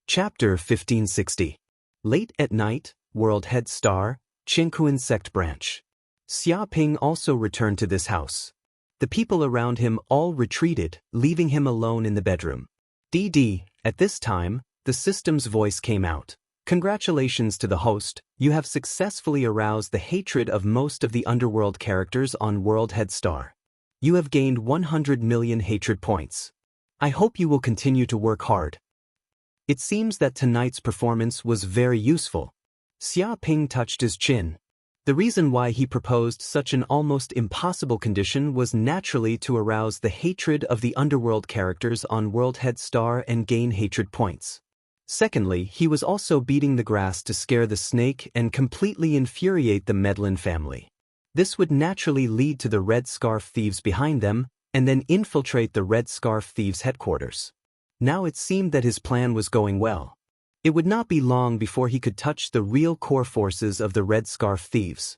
Chapter 1560. Late at night, World Head Star, Chinku Sect Branch. Xia Ping also returned to this house. The people around him all retreated, leaving him alone in the bedroom. DD, at this time, the system's voice came out. Congratulations to the host, you have successfully aroused the hatred of most of the underworld characters on World Head Star. You have gained 100 million hatred points. I hope you will continue to work hard. It seems that tonight's performance was very useful. Xia Ping touched his chin. The reason why he proposed such an almost impossible condition was naturally to arouse the hatred of the underworld characters on World Head Star and gain hatred points. Secondly, he was also beating the grass to scare the snake and completely infuriate the Medlin family. This would naturally lead to the Red Scarf Thieves behind them, and then infiltrate the Red Scarf Thieves' headquarters. Now it seemed that his plan was going well. It would not be long before he could touch the real core forces of the Red Scarf Thieves.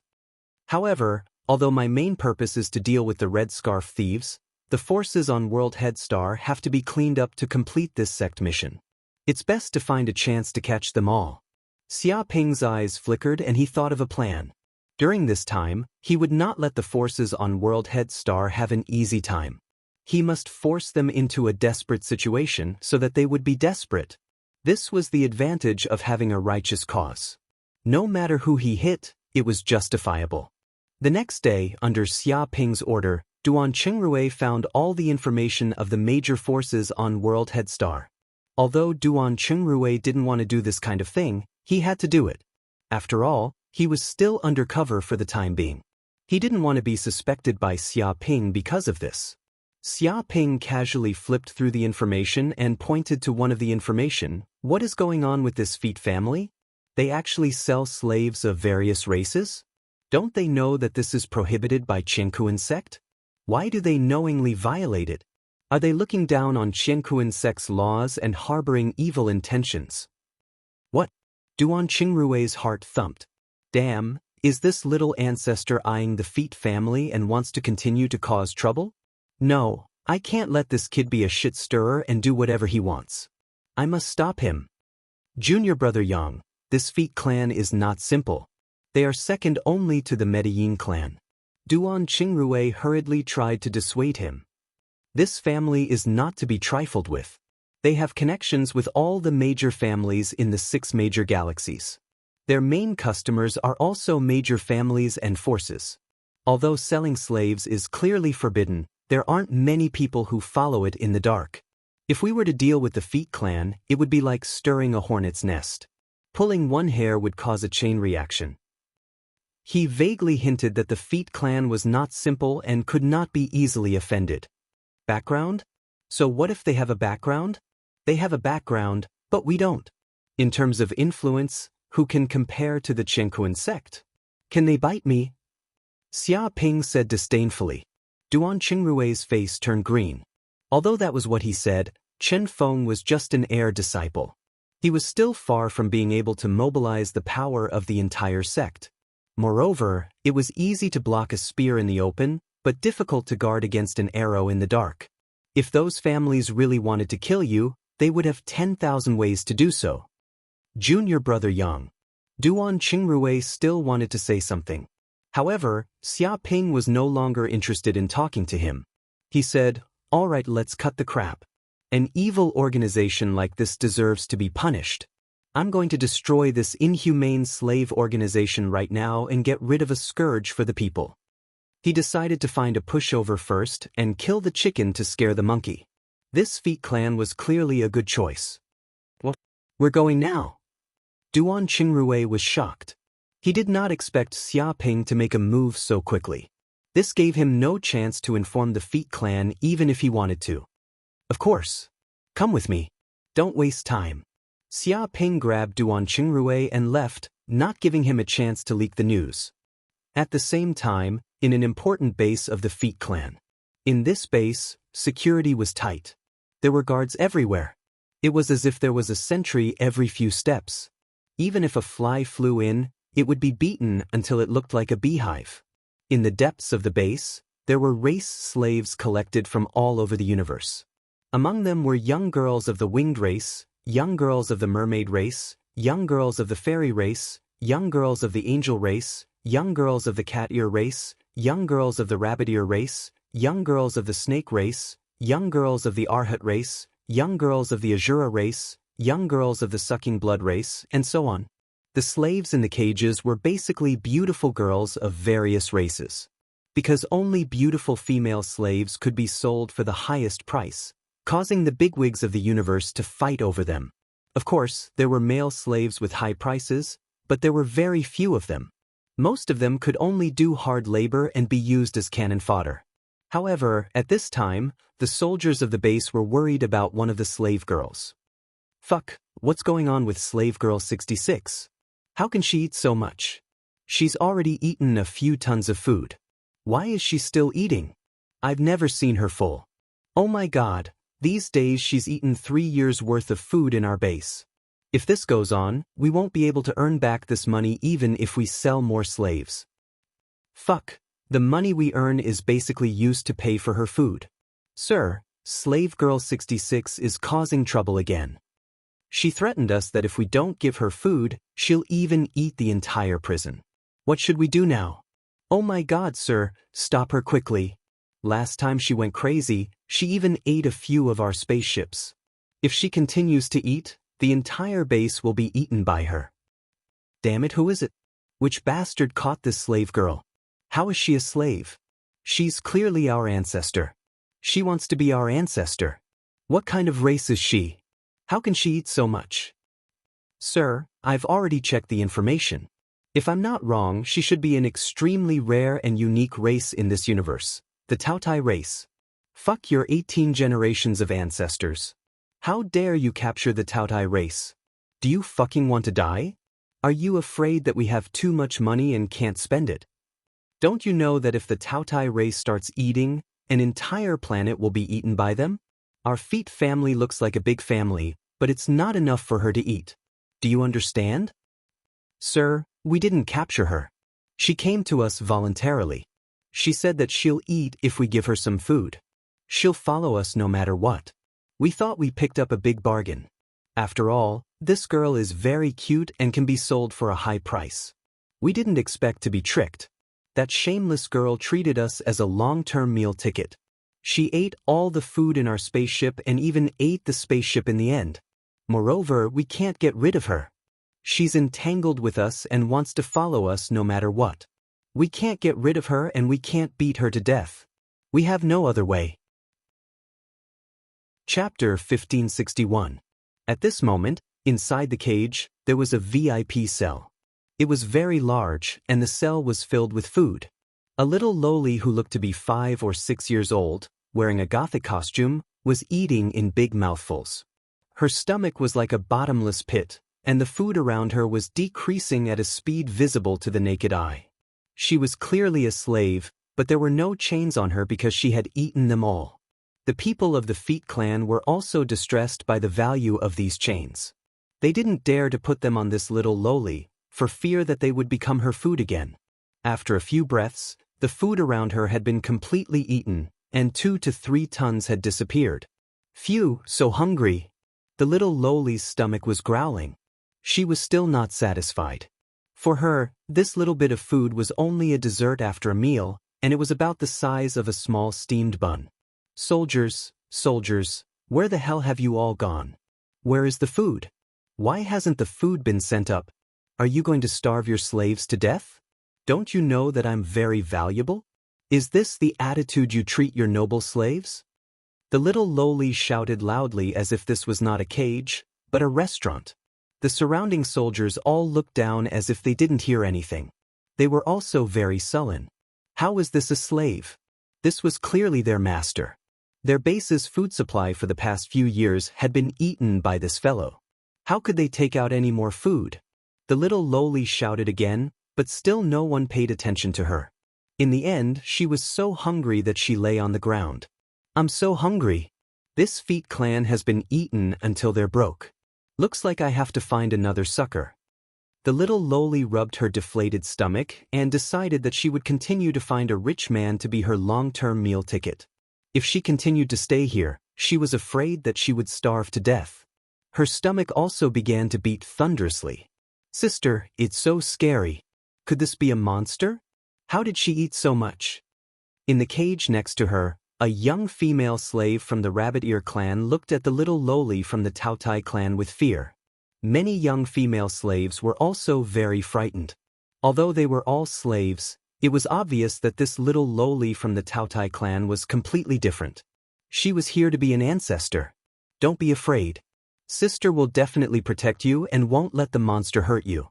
However, although my main purpose is to deal with the Red Scarf Thieves, the forces on World Head Star have to be cleaned up to complete this sect mission. It's best to find a chance to catch them all. Xia Ping's eyes flickered and he thought of a plan. During this time, he would not let the forces on World Head Star have an easy time. He must force them into a desperate situation so that they would be desperate. This was the advantage of having a righteous cause. No matter who he hit, it was justifiable. The next day, under Xia Ping's order, Duan Qingrui found all the information of the major forces on World Head Star. Although Duan Qingrui didn't want to do this kind of thing, he had to do it. After all, he was still undercover for the time being. He didn't want to be suspected by Xia Ping because of this. Xia Ping casually flipped through the information and pointed to one of the information. What is going on with this Feet family? They actually sell slaves of various races? Don't they know that this is prohibited by Chinku Sect? Why do they knowingly violate it? Are they looking down on Chinku Sect's laws and harboring evil intentions? What? Duan Qingrui's heart thumped. Damn, is this little ancestor eyeing the Feet family and wants to continue to cause trouble? No, I can't let this kid be a shit stirrer and do whatever he wants. I must stop him. Junior brother Yang, this Feet clan is not simple. They are second only to the Medellin clan. Duan Qingrui hurriedly tried to dissuade him. This family is not to be trifled with. They have connections with all the major families in the 6 major galaxies. Their main customers are also major families and forces. Although selling slaves is clearly forbidden, there aren't many people who follow it in the dark. If we were to deal with the Feet clan, it would be like stirring a hornet's nest. Pulling one hair would cause a chain reaction. He vaguely hinted that the Feet clan was not simple and could not be easily offended. Background? So what if they have a background? They have a background, but we don't. In terms of influence, who can compare to the Chinku Sect? Can they bite me? Xia Ping said disdainfully. Duan Qingrui's face turned green. Although that was what he said, Chen Feng was just an heir disciple. He was still far from being able to mobilize the power of the entire sect. Moreover, it was easy to block a spear in the open, but difficult to guard against an arrow in the dark. If those families really wanted to kill you, they would have 10,000 ways to do so. Junior brother Yang. Duan Qingrui still wanted to say something. However, Xia Ping was no longer interested in talking to him. He said, "All right, let's cut the crap. An evil organization like this deserves to be punished. I'm going to destroy this inhumane slave organization right now and get rid of a scourge for the people." He decided to find a pushover first and kill the chicken to scare the monkey. This Feet clan was clearly a good choice. Well, we're going now. Duan Qingrui was shocked. He did not expect Xia Ping to make a move so quickly. This gave him no chance to inform the Feet clan even if he wanted to. Of course. Come with me. Don't waste time. Xia Ping grabbed Duan Qingrui and left, not giving him a chance to leak the news. At the same time, in an important base of the Feet clan. In this base, security was tight. There were guards everywhere. It was as if there was a sentry every few steps. Even if a fly flew in, it would be beaten until it looked like a beehive. In the depths of the base, there were race slaves collected from all over the universe. Among them were young girls of the winged race, young girls of the mermaid race, young girls of the fairy race, young girls of the angel race, young girls of the cat ear race, young girls of the rabbit ear race, young girls of the snake race, young girls of the arhat race, young girls of the azura race, young girls of the sucking blood race, and so on. The slaves in the cages were basically beautiful girls of various races. Because only beautiful female slaves could be sold for the highest price, causing the bigwigs of the universe to fight over them. Of course, there were male slaves with high prices, but there were very few of them. Most of them could only do hard labor and be used as cannon fodder. However, at this time, the soldiers of the base were worried about one of the slave girls. Fuck, what's going on with slave girl 66? How can she eat so much? She's already eaten a few tons of food. Why is she still eating? I've never seen her full. Oh my god, these days she's eaten 3 years' worth of food in our base. If this goes on, we won't be able to earn back this money even if we sell more slaves. Fuck, the money we earn is basically used to pay for her food. Sir, slave girl 66 is causing trouble again. She threatened us that if we don't give her food, she'll even eat the entire prison. What should we do now? Oh my god, sir, stop her quickly. Last time she went crazy, she even ate a few of our spaceships. If she continues to eat, the entire base will be eaten by her. Damn it, who is it? Which bastard caught this slave girl? How is she a slave? She's clearly our ancestor. She wants to be our ancestor. What kind of race is she? How can she eat so much? Sir, I've already checked the information. If I'm not wrong, she should be an extremely rare and unique race in this universe, the Tautai race. Fuck your 18 generations of ancestors. How dare you capture the Tautai race? Do you fucking want to die? Are you afraid that we have too much money and can't spend it? Don't you know that if the Tautai race starts eating, an entire planet will be eaten by them? Our Feet family looks like a big family, but it's not enough for her to eat. Do you understand? Sir, we didn't capture her. She came to us voluntarily. She said that she'll eat if we give her some food. She'll follow us no matter what. We thought we picked up a big bargain. After all, this girl is very cute and can be sold for a high price. We didn't expect to be tricked. That shameless girl treated us as a long-term meal ticket. She ate all the food in our spaceship and even ate the spaceship in the end. Moreover, we can't get rid of her. She's entangled with us and wants to follow us no matter what. We can't get rid of her and we can't beat her to death. We have no other way. Chapter 1561. At this moment, inside the cage, there was a VIP cell. It was very large, and the cell was filled with food. A little lowly who looked to be 5 or 6 years old, wearing a gothic costume, was eating in big mouthfuls. Her stomach was like a bottomless pit, and the food around her was decreasing at a speed visible to the naked eye. She was clearly a slave, but there were no chains on her because she had eaten them all. The people of the Feet clan were also distressed by the value of these chains. They didn't dare to put them on this little lowly, for fear that they would become her food again. After a few breaths, the food around her had been completely eaten, and 2 to 3 tons had disappeared. Phew, so hungry. The little lowly's stomach was growling. She was still not satisfied. For her, this little bit of food was only a dessert after a meal, and it was about the size of a small steamed bun. Soldiers, soldiers, where the hell have you all gone? Where is the food? Why hasn't the food been sent up? Are you going to starve your slaves to death? Don't you know that I'm very valuable? Is this the attitude you treat your noble slaves? The little lowly shouted loudly as if this was not a cage, but a restaurant. The surrounding soldiers all looked down as if they didn't hear anything. They were also very sullen. How was this a slave? This was clearly their master. Their base's food supply for the past few years had been eaten by this fellow. How could they take out any more food? The little lowly shouted again, but still no one paid attention to her. In the end, she was so hungry that she lay on the ground. I'm so hungry. This Feet clan has been eaten until they're broke. Looks like I have to find another sucker. The little lowly rubbed her deflated stomach and decided that she would continue to find a rich man to be her long-term meal ticket. If she continued to stay here, she was afraid that she would starve to death. Her stomach also began to beat thunderously. Sister, it's so scary. Could this be a monster? How did she eat so much? In the cage next to her, a young female slave from the Rabbit Ear clan looked at the little lowly from the Tautai clan with fear. Many young female slaves were also very frightened. Although they were all slaves, it was obvious that this little lowly from the Tautai clan was completely different. She was here to be an ancestor. Don't be afraid. Sister will definitely protect you and won't let the monster hurt you.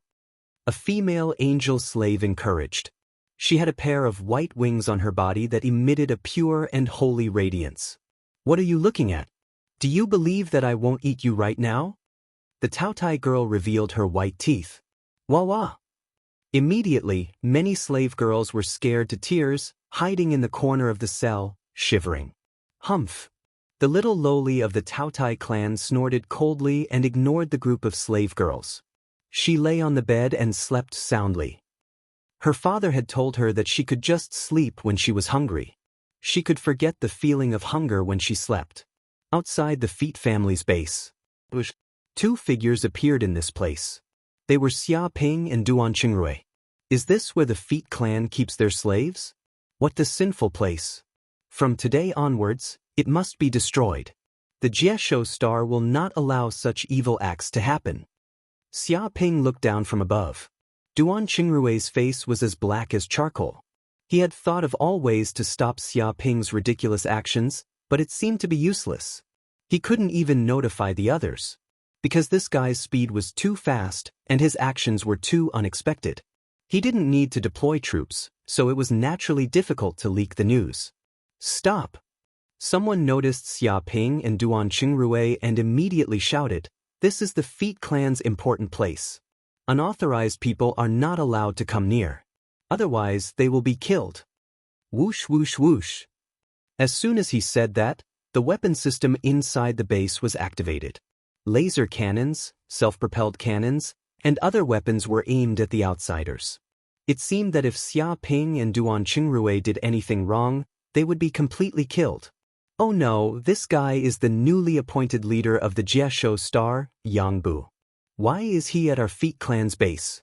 A female angel slave encouraged. She had a pair of white wings on her body that emitted a pure and holy radiance. What are you looking at? Do you believe that I won't eat you right now? The Tautai girl revealed her white teeth. Wah wah. Immediately, many slave girls were scared to tears, hiding in the corner of the cell, shivering. Humph. The little lowly of the Tautai clan snorted coldly and ignored the group of slave girls. She lay on the bed and slept soundly. Her father had told her that she could just sleep when she was hungry. She could forget the feeling of hunger when she slept. Outside the Feet family's base, two figures appeared in this place. They were Xia Ping and Duan Qingrui. Is this where the Feet clan keeps their slaves? What the sinful place! From today onwards, it must be destroyed. The Jieshou star will not allow such evil acts to happen. Xia Ping looked down from above. Duan Qingrui's face was as black as charcoal. He had thought of all ways to stop Xia Ping's ridiculous actions, but it seemed to be useless. He couldn't even notify the others. Because this guy's speed was too fast, and his actions were too unexpected. He didn't need to deploy troops, so it was naturally difficult to leak the news. Stop! Someone noticed Xia Ping and Duan Qingrui and immediately shouted, "This is the Feet clan's important place. Unauthorized people are not allowed to come near. Otherwise, they will be killed." Whoosh whoosh whoosh. As soon as he said that, the weapon system inside the base was activated. Laser cannons, self-propelled cannons, and other weapons were aimed at the outsiders. It seemed that if Xia Ping and Duan Qingrui did anything wrong, they would be completely killed. Oh no, this guy is the newly appointed leader of the Jieshou star, Yang Bu. Why is he at our Feet clan's base?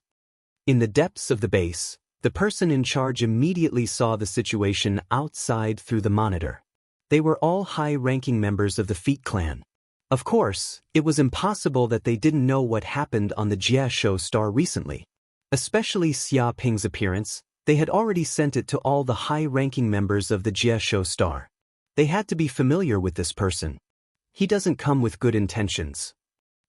In the depths of the base, the person in charge immediately saw the situation outside through the monitor. They were all high-ranking members of the Feet clan. Of course, it was impossible that they didn't know what happened on the Jieshou star recently. Especially Xia Ping's appearance, they had already sent it to all the high-ranking members of the Jieshou star. They had to be familiar with this person. He doesn't come with good intentions.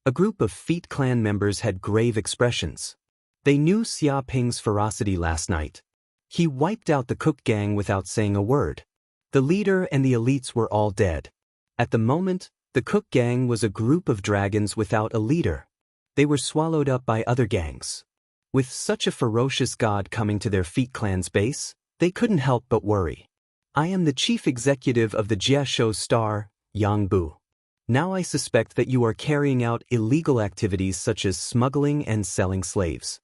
A group of Feet clan members had grave expressions. They knew Xia Ping's ferocity last night. He wiped out the cook gang without saying a word. The leader and the elites were all dead. At the moment, the cook gang was a group of dragons without a leader. They were swallowed up by other gangs. With such a ferocious god coming to their Feet clan's base, they couldn't help but worry. I am the chief executive of the Jieshou star, Yang Bu. Now I suspect that you are carrying out illegal activities such as smuggling and selling slaves.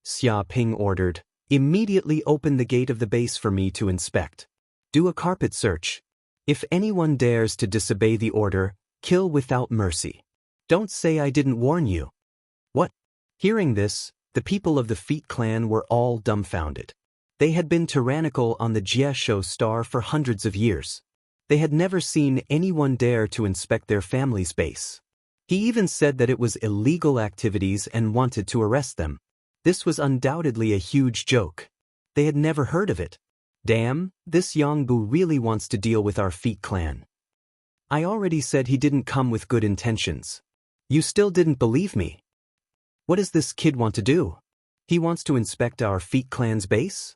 Xia Ping ordered, immediately open the gate of the base for me to inspect. Do a carpet search. If anyone dares to disobey the order, kill without mercy. Don't say I didn't warn you. What? Hearing this, the people of the Feet clan were all dumbfounded. They had been tyrannical on the Jieshou star for hundreds of years. They had never seen anyone dare to inspect their family's base. He even said that it was illegal activities and wanted to arrest them. This was undoubtedly a huge joke. They had never heard of it. Damn, this Yang Bu really wants to deal with our Feet clan. I already said he didn't come with good intentions. You still didn't believe me. What does this kid want to do? He wants to inspect our Feet clan's base?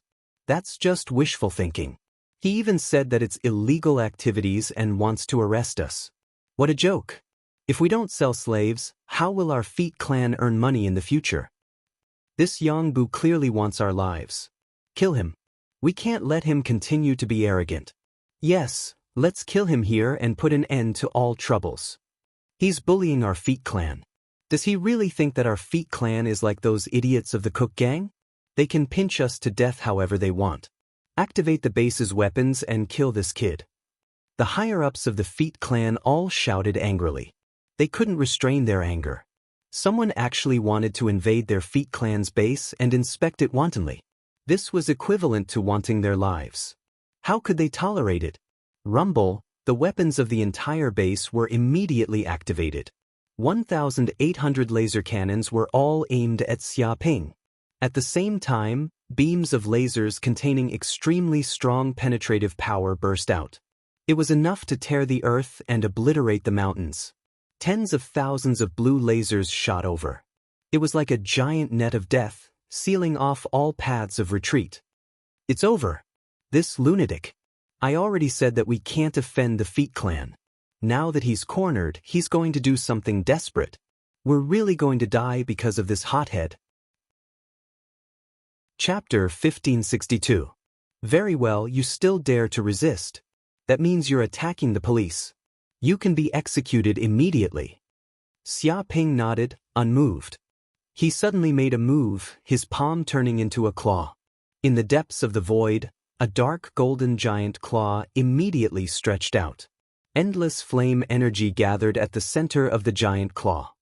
That's just wishful thinking. He even said that it's illegal activities and wants to arrest us. What a joke. If we don't sell slaves, how will our Feet clan earn money in the future? This Yang Bu clearly wants our lives. Kill him. We can't let him continue to be arrogant. Yes, let's kill him here and put an end to all troubles. He's bullying our Feet clan. Does he really think that our Feet clan is like those idiots of the Cook gang? They can pinch us to death however they want. Activate the base's weapons and kill this kid. The higher-ups of the Feet clan all shouted angrily. They couldn't restrain their anger. Someone actually wanted to invade their Feet clan's base and inspect it wantonly. This was equivalent to wanting their lives. How could they tolerate it? Rumble, the weapons of the entire base were immediately activated. 1,800 laser cannons were all aimed at Xia Ping. At the same time, beams of lasers containing extremely strong penetrative power burst out. It was enough to tear the earth and obliterate the mountains. Tens of thousands of blue lasers shot over. It was like a giant net of death, sealing off all paths of retreat. It's over. This lunatic. I already said that we can't offend the Feet clan. Now that he's cornered, he's going to do something desperate. We're really going to die because of this hothead. Chapter 1562. Very well, you still dare to resist. That means you're attacking the police. You can be executed immediately. Xia Ping nodded, unmoved. He suddenly made a move, his palm turning into a claw. In the depths of the void, a dark golden giant claw immediately stretched out. Endless flame energy gathered at the center of the giant claw.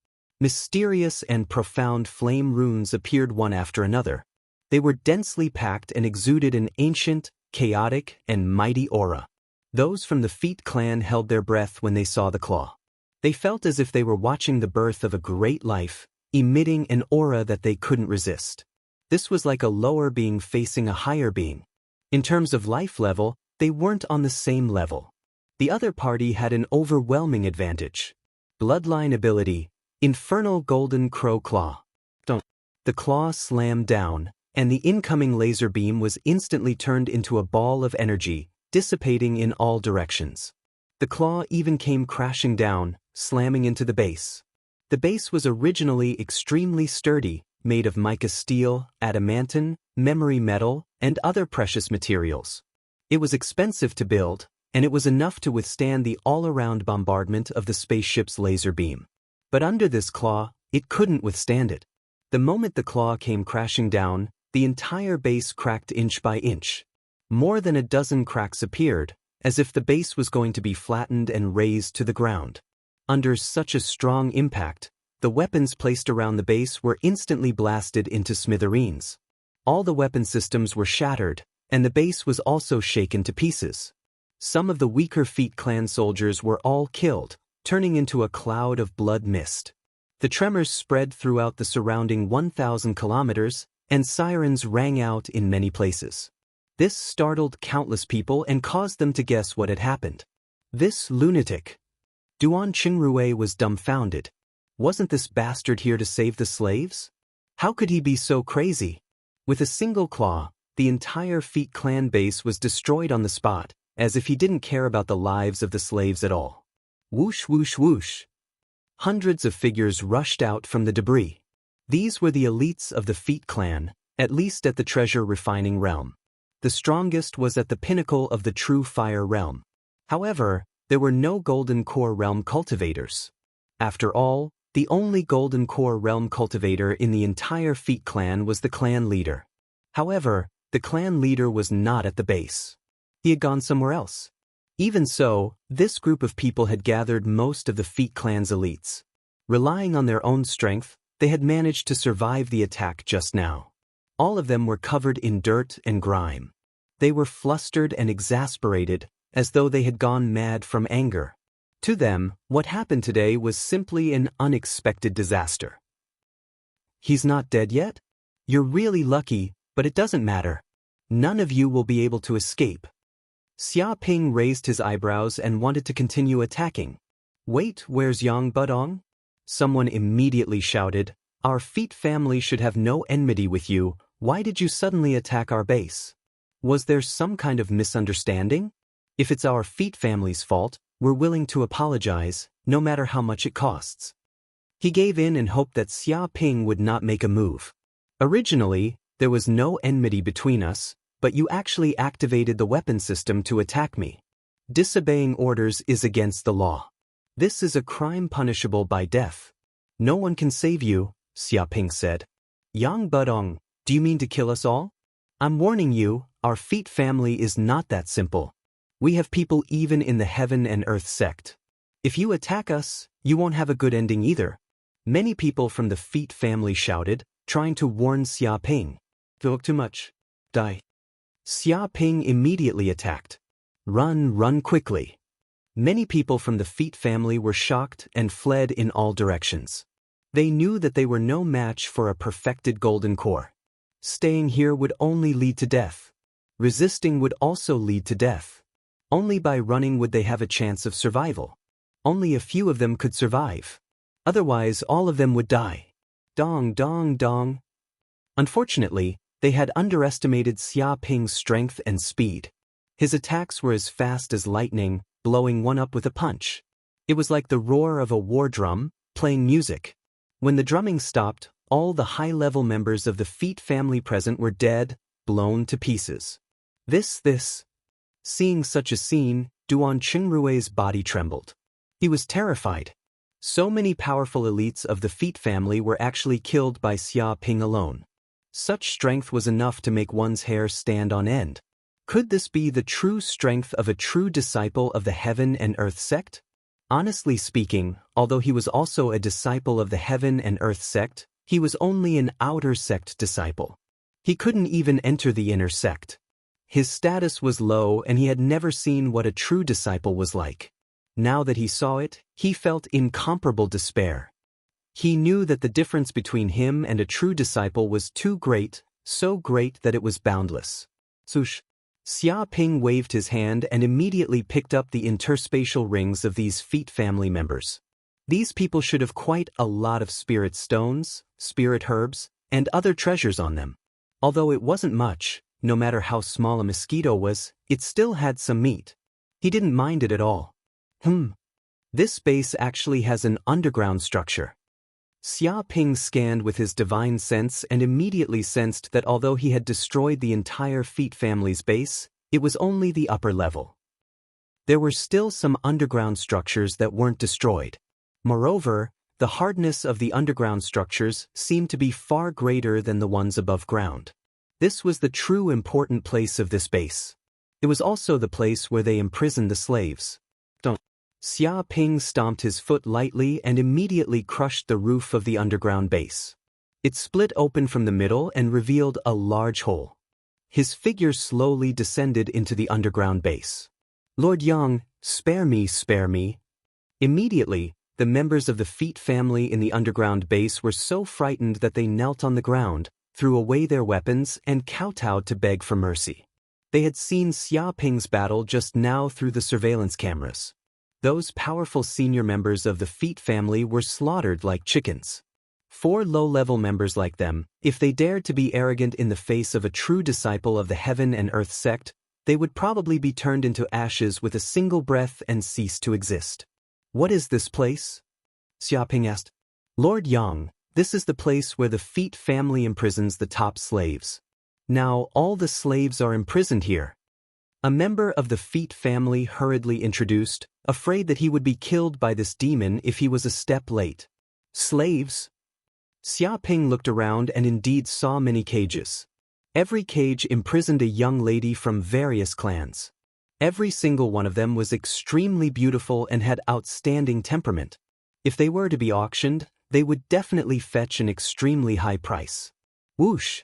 Mysterious and profound flame runes appeared one after another. They were densely packed and exuded an ancient, chaotic, and mighty aura. Those from the Feet clan held their breath when they saw the claw. They felt as if they were watching the birth of a great life, emitting an aura that they couldn't resist. This was like a lower being facing a higher being. In terms of life level, they weren't on the same level. The other party had an overwhelming advantage. Bloodline ability, Infernal Golden Crow Claw. The claw slammed down, and the incoming laser beam was instantly turned into a ball of energy, dissipating in all directions. The claw even came crashing down, slamming into the base. The base was originally extremely sturdy, made of mica steel, adamantine, memory metal, and other precious materials. It was expensive to build, and it was enough to withstand the all-around bombardment of the spaceship's laser beam. But under this claw, it couldn't withstand it. The moment the claw came crashing down, the entire base cracked inch by inch. More than a dozen cracks appeared, as if the base was going to be flattened and razed to the ground. Under such a strong impact, the weapons placed around the base were instantly blasted into smithereens. All the weapon systems were shattered, and the base was also shaken to pieces. Some of the weaker Feet clan soldiers were all killed, turning into a cloud of blood mist. The tremors spread throughout the surrounding 1,000 kilometers, and sirens rang out in many places. This startled countless people and caused them to guess what had happened. This lunatic. Duan Qingrui was dumbfounded. Wasn't this bastard here to save the slaves? How could he be so crazy? With a single claw, the entire Feet clan base was destroyed on the spot, as if he didn't care about the lives of the slaves at all. Whoosh whoosh whoosh. Hundreds of figures rushed out from the debris. These were the elites of the Feet clan, at least at the treasure refining realm. The strongest was at the pinnacle of the true fire realm. However, there were no golden core realm cultivators. After all, the only golden core realm cultivator in the entire Feet clan was the clan leader. However, the clan leader was not at the base. He had gone somewhere else. Even so, this group of people had gathered most of the Feet clan's elites. Relying on their own strength, they had managed to survive the attack just now. All of them were covered in dirt and grime. They were flustered and exasperated, as though they had gone mad from anger. To them, what happened today was simply an unexpected disaster. He's not dead yet? You're really lucky, but it doesn't matter. None of you will be able to escape. Xia Ping raised his eyebrows and wanted to continue attacking. Wait, where's Yang Budong? Someone immediately shouted, Our Feet family should have no enmity with you. Why did you suddenly attack our base? Was there some kind of misunderstanding? If it's our Feet family's fault, we're willing to apologize, no matter how much it costs. He gave in and hoped that Xia Ping would not make a move. Originally, there was no enmity between us, but you actually activated the weapon system to attack me. Disobeying orders is against the law. This is a crime punishable by death. No one can save you, Xia Ping said. Yang Budong, do you mean to kill us all? I'm warning you, our Feet family is not that simple. We have people even in the Heaven and Earth sect. If you attack us, you won't have a good ending either. Many people from the Feet family shouted, trying to warn Xia Ping. Talk too much. Die. Xia Ping immediately attacked. Run quickly. Many people from the Feet family were shocked and fled in all directions. They knew that they were no match for a perfected golden core. Staying here would only lead to death. Resisting would also lead to death. Only by running would they have a chance of survival. Only a few of them could survive. Otherwise, all of them would die. Dong, dong, dong. Unfortunately, they had underestimated Xia Ping's strength and speed. His attacks were as fast as lightning, blowing one up with a punch. It was like the roar of a war drum, playing music. When the drumming stopped, all the high-level members of the Feet family present were dead, blown to pieces. Seeing such a scene, Duan Qingrui's body trembled. He was terrified. So many powerful elites of the Feet family were actually killed by Xia Ping alone. Such strength was enough to make one's hair stand on end. Could this be the true strength of a true disciple of the Heaven and Earth sect? Honestly speaking, although he was also a disciple of the Heaven and Earth sect, he was only an outer sect disciple. He couldn't even enter the inner sect. His status was low and he had never seen what a true disciple was like. Now that he saw it, he felt incomparable despair. He knew that the difference between him and a true disciple was too great, so great that it was boundless. Sush. Xia Ping waved his hand and immediately picked up the interspatial rings of these Feet family members. These people should have quite a lot of spirit stones, spirit herbs, and other treasures on them. Although it wasn't much, no matter how small a mosquito was, it still had some meat. He didn't mind it at all. This base actually has an underground structure. Xia Ping scanned with his divine sense and immediately sensed that although he had destroyed the entire Feet family's base, it was only the upper level. There were still some underground structures that weren't destroyed. Moreover, the hardness of the underground structures seemed to be far greater than the ones above ground. This was the true important place of this base. It was also the place where they imprisoned the slaves. Xia Ping stomped his foot lightly and immediately crushed the roof of the underground base. It split open from the middle and revealed a large hole. His figure slowly descended into the underground base. Lord Yang, spare me, spare me. Immediately, the members of the Feet family in the underground base were so frightened that they knelt on the ground, threw away their weapons, and kowtowed to beg for mercy. They had seen Xia Ping's battle just now through the surveillance cameras. Those powerful senior members of the Feet family were slaughtered like chickens. 4 low-level members like them, if they dared to be arrogant in the face of a true disciple of the Heaven and Earth sect, they would probably be turned into ashes with a single breath and cease to exist. What is this place? Xia Ping asked. Lord Yang, this is the place where the Feet family imprisons the top slaves. Now all the slaves are imprisoned here. A member of the Feet family hurriedly introduced, afraid that he would be killed by this demon if he was a step late. Slaves? Xia Ping looked around and indeed saw many cages. Every cage imprisoned a young lady from various clans. Every single one of them was extremely beautiful and had outstanding temperament. If they were to be auctioned, they would definitely fetch an extremely high price. Whoosh!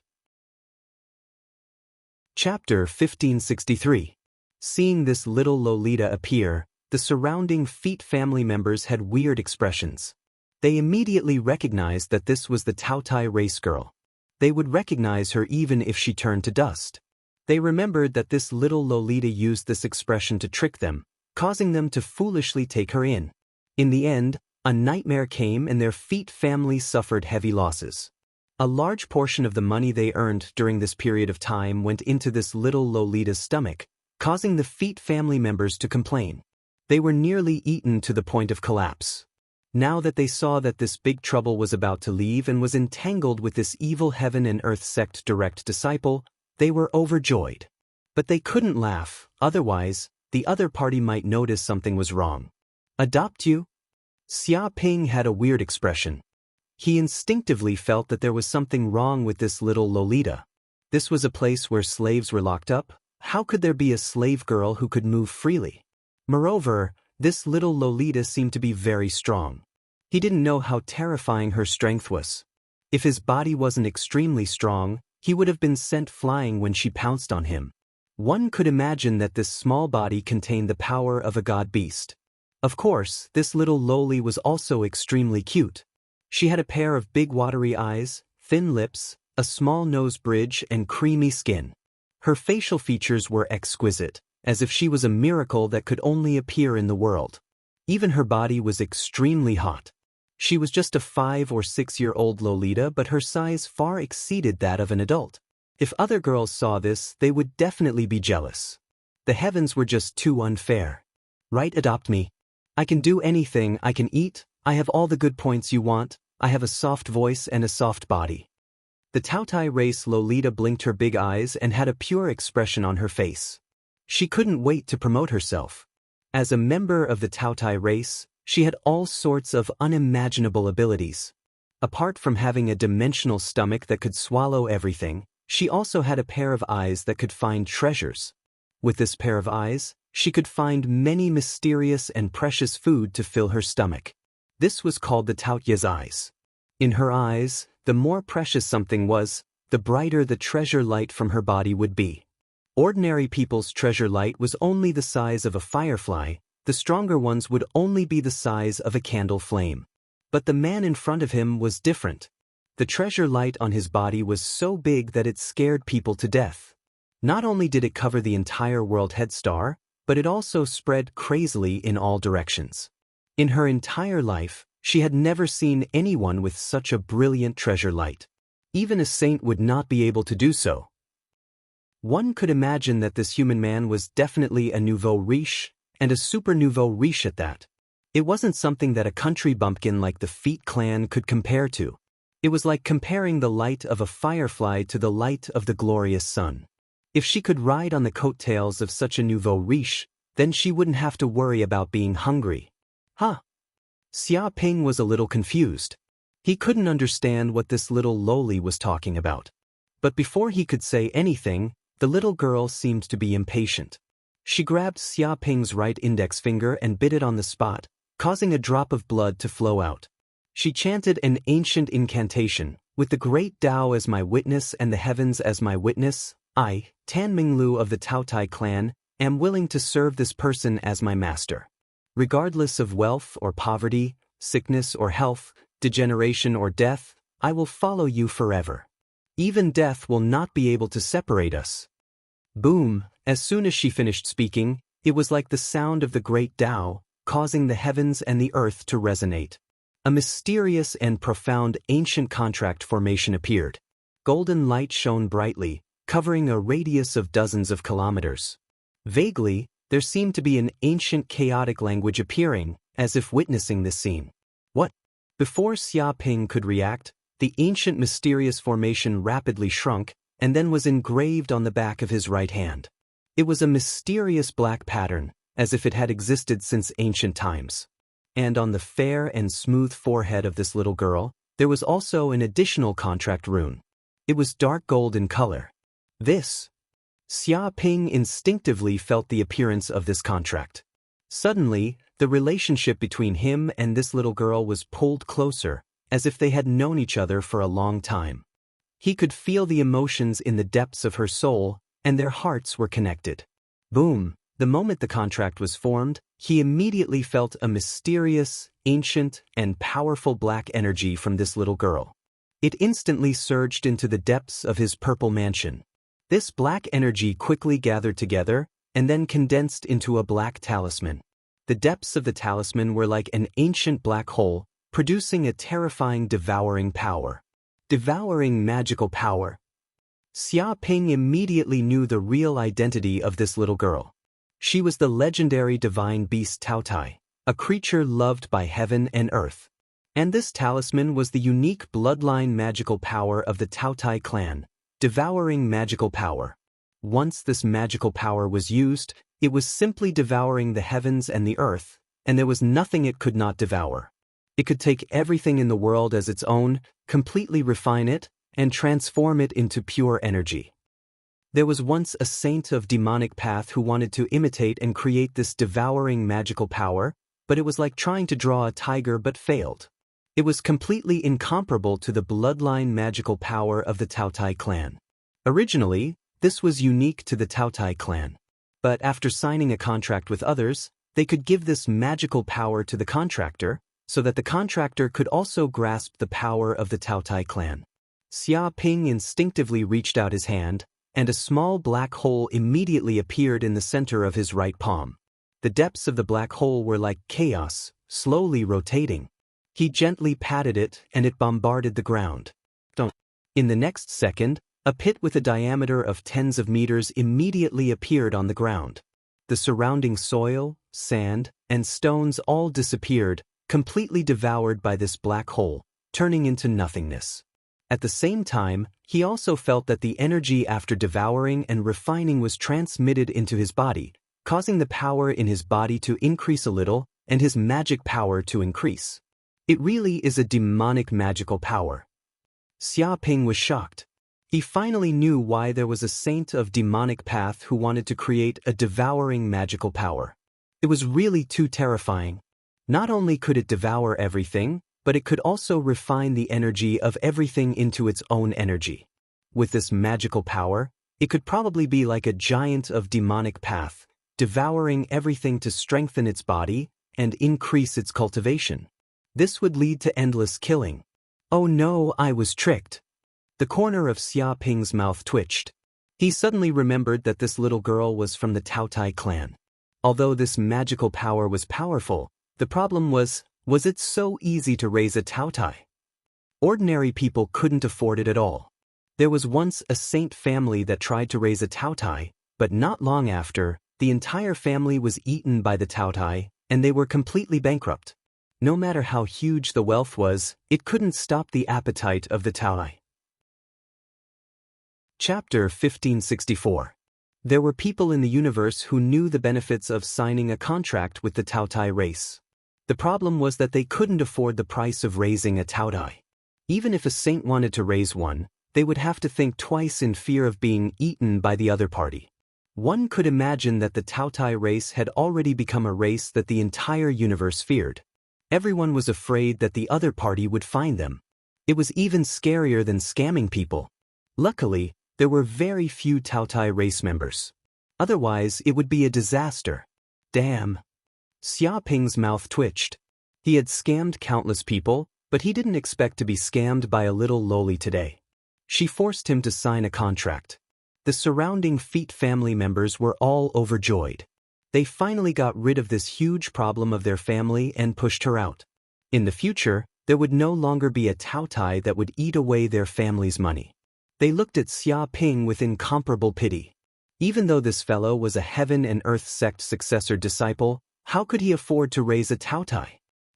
Chapter 1563. Seeing this little Lolita appear, the surrounding Feet family members had weird expressions. They immediately recognized that this was the Taotai race girl. They would recognize her even if she turned to dust. They remembered that this little Lolita used this expression to trick them, causing them to foolishly take her in. In the end, a nightmare came and their Feet family suffered heavy losses. A large portion of the money they earned during this period of time went into this little Lolita's stomach, causing the Feet family members to complain. They were nearly eaten to the point of collapse. Now that they saw that this big trouble was about to leave and was entangled with this evil Heaven and Earth sect direct disciple, they were overjoyed. But they couldn't laugh, otherwise, the other party might notice something was wrong. Adopt you? Xia Ping had a weird expression. He instinctively felt that there was something wrong with this little Lolita. This was a place where slaves were locked up. How could there be a slave girl who could move freely? Moreover, this little Lolita seemed to be very strong. He didn't know how terrifying her strength was. If his body wasn't extremely strong, he would have been sent flying when she pounced on him. One could imagine that this small body contained the power of a god beast. Of course, this little Loli was also extremely cute. She had a pair of big watery eyes, thin lips, a small nose bridge, and creamy skin. Her facial features were exquisite, as if she was a miracle that could only appear in the world. Even her body was extremely hot. She was just a 5 or 6-year-old Lolita, but her size far exceeded that of an adult. If other girls saw this, they would definitely be jealous. The heavens were just too unfair. Right, adopt me. I can do anything, I can eat, I have all the good points you want, I have a soft voice and a soft body. The Tautai race Lolita blinked her big eyes and had a pure expression on her face. She couldn't wait to promote herself. As a member of the Tautai race, she had all sorts of unimaginable abilities. Apart from having a dimensional stomach that could swallow everything, she also had a pair of eyes that could find treasures. With this pair of eyes, she could find many mysterious and precious food to fill her stomach. This was called the Tautya's eyes. In her eyes, the more precious something was, the brighter the treasure light from her body would be. Ordinary people's treasure light was only the size of a firefly, the stronger ones would only be the size of a candle flame. But the man in front of him was different. The treasure light on his body was so big that it scared people to death. Not only did it cover the entire world head star, but it also spread crazily in all directions. In her entire life, she had never seen anyone with such a brilliant treasure light. Even a saint would not be able to do so. One could imagine that this human man was definitely a nouveau riche, and a super nouveau riche at that. It wasn't something that a country bumpkin like the Feet clan could compare to. It was like comparing the light of a firefly to the light of the glorious sun. If she could ride on the coattails of such a nouveau riche, then she wouldn't have to worry about being hungry. Huh? Xia Ping was a little confused. He couldn't understand what this little Loli was talking about. But before he could say anything, the little girl seemed to be impatient. She grabbed Xia Ping's right index finger and bit it on the spot, causing a drop of blood to flow out. She chanted an ancient incantation, with the great Tao as my witness and the heavens as my witness. I, Tan Minglu of the Tautai clan, am willing to serve this person as my master. Regardless of wealth or poverty, sickness or health, degeneration or death, I will follow you forever. Even death will not be able to separate us. Boom! As soon as she finished speaking, it was like the sound of the great Tao, causing the heavens and the earth to resonate. A mysterious and profound ancient contract formation appeared. Golden light shone brightly, covering a radius of dozens of kilometers. Vaguely, there seemed to be an ancient chaotic language appearing, as if witnessing this scene. What? Before Xia Ping could react, the ancient mysterious formation rapidly shrunk, and then was engraved on the back of his right hand. It was a mysterious black pattern, as if it had existed since ancient times. And on the fair and smooth forehead of this little girl, there was also an additional contract rune. It was dark gold in color. Xia Ping instinctively felt the appearance of this contract. Suddenly, the relationship between him and this little girl was pulled closer, as if they had known each other for a long time. He could feel the emotions in the depths of her soul, and their hearts were connected. Boom! The moment the contract was formed, he immediately felt a mysterious, ancient, and powerful black energy from this little girl. It instantly surged into the depths of his purple mansion. This black energy quickly gathered together, and then condensed into a black talisman. The depths of the talisman were like an ancient black hole, producing a terrifying devouring power. Devouring magical power. Xia Ping immediately knew the real identity of this little girl. She was the legendary divine beast Tautai, a creature loved by heaven and earth. And this talisman was the unique bloodline magical power of the Tautai clan, devouring magical power. Once this magical power was used, it was simply devouring the heavens and the earth, and there was nothing it could not devour. It could take everything in the world as its own, completely refine it, and transform it into pure energy. There was once a saint of demonic path who wanted to imitate and create this devouring magical power, but it was like trying to draw a tiger but failed. It was completely incomparable to the bloodline magical power of the Taotai clan. Originally, this was unique to the Taotai clan. But after signing a contract with others, they could give this magical power to the contractor, so that the contractor could also grasp the power of the Taotai clan. Xia Ping instinctively reached out his hand, and a small black hole immediately appeared in the center of his right palm. The depths of the black hole were like chaos, slowly rotating. He gently patted it, and it bombarded the ground. In the next second, a pit with a diameter of tens of meters immediately appeared on the ground. The surrounding soil, sand, and stones all disappeared, completely devoured by this black hole, turning into nothingness. At the same time, he also felt that the energy after devouring and refining was transmitted into his body, causing the power in his body to increase a little and his magic power to increase. It really is a demonic magical power. Xia Ping was shocked. He finally knew why there was a saint of demonic path who wanted to create a devouring magical power. It was really too terrifying. Not only could it devour everything, but it could also refine the energy of everything into its own energy. With this magical power, it could probably be like a giant of demonic path, devouring everything to strengthen its body and increase its cultivation. This would lead to endless killing. Oh no, I was tricked. The corner of Xia Ping's mouth twitched. He suddenly remembered that this little girl was from the Taotai clan. Although this magical power was powerful, the problem was it so easy to raise a Taotai? Ordinary people couldn't afford it at all. There was once a saint family that tried to raise a Taotai, but not long after, the entire family was eaten by the Taotai, and they were completely bankrupt. No matter how huge the wealth was, it couldn't stop the appetite of the Taotai. Chapter 1564. There were people in the universe who knew the benefits of signing a contract with the Taotai race. The problem was that they couldn't afford the price of raising a Taotai. Even if a saint wanted to raise one, they would have to think twice in fear of being eaten by the other party. One could imagine that the Taotai race had already become a race that the entire universe feared. Everyone was afraid that the other party would find them. It was even scarier than scamming people. Luckily, there were very few Taotai race members. Otherwise, it would be a disaster. Damn. Xia Ping's mouth twitched. He had scammed countless people, but he didn't expect to be scammed by a little loli today. She forced him to sign a contract. The surrounding Feet family members were all overjoyed. They finally got rid of this huge problem of their family and pushed her out. In the future, there would no longer be a Taotai that would eat away their family's money. They looked at Xia Ping with incomparable pity. Even though this fellow was a heaven and earth sect successor disciple, how could he afford to raise a Taotai?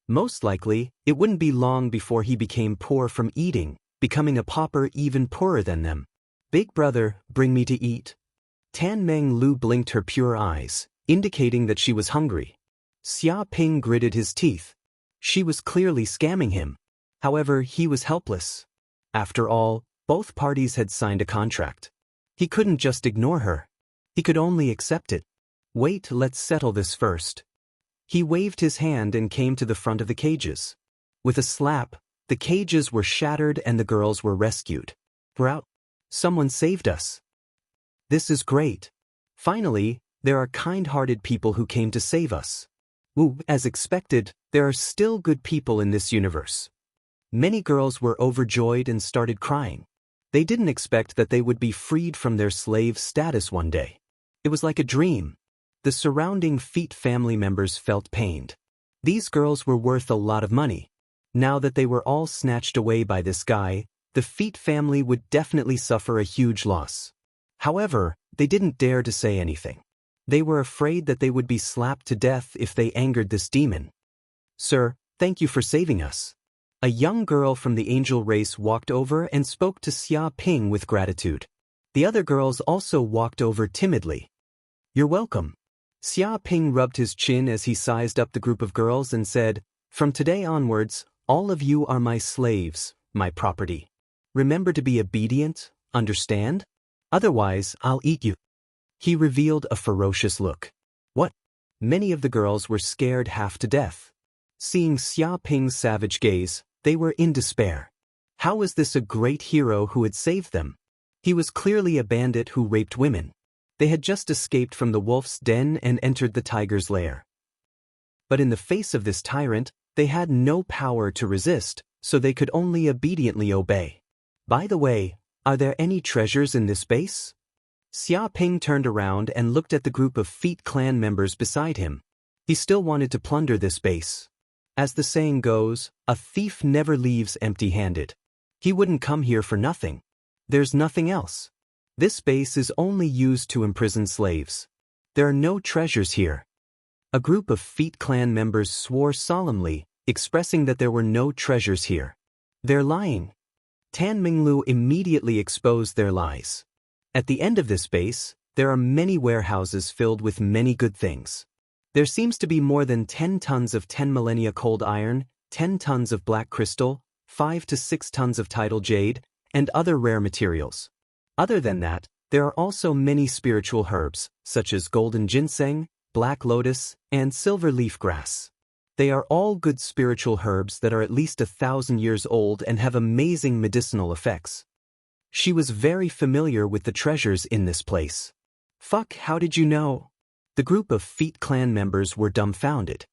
Most likely, it wouldn't be long before he became poor from eating, becoming a pauper even poorer than them. Big brother, bring me to eat. Tan Meng Lu blinked her pure eyes, indicating that she was hungry. Xia Ping gritted his teeth. She was clearly scamming him. However, he was helpless. After all, both parties had signed a contract. He couldn't just ignore her. He could only accept it. Wait, let's settle this first. He waved his hand and came to the front of the cages. With a slap, the cages were shattered and the girls were rescued. We're out. Someone saved us. This is great. Finally, there are kind-hearted people who came to save us. As expected, there are still good people in this universe. Many girls were overjoyed and started crying. They didn't expect that they would be freed from their slave status one day. It was like a dream. The surrounding Feet family members felt pained. These girls were worth a lot of money. Now that they were all snatched away by this guy, the Feet family would definitely suffer a huge loss. However, they didn't dare to say anything. They were afraid that they would be slapped to death if they angered this demon. Sir, thank you for saving us. A young girl from the angel race walked over and spoke to Xia Ping with gratitude. The other girls also walked over timidly. You're welcome. Xia Ping rubbed his chin as he sized up the group of girls and said, From today onwards, all of you are my slaves, my property. Remember to be obedient, understand? Otherwise, I'll eat you. He revealed a ferocious look. What? Many of the girls were scared half to death. Seeing Xia Ping's savage gaze, they were in despair. How was this a great hero who had saved them? He was clearly a bandit who raped women. They had just escaped from the wolf's den and entered the tiger's lair. But in the face of this tyrant, they had no power to resist, so they could only obediently obey. By the way, are there any treasures in this base? Xia Ping turned around and looked at the group of Feet clan members beside him. He still wanted to plunder this base. As the saying goes, a thief never leaves empty-handed. He wouldn't come here for nothing. There's nothing else. This base is only used to imprison slaves. There are no treasures here. A group of Feet clan members swore solemnly, expressing that there were no treasures here. They're lying. Tan Minglu immediately exposed their lies. At the end of this base, there are many warehouses filled with many good things. There seems to be more than 10 tons of 10 millennia cold iron, 10 tons of black crystal, 5 to 6 tons of tidal jade, and other rare materials. Other than that, there are also many spiritual herbs, such as golden ginseng, black lotus, and silver leaf grass. They are all good spiritual herbs that are at least 1,000 years old and have amazing medicinal effects. She was very familiar with the treasures in this place. Fuck, how did you know? The group of Feet clan members were dumbfounded.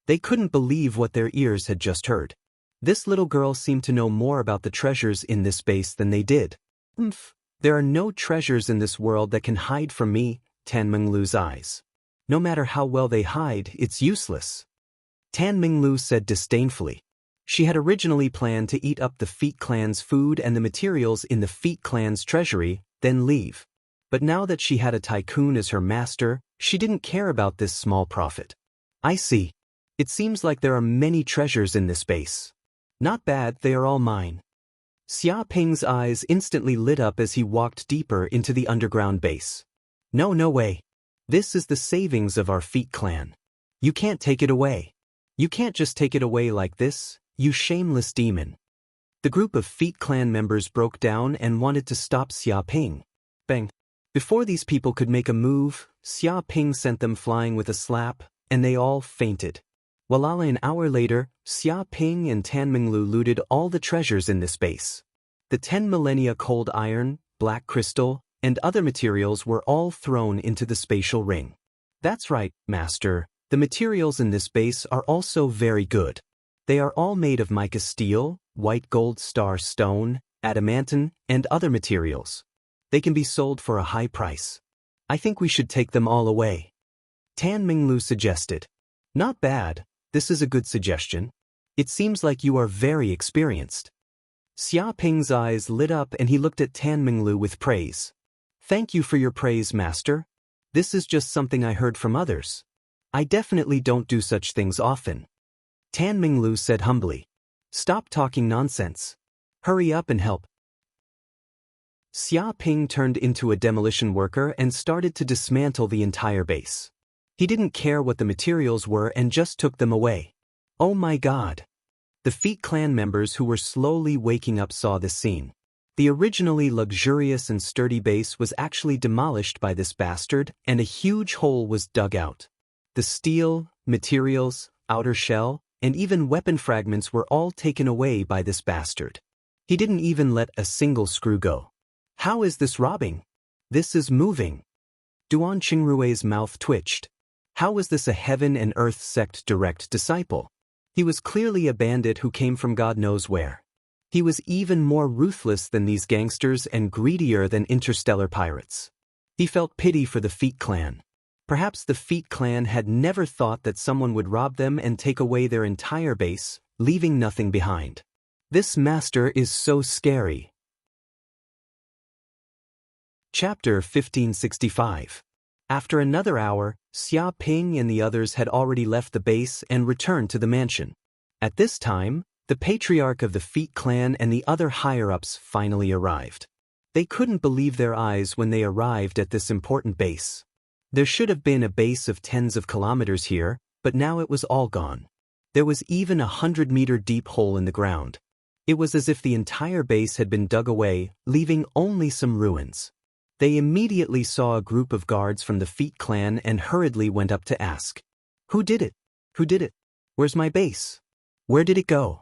They couldn't believe what their ears had just heard. This little girl seemed to know more about the treasures in this base than they did. There are no treasures in this world that can hide from me, Tan Minglu's eyes. No matter how well they hide, it's useless. Tan Minglu said disdainfully. She had originally planned to eat up the Feet clan's food and the materials in the Feet clan's treasury, then leave. But now that she had a tycoon as her master, she didn't care about this small profit. I see. It seems like there are many treasures in this base. Not bad, they are all mine. Xia Ping's eyes instantly lit up as he walked deeper into the underground base. No way. This is the savings of our Feet clan. You can't take it away. You can't just take it away like this, you shameless demon. The group of Feet clan members broke down and wanted to stop Xia Ping. Bang. Before these people could make a move, Xia Ping sent them flying with a slap, and they all fainted. Walala an hour later, Xia Ping and Tan Minglu looted all the treasures in this base. The 10 millennia cold iron, black crystal, and other materials were all thrown into the spatial ring. That's right, Master. The materials in this base are also very good. They are all made of mica steel, white gold star stone, adamantine, and other materials. They can be sold for a high price. I think we should take them all away. Tan Minglu suggested. Not bad, this is a good suggestion. It seems like you are very experienced. Xia Ping's eyes lit up and he looked at Tan Minglu with praise. Thank you for your praise, Master. This is just something I heard from others. I definitely don't do such things often. Tan Minglu said humbly. Stop talking nonsense. Hurry up and help. Xia Ping turned into a demolition worker and started to dismantle the entire base. He didn't care what the materials were and just took them away. Oh my God. The Feet clan members who were slowly waking up saw this scene. The originally luxurious and sturdy base was actually demolished by this bastard and a huge hole was dug out. The steel, materials, outer shell, and even weapon fragments were all taken away by this bastard. He didn't even let a single screw go. How is this robbing? This is moving. Duan Qingrui's mouth twitched. How was this a heaven and earth sect direct disciple? He was clearly a bandit who came from God knows where. He was even more ruthless than these gangsters and greedier than interstellar pirates. He felt pity for the Feet clan. Perhaps the Feet clan had never thought that someone would rob them and take away their entire base, leaving nothing behind. This master is so scary. Chapter 1565. After another hour, Xia Ping and the others had already left the base and returned to the mansion. At this time, the patriarch of the Feet clan and the other higher-ups finally arrived. They couldn't believe their eyes when they arrived at this important base. There should have been a base of tens of kilometers here, but now it was all gone. There was even a 100-meter deep hole in the ground. It was as if the entire base had been dug away, leaving only some ruins. They immediately saw a group of guards from the Feet clan and hurriedly went up to ask, "Who did it? Who did it? Where's my base? Where did it go?"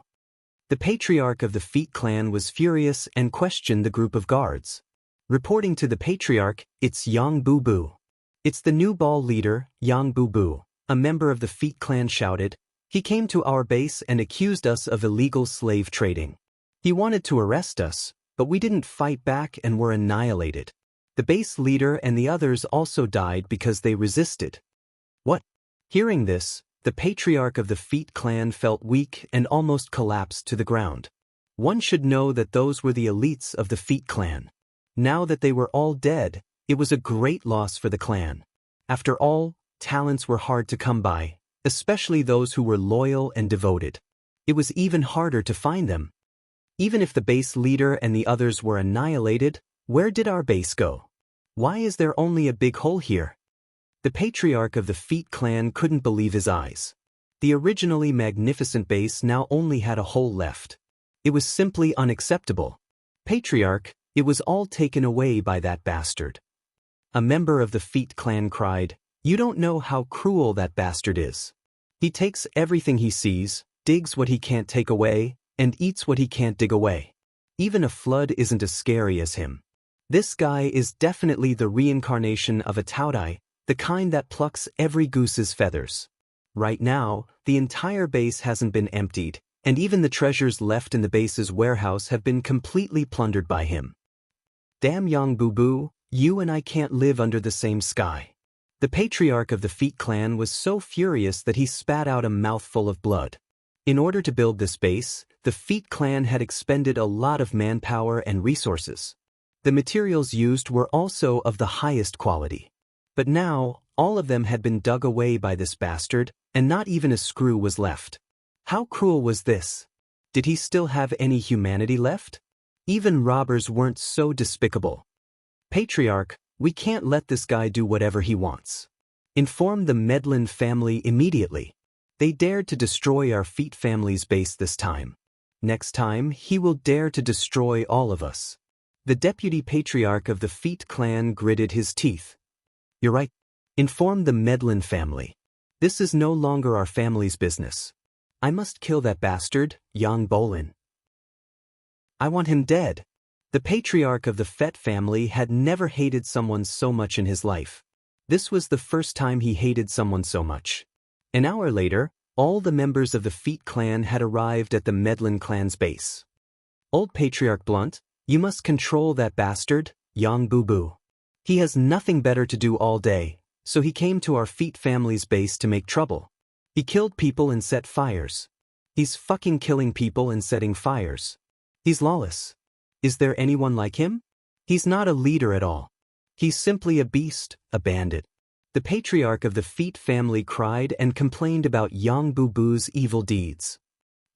The patriarch of the Feet clan was furious and questioned the group of guards. Reporting to the patriarch, "It's Yang Boo Boo. It's the new ball leader, Yang Boo Boo," a member of the Feet clan shouted. "He came to our base and accused us of illegal slave trading. He wanted to arrest us, but we didn't fight back and were annihilated. The base leader and the others also died because they resisted." What? Hearing this, the patriarch of the Feet clan felt weak and almost collapsed to the ground. One should know that those were the elites of the Feet clan. Now that they were all dead, it was a great loss for the clan. After all, talents were hard to come by, especially those who were loyal and devoted. It was even harder to find them. Even if the base leader and the others were annihilated, where did our base go? Why is there only a big hole here? The patriarch of the Feet clan couldn't believe his eyes. The originally magnificent base now only had a hole left. It was simply unacceptable. "Patriarch, it was all taken away by that bastard." A member of the Feet clan cried, "You don't know how cruel that bastard is. He takes everything he sees, digs what he can't take away, and eats what he can't dig away. Even a flood isn't as scary as him. This guy is definitely the reincarnation of a Taudai, the kind that plucks every goose's feathers." Right now, the entire base hasn't been emptied, and even the treasures left in the base's warehouse have been completely plundered by him. "Damn Yang Boo Boo, you and I can't live under the same sky." The patriarch of the Feet clan was so furious that he spat out a mouthful of blood. In order to build this base, the Feet clan had expended a lot of manpower and resources. The materials used were also of the highest quality. But now, all of them had been dug away by this bastard, and not even a screw was left. How cruel was this? Did he still have any humanity left? Even robbers weren't so despicable. "Patriarch, we can't let this guy do whatever he wants. Inform the Medlin family immediately. They dared to destroy our Feet family's base this time. Next time, he will dare to destroy all of us." The deputy patriarch of the Feet clan gritted his teeth. "You're right. Inform the Medlin family. This is no longer our family's business. I must kill that bastard, Yang Bolin. I want him dead." The patriarch of the Fett family had never hated someone so much in his life. This was the first time he hated someone so much. An hour later, all the members of the Feet clan had arrived at the Medlin clan's base. "Old Patriarch Blunt, you must control that bastard, Yang Boo Boo. He has nothing better to do all day, so he came to our Feet family's base to make trouble. He killed people and set fires. He's fucking killing people and setting fires. He's lawless. Is there anyone like him? He's not a leader at all. He's simply a beast, a bandit." The patriarch of the Feet family cried and complained about Yang Boo Boo's evil deeds.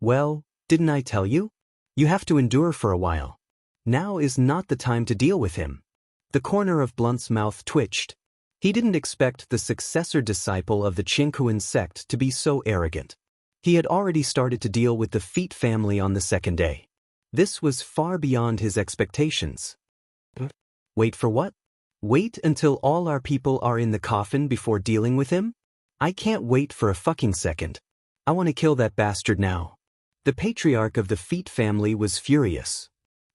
"Well, didn't I tell you? You have to endure for a while. Now is not the time to deal with him." The corner of Blunt's mouth twitched. He didn't expect the successor disciple of the Chinkuan sect to be so arrogant. He had already started to deal with the Feet family on the second day. This was far beyond his expectations. Wait for what? Wait until all our people are in the coffin before dealing with him? I can't wait for a fucking second. I want to kill that bastard now. The patriarch of the Feet family was furious.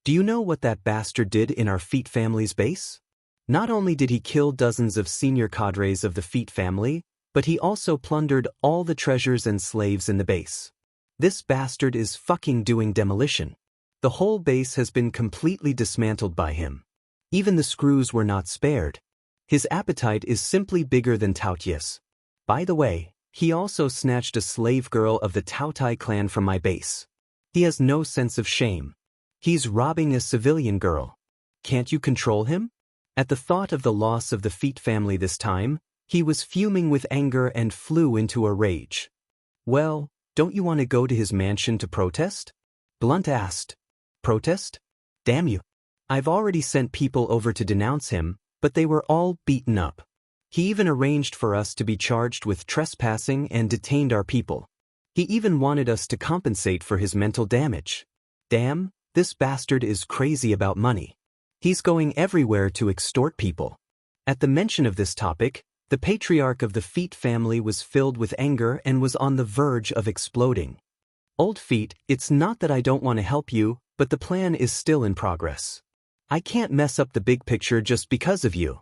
Do you know what that bastard did in our Feet family's base? Not only did he kill dozens of senior cadres of the Feet family, but he also plundered all the treasures and slaves in the base. This bastard is fucking doing demolition. The whole base has been completely dismantled by him. Even the screws were not spared. His appetite is simply bigger than Taotia's. By the way, he also snatched a slave girl of the Taotai clan from my base. He has no sense of shame. He's robbing a civilian girl. Can't you control him? At the thought of the loss of the Feet family this time, he was fuming with anger and flew into a rage. "Well, don't you want to go to his mansion to protest?" Blunt asked. "Protest? Damn you. I've already sent people over to denounce him, but they were all beaten up. He even arranged for us to be charged with trespassing and detained our people. He even wanted us to compensate for his mental damage. Damn, this bastard is crazy about money. He's going everywhere to extort people. At the mention of this topic, the patriarch of the Feet family was filled with anger and was on the verge of exploding. Old Feet, it's not that I don't want to help you, but the plan is still in progress. I can't mess up the big picture just because of you.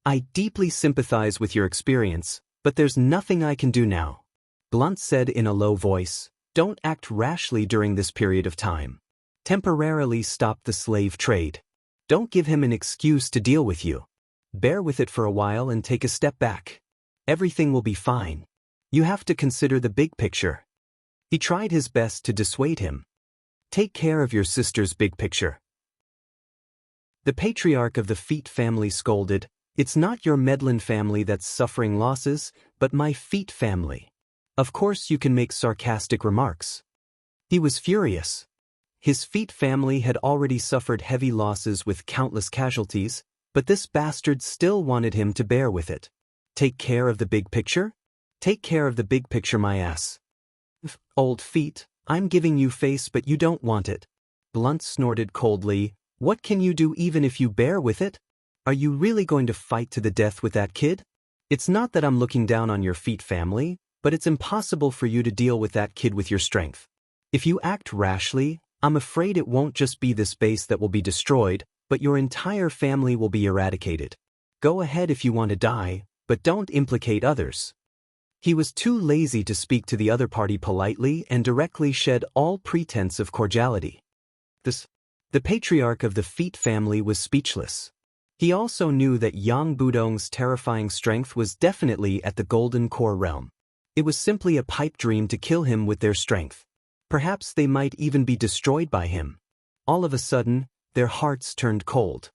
I deeply sympathize with your experience, but there's nothing I can do now. Blunt said in a low voice, don't act rashly during this period of time. Temporarily stop the slave trade. Don't give him an excuse to deal with you. Bear with it for a while and take a step back. Everything will be fine. You have to consider the big picture. He tried his best to dissuade him. Take care of your sister's big picture. The patriarch of the Feet family scolded, it's not your Medlin family that's suffering losses, but my Feet family. Of course you can make sarcastic remarks. He was furious. His Feet family had already suffered heavy losses with countless casualties, but this bastard still wanted him to bear with it. Take care of the big picture? Take care of the big picture, my ass. Old Feet, I'm giving you face but you don't want it. Blunt snorted coldly, what can you do even if you bear with it? Are you really going to fight to the death with that kid? It's not that I'm looking down on your Feet family, but it's impossible for you to deal with that kid with your strength. If you act rashly, I'm afraid it won't just be this base that will be destroyed, but your entire family will be eradicated. Go ahead if you want to die, but don't implicate others. He was too lazy to speak to the other party politely and directly shed all pretense of cordiality. The patriarch of the Feet family was speechless. He also knew that Yang Budong's terrifying strength was definitely at the Golden Core realm. It was simply a pipe dream to kill him with their strength. Perhaps they might even be destroyed by him. All of a sudden, their hearts turned cold.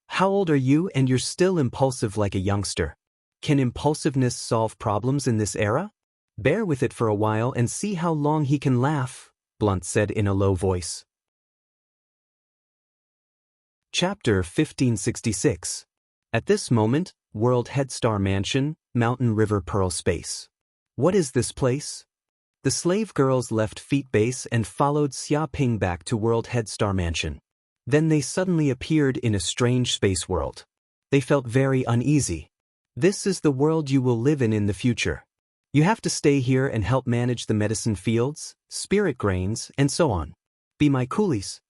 How old are you and you're still impulsive like a youngster? Can impulsiveness solve problems in this era? Bear with it for a while and see how long he can laugh, Blunt said in a low voice. Chapter 1566. At this moment, World Headstar Mansion, Mountain River Pearl Space. What is this place? The slave girls left Feet Base and followed Xia Ping back to World Headstar Mansion. Then they suddenly appeared in a strange space world. They felt very uneasy. This is the world you will live in the future. You have to stay here and help manage the medicine fields, spirit grains, and so on. Be my coolies.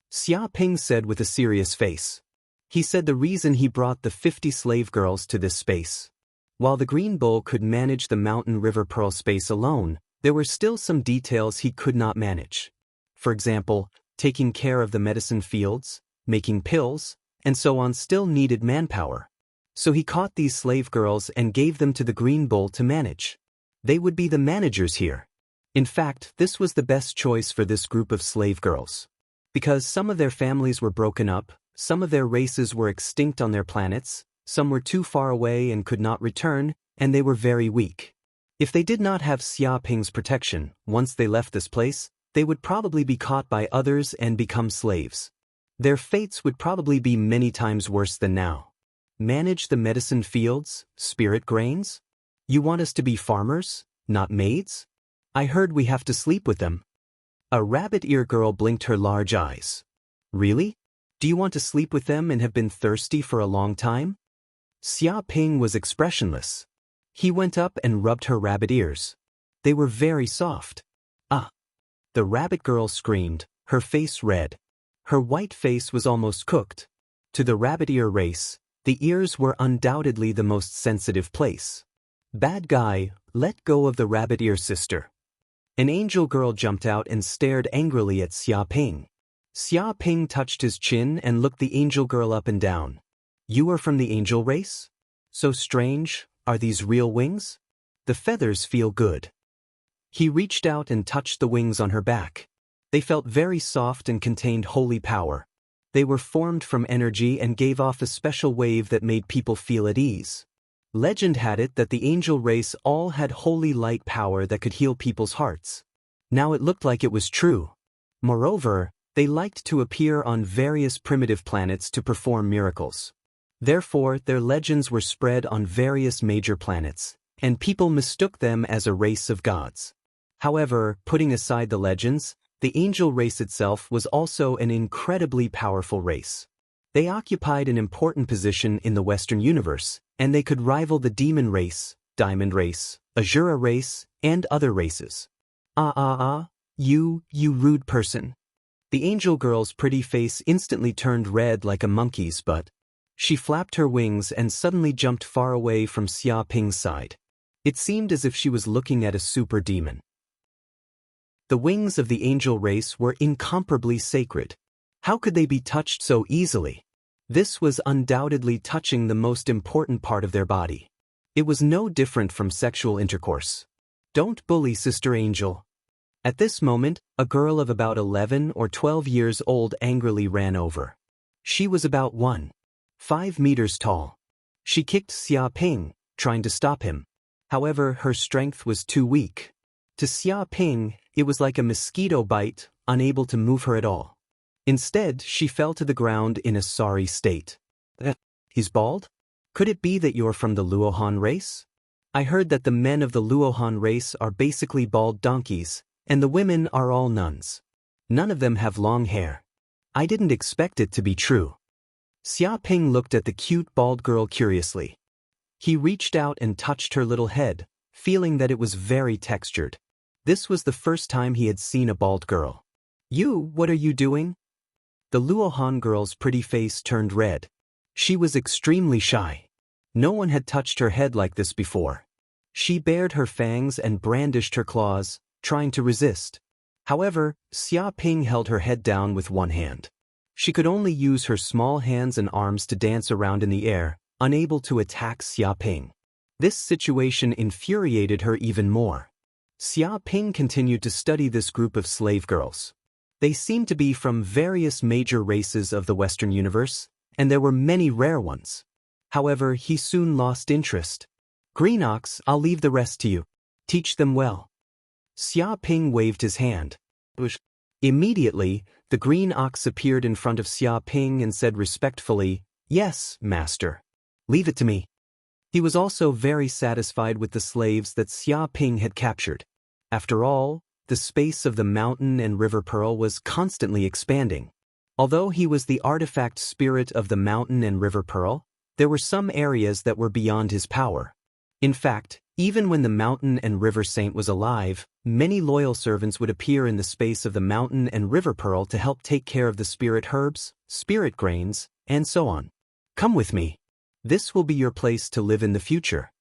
Xia Ping said with a serious face. He said the reason he brought the 50 slave girls to this space. While the Green Bull could manage the Mountain River Pearl Space alone, there were still some details he could not manage. For example, taking care of the medicine fields, making pills, and so on still needed manpower. So he caught these slave girls and gave them to the Green Bull to manage. They would be the managers here. In fact, this was the best choice for this group of slave girls. Because some of their families were broken up, some of their races were extinct on their planets, some were too far away and could not return, and they were very weak. If they did not have Xia Ping's protection, once they left this place, they would probably be caught by others and become slaves. Their fates would probably be many times worse than now. Manage the medicine fields, spirit grains? You want us to be farmers, not maids? I heard we have to sleep with them. A rabbit-ear girl blinked her large eyes. Really? Do you want to sleep with them and have been thirsty for a long time? Xia Ping was expressionless. He went up and rubbed her rabbit ears. They were very soft. Ah! The rabbit girl screamed, her face red. Her white face was almost cooked. To the rabbit ear race, the ears were undoubtedly the most sensitive place. Bad guy, let go of the rabbit ear sister. An angel girl jumped out and stared angrily at Xia Ping. Xia Ping touched his chin and looked the angel girl up and down. You are from the angel race? So strange. Are these real wings? The feathers feel good. He reached out and touched the wings on her back. They felt very soft and contained holy power. They were formed from energy and gave off a special wave that made people feel at ease. Legend had it that the angel race all had holy light power that could heal people's hearts. Now it looked like it was true. Moreover, they liked to appear on various primitive planets to perform miracles. Therefore, their legends were spread on various major planets, and people mistook them as a race of gods. However, putting aside the legends, the angel race itself was also an incredibly powerful race. They occupied an important position in the Western universe, and they could rival the demon race, diamond race, Azura race, and other races. You rude person. The angel girl's pretty face instantly turned red like a monkey's, but she flapped her wings and suddenly jumped far away from Xia Ping's side. It seemed as if she was looking at a super demon. The wings of the angel race were incomparably sacred. How could they be touched so easily? This was undoubtedly touching the most important part of their body. It was no different from sexual intercourse. Don't bully Sister Angel. At this moment, a girl of about 11 or 12 years old angrily ran over. She was about 1.5 meters tall. She kicked Xia Ping, trying to stop him. However, her strength was too weak. To Xia Ping, it was like a mosquito bite, unable to move her at all. Instead, she fell to the ground in a sorry state. He's bald? Could it be that you're from the Luohan race? I heard that the men of the Luohan race are basically bald donkeys, and the women are all nuns. None of them have long hair. I didn't expect it to be true. Xia Ping looked at the cute bald girl curiously. He reached out and touched her little head, feeling that it was very textured. This was the first time he had seen a bald girl. What are you doing? The Luohan girl's pretty face turned red. She was extremely shy. No one had touched her head like this before. She bared her fangs and brandished her claws, trying to resist. However, Xia Ping held her head down with one hand. She could only use her small hands and arms to dance around in the air, unable to attack Xia Ping. This situation infuriated her even more. Xia Ping continued to study this group of slave girls. They seemed to be from various major races of the Western universe, and there were many rare ones. However, he soon lost interest. Green Ox, I'll leave the rest to you. Teach them well. Xia Ping waved his hand. Immediately, the Green Ox appeared in front of Xia Ping and said respectfully, Yes, master. Leave it to me. He was also very satisfied with the slaves that Xia Ping had captured. After all, the space of the mountain and river pearl was constantly expanding. Although he was the artifact spirit of the mountain and river pearl, there were some areas that were beyond his power. In fact, even when the mountain and river saint was alive, many loyal servants would appear in the space of the mountain and river pearl to help take care of the spirit herbs, spirit grains, and so on. Come with me. This will be your place to live in the future.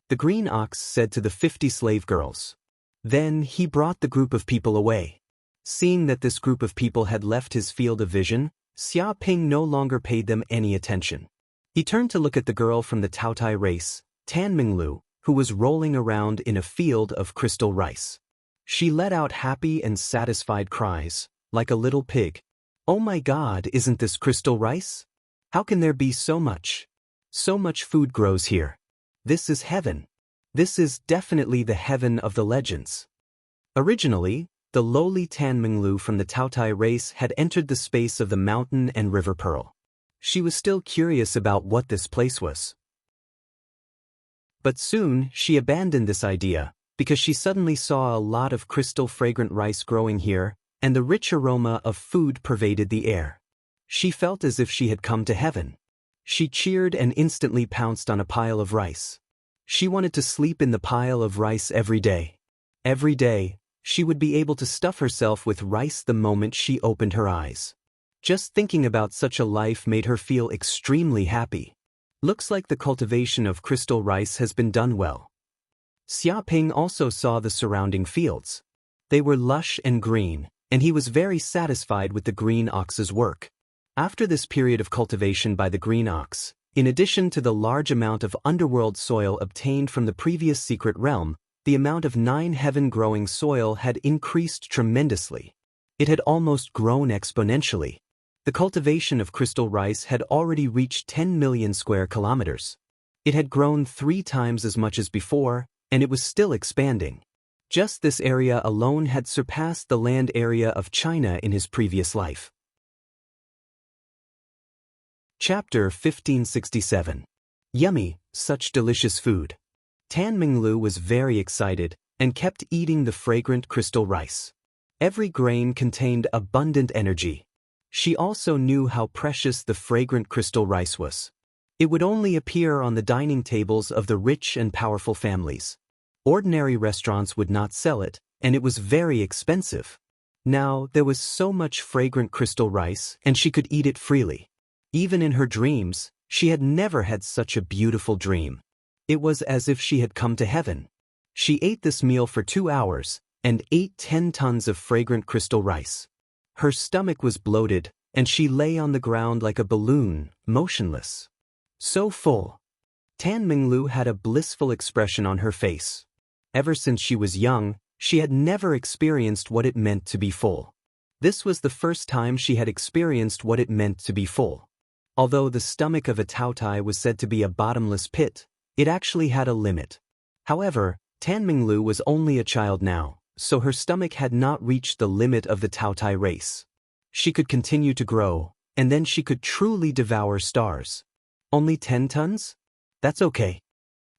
The Green Ox said to the 50 slave girls. Then he brought the group of people away. Seeing that this group of people had left his field of vision, Xia Ping no longer paid them any attention. He turned to look at the girl from the Taotai race, Tan Minglu, who was rolling around in a field of crystal rice. She let out happy and satisfied cries, like a little pig. Oh my God, isn't this crystal rice? How can there be so much? So much food grows here. This is heaven. This is definitely the heaven of the legends. Originally, the lowly Tan Minglu from the Taotai race had entered the space of the mountain and river pearl. She was still curious about what this place was. But soon, she abandoned this idea, because she suddenly saw a lot of crystal fragrant rice growing here, and the rich aroma of food pervaded the air. She felt as if she had come to heaven. She cheered and instantly pounced on a pile of rice. She wanted to sleep in the pile of rice every day. Every day, she would be able to stuff herself with rice the moment she opened her eyes. Just thinking about such a life made her feel extremely happy. Looks like the cultivation of crystal rice has been done well. Xia Ping also saw the surrounding fields. They were lush and green, and he was very satisfied with the Green Ox's work. After this period of cultivation by the Green Ox, in addition to the large amount of underworld soil obtained from the previous secret realm, the amount of 9 heaven-growing soil had increased tremendously. It had almost grown exponentially. The cultivation of crystal rice had already reached 10 million square kilometers. It had grown 3 times as much as before, and it was still expanding. Just this area alone had surpassed the land area of China in his previous life. Chapter 1567. Yummy, such delicious food. Tan Minglu was very excited and kept eating the fragrant crystal rice. Every grain contained abundant energy. She also knew how precious the fragrant crystal rice was. It would only appear on the dining tables of the rich and powerful families. Ordinary restaurants would not sell it, and it was very expensive. Now, there was so much fragrant crystal rice, and she could eat it freely. Even in her dreams, she had never had such a beautiful dream. It was as if she had come to heaven. She ate this meal for 2 hours, and ate 10 tons of fragrant crystal rice. Her stomach was bloated, and she lay on the ground like a balloon, motionless. So full. Tan Minglu had a blissful expression on her face. Ever since she was young, she had never experienced what it meant to be full. This was the first time she had experienced what it meant to be full. Although the stomach of a Taotai was said to be a bottomless pit, it actually had a limit. However, Tan Minglu was only a child now, so her stomach had not reached the limit of the Taotai race. She could continue to grow, and then she could truly devour stars. Only 10 tons? That's okay.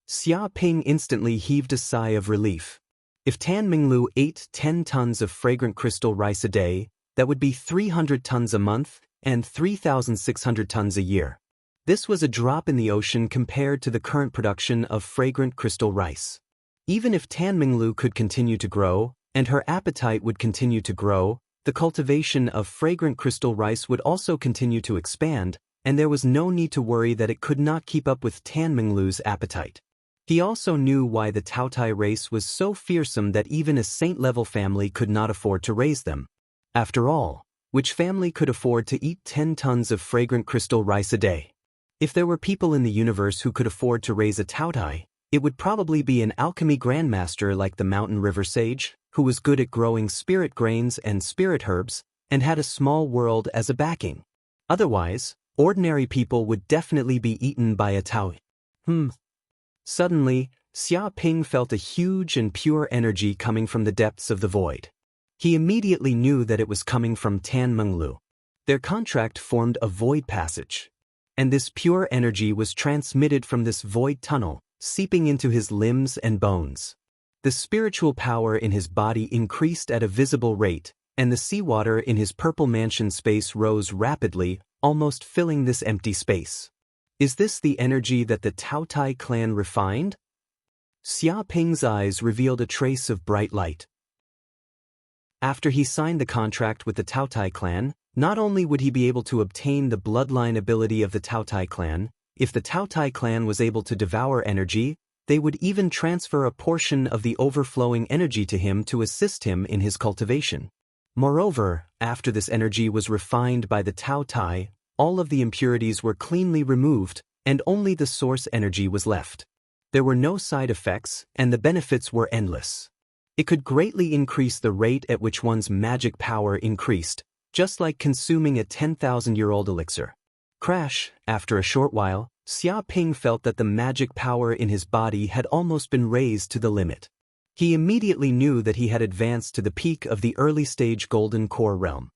Xia Ping instantly heaved a sigh of relief. If Tan Minglu ate 10 tons of fragrant crystal rice a day, that would be 300 tons a month and 3,600 tons a year. This was a drop in the ocean compared to the current production of fragrant crystal rice. Even if Tan Minglu could continue to grow, and her appetite would continue to grow, the cultivation of fragrant crystal rice would also continue to expand, and there was no need to worry that it could not keep up with Tan Minglu's appetite. He also knew why the Taotai race was so fearsome that even a saint-level family could not afford to raise them. After all, which family could afford to eat 10 tons of fragrant crystal rice a day? If there were people in the universe who could afford to raise a Taotai, it would probably be an alchemy grandmaster like the Mountain River Sage, who was good at growing spirit grains and spirit herbs, and had a small world as a backing. Otherwise, ordinary people would definitely be eaten by a Taotai. Suddenly, Xia Ping felt a huge and pure energy coming from the depths of the void. He immediately knew that it was coming from Tan Minglu. Their contract formed a void passage. And this pure energy was transmitted from this void tunnel, seeping into his limbs and bones. The spiritual power in his body increased at a visible rate, and the seawater in his purple mansion space rose rapidly, almost filling this empty space. Is this the energy that the Taotai clan refined? Xia Ping's eyes revealed a trace of bright light. After he signed the contract with the Taotai clan, not only would he be able to obtain the bloodline ability of the Taotai clan, if the Taotai clan was able to devour energy, they would even transfer a portion of the overflowing energy to him to assist him in his cultivation. Moreover, after this energy was refined by the Taotai, all of the impurities were cleanly removed, and only the source energy was left. There were no side effects, and the benefits were endless. It could greatly increase the rate at which one's magic power increased, just like consuming a 10,000-year-old elixir. Crash, after a short while, Xia Ping felt that the magic power in his body had almost been raised to the limit. He immediately knew that he had advanced to the peak of the early-stage golden core realm.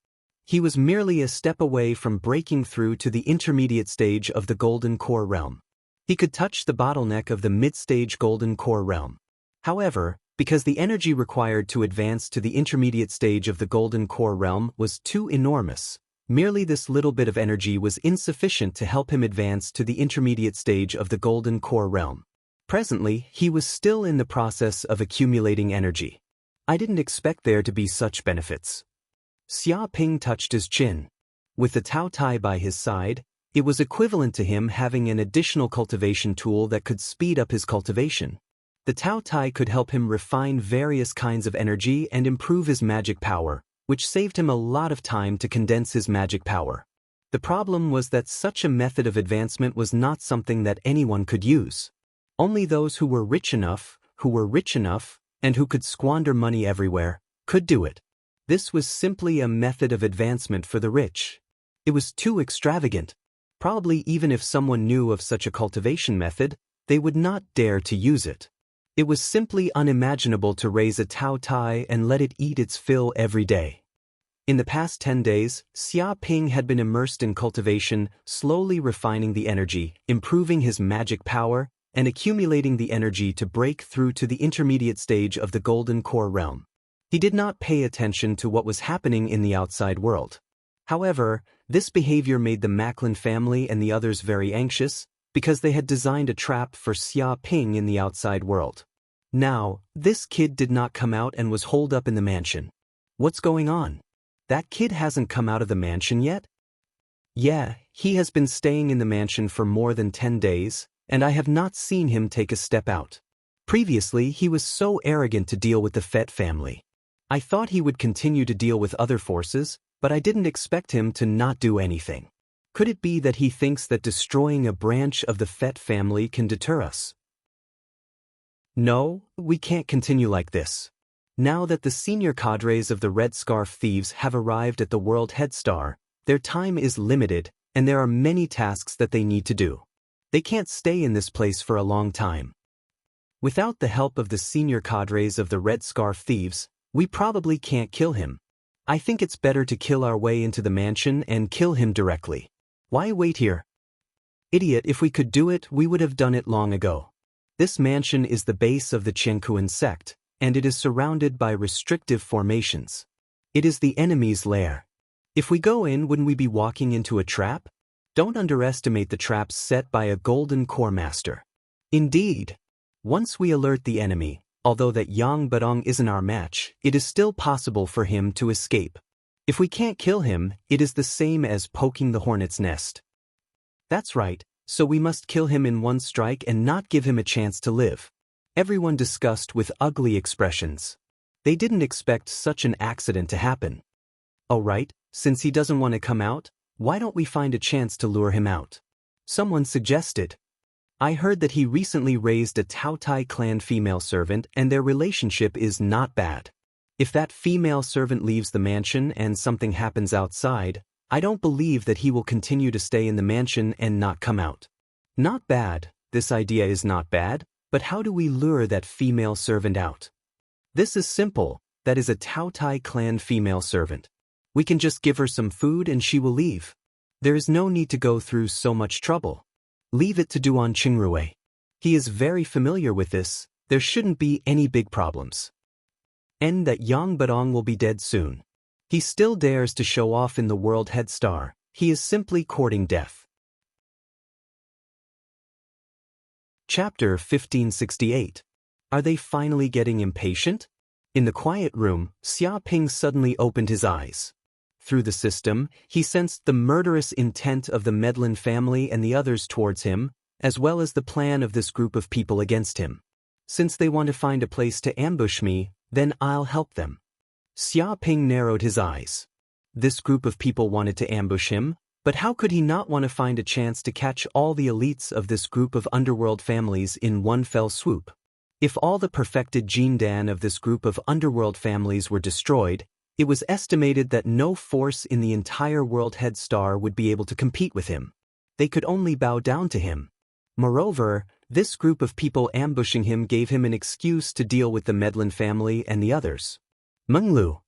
He was merely a step away from breaking through to the intermediate stage of the golden core realm. He could touch the bottleneck of the mid-stage golden core realm. However, because the energy required to advance to the intermediate stage of the golden core realm was too enormous, merely this little bit of energy was insufficient to help him advance to the intermediate stage of the golden core realm. Presently, he was still in the process of accumulating energy. I didn't expect there to be such benefits. Xia Ping touched his chin. With the Taotai by his side, it was equivalent to him having an additional cultivation tool that could speed up his cultivation. The Taotai could help him refine various kinds of energy and improve his magic power, which saved him a lot of time to condense his magic power. The problem was that such a method of advancement was not something that anyone could use. Only those who were rich enough, and who could squander money everywhere, could do it. This was simply a method of advancement for the rich. It was too extravagant. Probably even if someone knew of such a cultivation method, they would not dare to use it. It was simply unimaginable to raise a Taotai and let it eat its fill every day. In the past 10 days, Xia Ping had been immersed in cultivation, slowly refining the energy, improving his magic power, and accumulating the energy to break through to the intermediate stage of the golden core realm. He did not pay attention to what was happening in the outside world. However, this behavior made the Macklin family and the others very anxious, because they had designed a trap for Xia Ping in the outside world. Now, this kid did not come out and was holed up in the mansion. What's going on? That kid hasn't come out of the mansion yet? Yeah, he has been staying in the mansion for more than 10 days, and I have not seen him take a step out. Previously, he was so arrogant to deal with the Fett family. I thought he would continue to deal with other forces, but I didn't expect him to not do anything. Could it be that he thinks that destroying a branch of the Fett family can deter us? No, we can't continue like this. Now that the senior cadres of the Red Scarf Thieves have arrived at the World Head Star, their time is limited, and there are many tasks that they need to do. They can't stay in this place for a long time. Without the help of the senior cadres of the Red Scarf Thieves, we probably can't kill him. I think it's better to kill our way into the mansion and kill him directly. Why wait here? Idiot, if we could do it, we would have done it long ago. This mansion is the base of the Qiankuan sect, and it is surrounded by restrictive formations. It is the enemy's lair. If we go in, wouldn't we be walking into a trap? Don't underestimate the traps set by a golden core master. Indeed. Once we alert the enemy, although that Yang Badong isn't our match, it is still possible for him to escape. If we can't kill him, it is the same as poking the hornet's nest. That's right, so we must kill him in one strike and not give him a chance to live. Everyone discussed with ugly expressions. They didn't expect such an accident to happen. Oh right, since he doesn't want to come out, why don't we find a chance to lure him out? Someone suggested. I heard that he recently raised a Tao Tai clan female servant and their relationship is not bad. If that female servant leaves the mansion and something happens outside, I don't believe that he will continue to stay in the mansion and not come out. Not bad, this idea is not bad, but how do we lure that female servant out? This is simple, that is a Tao Tai clan female servant. We can just give her some food and she will leave. There is no need to go through so much trouble. Leave it to Duan Qingrui. He is very familiar with this, there shouldn't be any big problems. And that Yang Badong will be dead soon. He still dares to show off in the World Head Star, he is simply courting death. Chapter 1568. Are they finally getting impatient? In the quiet room, Xia Ping suddenly opened his eyes. Through the system, he sensed the murderous intent of the Medlin family and the others towards him, as well as the plan of this group of people against him. Since they want to find a place to ambush me, then I'll help them. Xia Ping narrowed his eyes. This group of people wanted to ambush him, but how could he not want to find a chance to catch all the elites of this group of underworld families in one fell swoop? If all the perfected Jindan of this group of underworld families were destroyed, it was estimated that no force in the entire World Head Star would be able to compete with him. They could only bow down to him. Moreover, this group of people ambushing him gave him an excuse to deal with the Medlin family and the others. Menglu.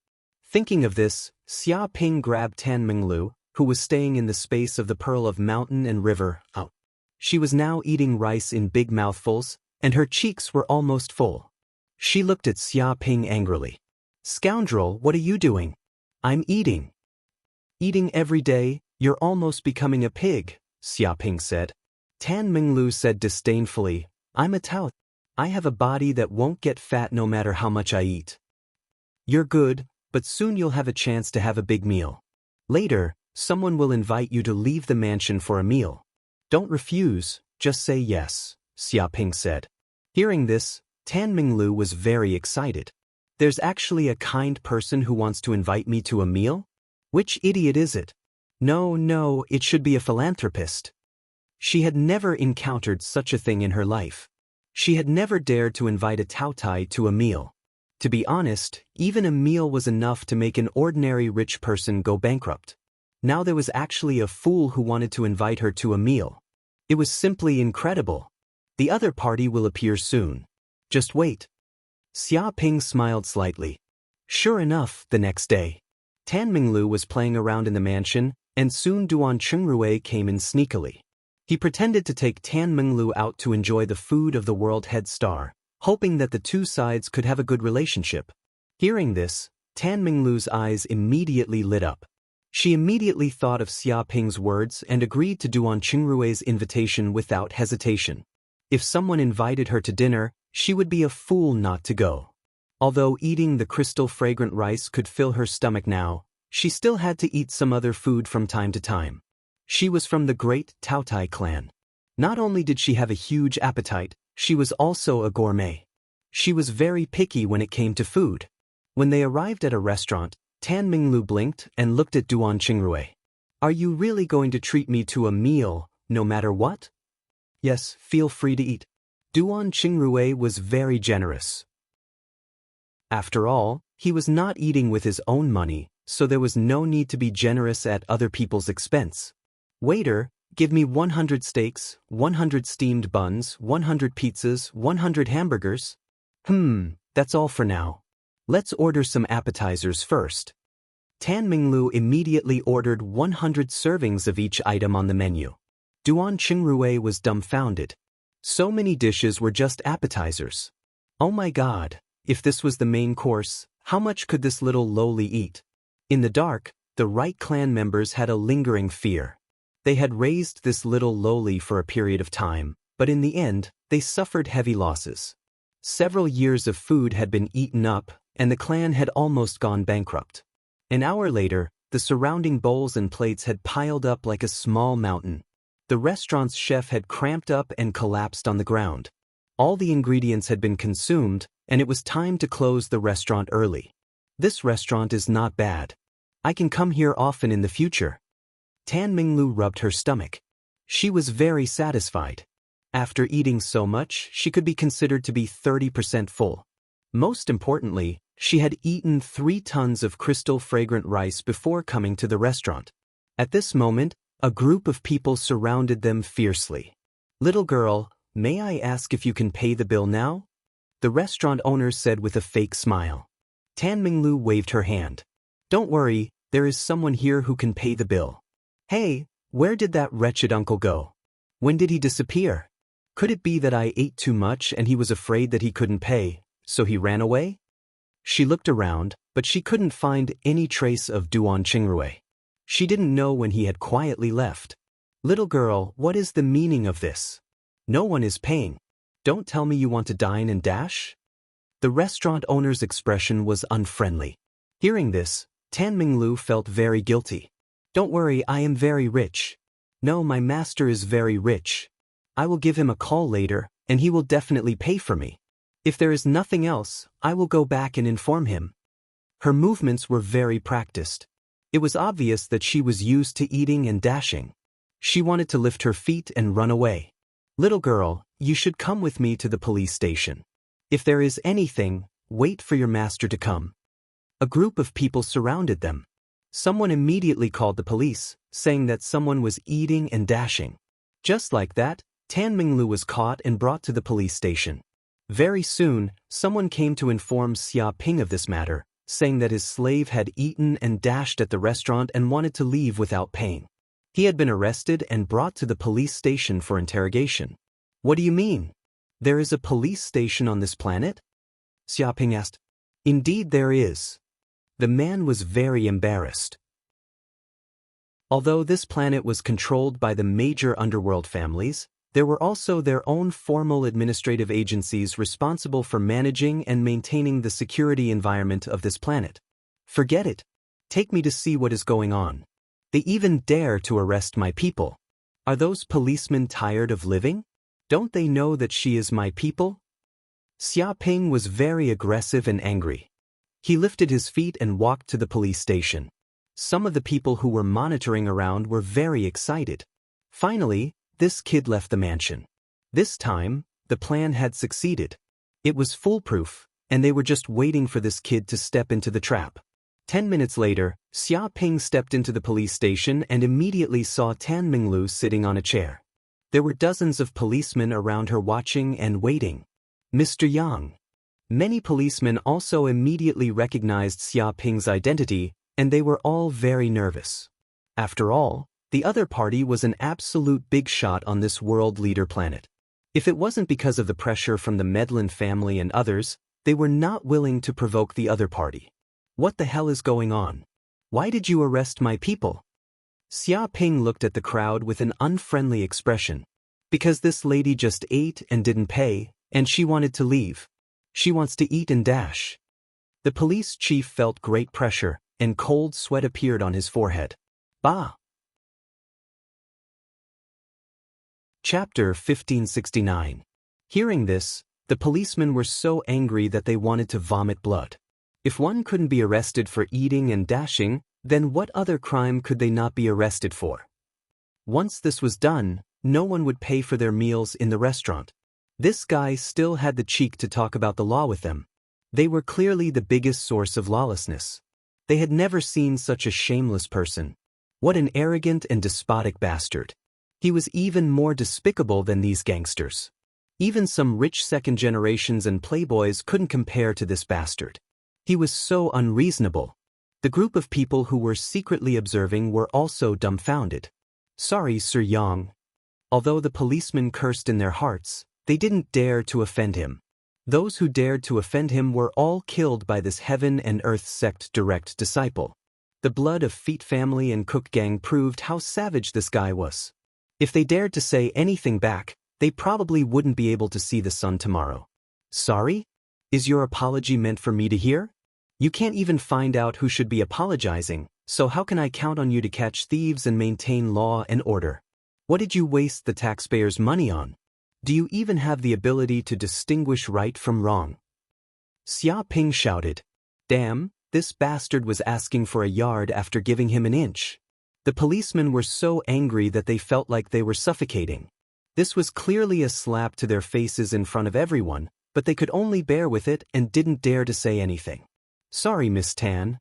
Thinking of this, Xia Ping grabbed Tan Menglu, who was staying in the space of the Pearl of Mountain and River, out. She was now eating rice in big mouthfuls, and her cheeks were almost full. She looked at Xia Ping angrily. Scoundrel, what are you doing? I'm eating. Eating every day, you're almost becoming a pig, Xia Ping said. Tan Menglu said disdainfully, I'm a Tao. I have a body that won't get fat no matter how much I eat. You're good, but soon you'll have a chance to have a big meal. Later, someone will invite you to leave the mansion for a meal. Don't refuse, just say yes, Xia Ping said. Hearing this, Tan Menglu was very excited. There's actually a kind person who wants to invite me to a meal? Which idiot is it? No, it should be a philanthropist. She had never encountered such a thing in her life. She had never dared to invite a Tao Tai to a meal. To be honest, even a meal was enough to make an ordinary rich person go bankrupt. Now there was actually a fool who wanted to invite her to a meal. It was simply incredible. The other party will appear soon. Just wait. Xia Ping smiled slightly. Sure enough, the next day, Tan Menglu was playing around in the mansion, and soon Duan Qingrui came in sneakily. He pretended to take Tan Menglu out to enjoy the food of the World Head Star, hoping that the two sides could have a good relationship. Hearing this, Tan Menglu's eyes immediately lit up. She immediately thought of Xia Ping's words and agreed to Duan Qingrui's invitation without hesitation. If someone invited her to dinner, she would be a fool not to go. Although eating the crystal fragrant rice could fill her stomach now, she still had to eat some other food from time to time. She was from the great Taotai clan. Not only did she have a huge appetite, she was also a gourmet. She was very picky when it came to food. When they arrived at a restaurant, Tan Minglu blinked and looked at Duan Qingrui. "Are you really going to treat me to a meal, no matter what?" "Yes, feel free to eat." Duan Qingrui was very generous. After all, he was not eating with his own money, so there was no need to be generous at other people's expense. "Waiter, give me 100 steaks, 100 steamed buns, 100 pizzas, 100 hamburgers." That's all for now. Let's order some appetizers first." Tan Minglu immediately ordered 100 servings of each item on the menu. Duan Qingrui was dumbfounded. So many dishes were just appetizers. Oh my god, if this was the main course, how much could this little lowly eat? In the dark, the right clan members had a lingering fear. They had raised this little lowly for a period of time, but in the end, they suffered heavy losses. Several years of food had been eaten up, and the clan had almost gone bankrupt. An hour later, the surrounding bowls and plates had piled up like a small mountain. The restaurant's chef had cramped up and collapsed on the ground. All the ingredients had been consumed, and it was time to close the restaurant early. "This restaurant is not bad. I can come here often in the future." Tan Minglu rubbed her stomach. She was very satisfied. After eating so much, she could be considered to be 30% full. Most importantly, she had eaten 3 tons of crystal fragrant rice before coming to the restaurant. At this moment, a group of people surrounded them fiercely. "Little girl, may I ask if you can pay the bill now?" the restaurant owner said with a fake smile. Tan Minglu waved her hand. "Don't worry, there is someone here who can pay the bill." "Hey, where did that wretched uncle go? When did he disappear? Could it be that I ate too much and he was afraid that he couldn't pay, so he ran away?" She looked around, but she couldn't find any trace of Duan Qingrui. She didn't know when he had quietly left. "Little girl, what is the meaning of this? No one is paying. Don't tell me you want to dine and dash?" The restaurant owner's expression was unfriendly. Hearing this, Tan Minglu felt very guilty. "Don't worry, I am very rich. No, my master is very rich. I will give him a call later, and he will definitely pay for me. If there is nothing else, I will go back and inform him." Her movements were very practiced. It was obvious that she was used to eating and dashing. She wanted to lift her feet and run away. "Little girl, you should come with me to the police station. If there is anything, wait for your master to come." A group of people surrounded them. Someone immediately called the police, saying that someone was eating and dashing. Just like that, Tan Minglu was caught and brought to the police station. Very soon, someone came to inform Xia Ping of this matter, saying that his slave had eaten and dashed at the restaurant and wanted to leave without paying. He had been arrested and brought to the police station for interrogation. "What do you mean? There is a police station on this planet?" Xia Ping asked. "Indeed there is." The man was very embarrassed. Although this planet was controlled by the major underworld families, there were also their own formal administrative agencies responsible for managing and maintaining the security environment of this planet. "Forget it. Take me to see what is going on. They even dare to arrest my people. Are those policemen tired of living? Don't they know that she is my people?" Xia Ping was very aggressive and angry. He lifted his feet and walked to the police station. Some of the people who were monitoring around were very excited. Finally, this kid left the mansion. This time, the plan had succeeded. It was foolproof, and they were just waiting for this kid to step into the trap. 10 minutes later, Xia Ping stepped into the police station and immediately saw Tan Minglu sitting on a chair. There were dozens of policemen around her watching and waiting. "Mr. Yang." Many policemen also immediately recognized Xia Ping's identity, and they were all very nervous. After all, the other party was an absolute big shot on this world leader planet. If it wasn't because of the pressure from the Medlin family and others, they were not willing to provoke the other party. What the hell is going on? Why did you arrest my people? Xia Ping looked at the crowd with an unfriendly expression. Because this lady just ate and didn't pay, and she wanted to leave. She wants to eat and dash. The police chief felt great pressure, and cold sweat appeared on his forehead. Bah! Chapter 1569. Hearing this, the policemen were so angry that they wanted to vomit blood. If one couldn't be arrested for eating and dashing, then what other crime could they not be arrested for? Once this was done, no one would pay for their meals in the restaurant. This guy still had the cheek to talk about the law with them. They were clearly the biggest source of lawlessness. They had never seen such a shameless person. What an arrogant and despotic bastard. He was even more despicable than these gangsters. Even some rich second generations and playboys couldn't compare to this bastard. He was so unreasonable. The group of people who were secretly observing were also dumbfounded. Sorry, Sir Yang. Although the policemen cursed in their hearts, they didn't dare to offend him. Those who dared to offend him were all killed by this heaven and earth sect direct disciple. The blood of Feet family and Cook gang proved how savage this guy was. If they dared to say anything back, they probably wouldn't be able to see the sun tomorrow. Sorry? Is your apology meant for me to hear? You can't even find out who should be apologizing, so how can I count on you to catch thieves and maintain law and order? What did you waste the taxpayers' money on? Do you even have the ability to distinguish right from wrong? Xia Ping shouted. Damn, this bastard was asking for a yard after giving him an inch. The policemen were so angry that they felt like they were suffocating. This was clearly a slap to their faces in front of everyone, but they could only bear with it and didn't dare to say anything. Sorry, Miss Tan.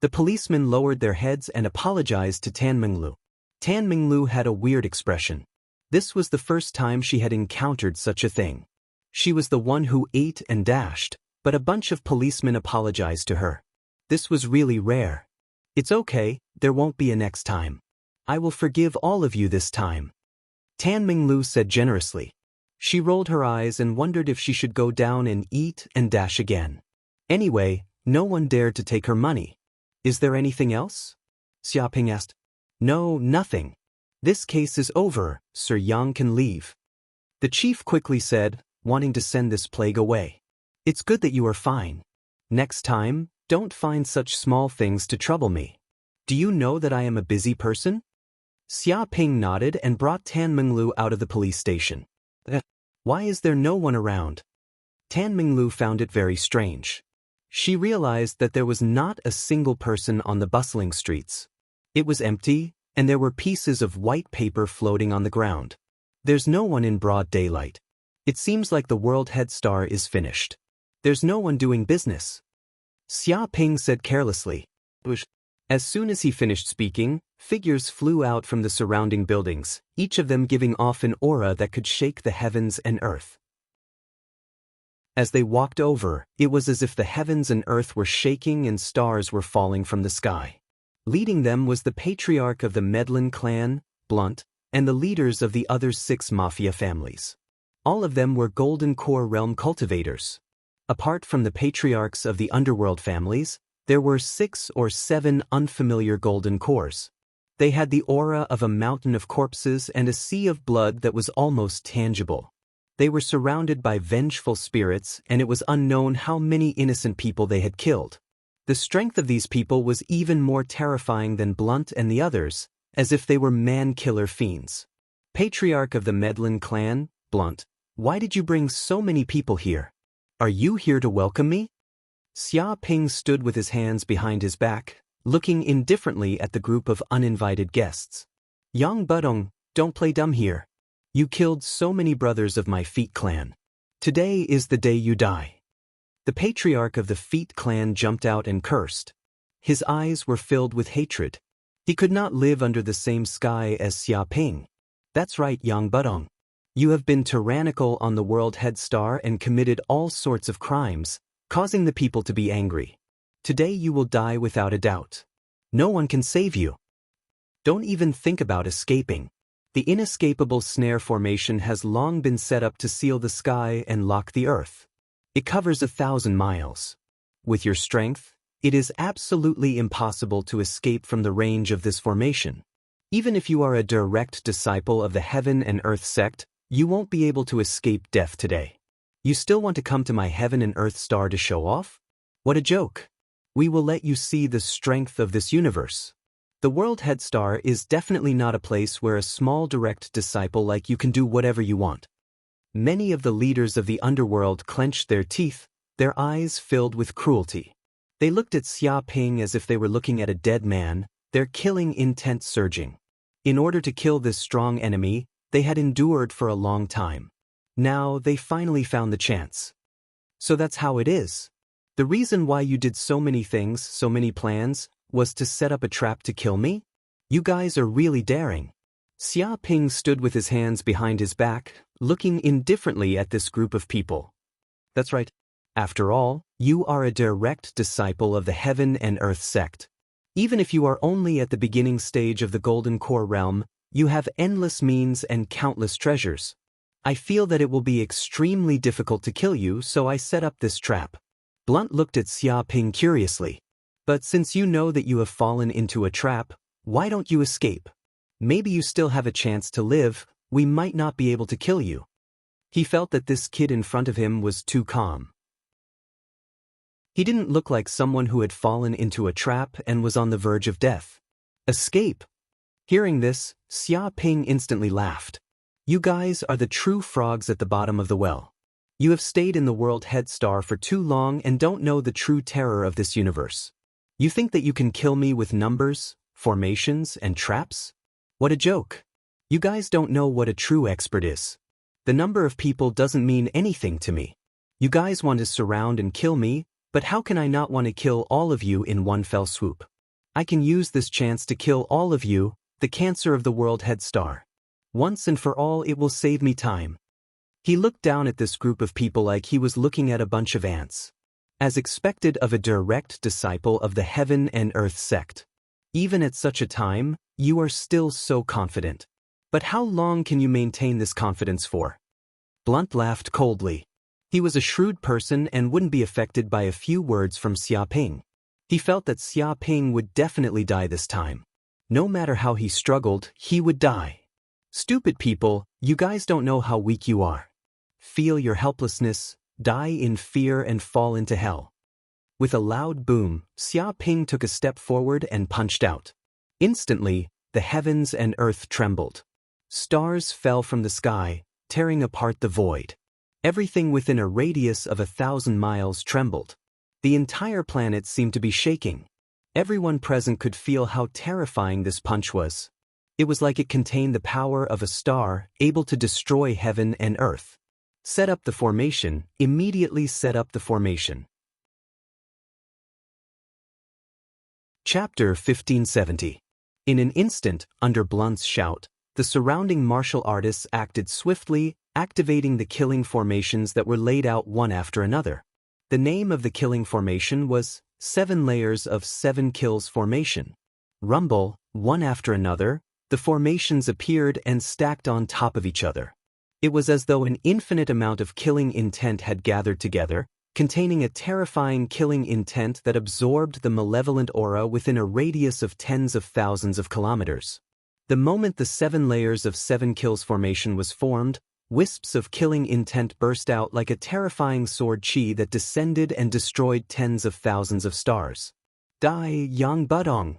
The policemen lowered their heads and apologized to Tan Minglu. Tan Minglu had a weird expression. This was the first time she had encountered such a thing. She was the one who ate and dashed, but a bunch of policemen apologized to her. This was really rare. It's okay, there won't be a next time. I will forgive all of you this time. Tan Minglu said generously. She rolled her eyes and wondered if she should go down and eat and dash again. Anyway, no one dared to take her money. Is there anything else? Xia Ping asked. No, nothing. This case is over, Sir Yang can leave. The chief quickly said, wanting to send this plague away. It's good that you are fine. Next time, don't find such small things to trouble me. Do you know that I am a busy person? Xia Ping nodded and brought Tan Minglu out of the police station. Why is there no one around? Tan Minglu found it very strange. She realized that there was not a single person on the bustling streets. It was empty, and there were pieces of white paper floating on the ground. There's no one in broad daylight. It seems like the World Head Star is finished. There's no one doing business. Xia Ping said carelessly. As soon as he finished speaking, figures flew out from the surrounding buildings, each of them giving off an aura that could shake the heavens and earth. As they walked over, it was as if the heavens and earth were shaking and stars were falling from the sky. Leading them was the patriarch of the Medlin clan, Blunt, and the leaders of the other 6 mafia families. All of them were Golden Core realm cultivators. Apart from the patriarchs of the underworld families, there were 6 or 7 unfamiliar Golden Cores. They had the aura of a mountain of corpses and a sea of blood that was almost tangible. They were surrounded by vengeful spirits, and it was unknown how many innocent people they had killed. The strength of these people was even more terrifying than Blunt and the others, as if they were man-killer fiends. Patriarch of the Medlin clan, Blunt, why did you bring so many people here? Are you here to welcome me? Xia Ping stood with his hands behind his back, looking indifferently at the group of uninvited guests. Yang Budong, don't play dumb here. You killed so many brothers of my Feet clan. Today is the day you die. The patriarch of the Feet clan jumped out and cursed. His eyes were filled with hatred. He could not live under the same sky as Xia Ping. That's right, Yang Budong. You have been tyrannical on the World Head Star and committed all sorts of crimes, causing the people to be angry. Today you will die without a doubt. No one can save you. Don't even think about escaping. The inescapable snare formation has long been set up to seal the sky and lock the earth. It covers 1,000 miles. With your strength, It is absolutely impossible to escape from the range of this formation. Even if you are a direct disciple of the Heaven and Earth sect, you won't be able to escape death today. You still want to come to my Heaven and Earth star to show off? What a joke. We will let you see the strength of this universe. The World Head Star is definitely not a place where a small direct disciple like you can do whatever you want. Many of the leaders of the underworld clenched their teeth, their eyes filled with cruelty. They looked at Xia Ping as if they were looking at a dead man, their killing intent surging. In order to kill this strong enemy, they had endured for a long time. Now they finally found the chance. So that's how it is. The reason why you did so many things, so many plans, was to set up a trap to kill me? You guys are really daring. Xia Ping stood with his hands behind his back, looking indifferently at this group of people. That's right. After all, you are a direct disciple of the Heaven and Earth sect. Even if you are only at the beginning stage of the Golden Core realm, you have endless means and countless treasures. I feel that it will be extremely difficult to kill you, so I set up this trap. Blunt looked at Xia Ping curiously. But since you know that you have fallen into a trap, why don't you escape? Maybe you still have a chance to live, we might not be able to kill you. He felt that this kid in front of him was too calm. He didn't look like someone who had fallen into a trap and was on the verge of death. Escape! Hearing this, Xia Ping instantly laughed. You guys are the true frogs at the bottom of the well. You have stayed in the World Head Star for too long and don't know the true terror of this universe. You think that you can kill me with numbers, formations, and traps? What a joke. You guys don't know what a true expert is. The number of people doesn't mean anything to me. You guys want to surround and kill me, but how can I not want to kill all of you in one fell swoop? I can use this chance to kill all of you, the cancer of the World Head Star. Once and for all, it will save me time. He looked down at this group of people like he was looking at a bunch of ants. As expected of a direct disciple of the Heaven and Earth sect. Even at such a time, you are still so confident. But how long can you maintain this confidence for? Blunt laughed coldly. He was a shrewd person and wouldn't be affected by a few words from Xia Ping. He felt that Xia Ping would definitely die this time. No matter how he struggled, he would die. Stupid people, you guys don't know how weak you are. Feel your helplessness, die in fear and fall into hell. With a loud boom, Xia Ping took a step forward and punched out. Instantly, the heavens and earth trembled. Stars fell from the sky, tearing apart the void. Everything within a radius of 1,000 miles trembled. The entire planet seemed to be shaking. Everyone present could feel how terrifying this punch was. It was like it contained the power of a star, able to destroy heaven and earth. Set up the formation, immediately set up the formation. Chapter 1570. In an instant, under Blunt's shout, the surrounding martial artists acted swiftly, activating the killing formations that were laid out one after another. The name of the killing formation was 7 Layers of 7 Kills Formation. Rumble, one after another, the formations appeared and stacked on top of each other. It was as though an infinite amount of killing intent had gathered together, containing a terrifying killing intent that absorbed the malevolent aura within a radius of tens of thousands of kilometers. The moment the 7 Layers of 7 Kills formation was formed, wisps of killing intent burst out like a terrifying sword chi that descended and destroyed tens of thousands of stars. Dai Yang Budong.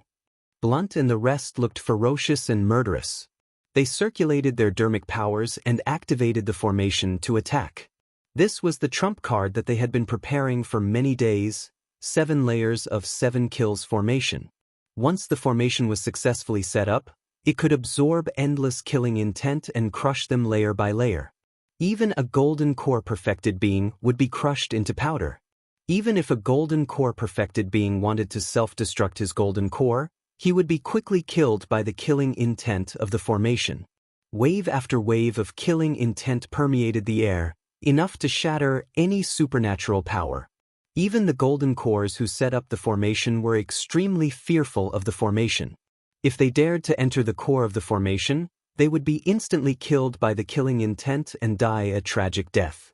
Blunt and the rest looked ferocious and murderous. They circulated their dermic powers and activated the formation to attack. This was the trump card that they had been preparing for many days, 7 Layers of 7 Kills formation. Once the formation was successfully set up, it could absorb endless killing intent and crush them layer by layer. Even a golden core perfected being would be crushed into powder. Even if a golden core perfected being wanted to self-destruct his golden core, he would be quickly killed by the killing intent of the formation. Wave after wave of killing intent permeated the air, enough to shatter any supernatural power. Even the golden cores who set up the formation were extremely fearful of the formation. If they dared to enter the core of the formation, they would be instantly killed by the killing intent and die a tragic death.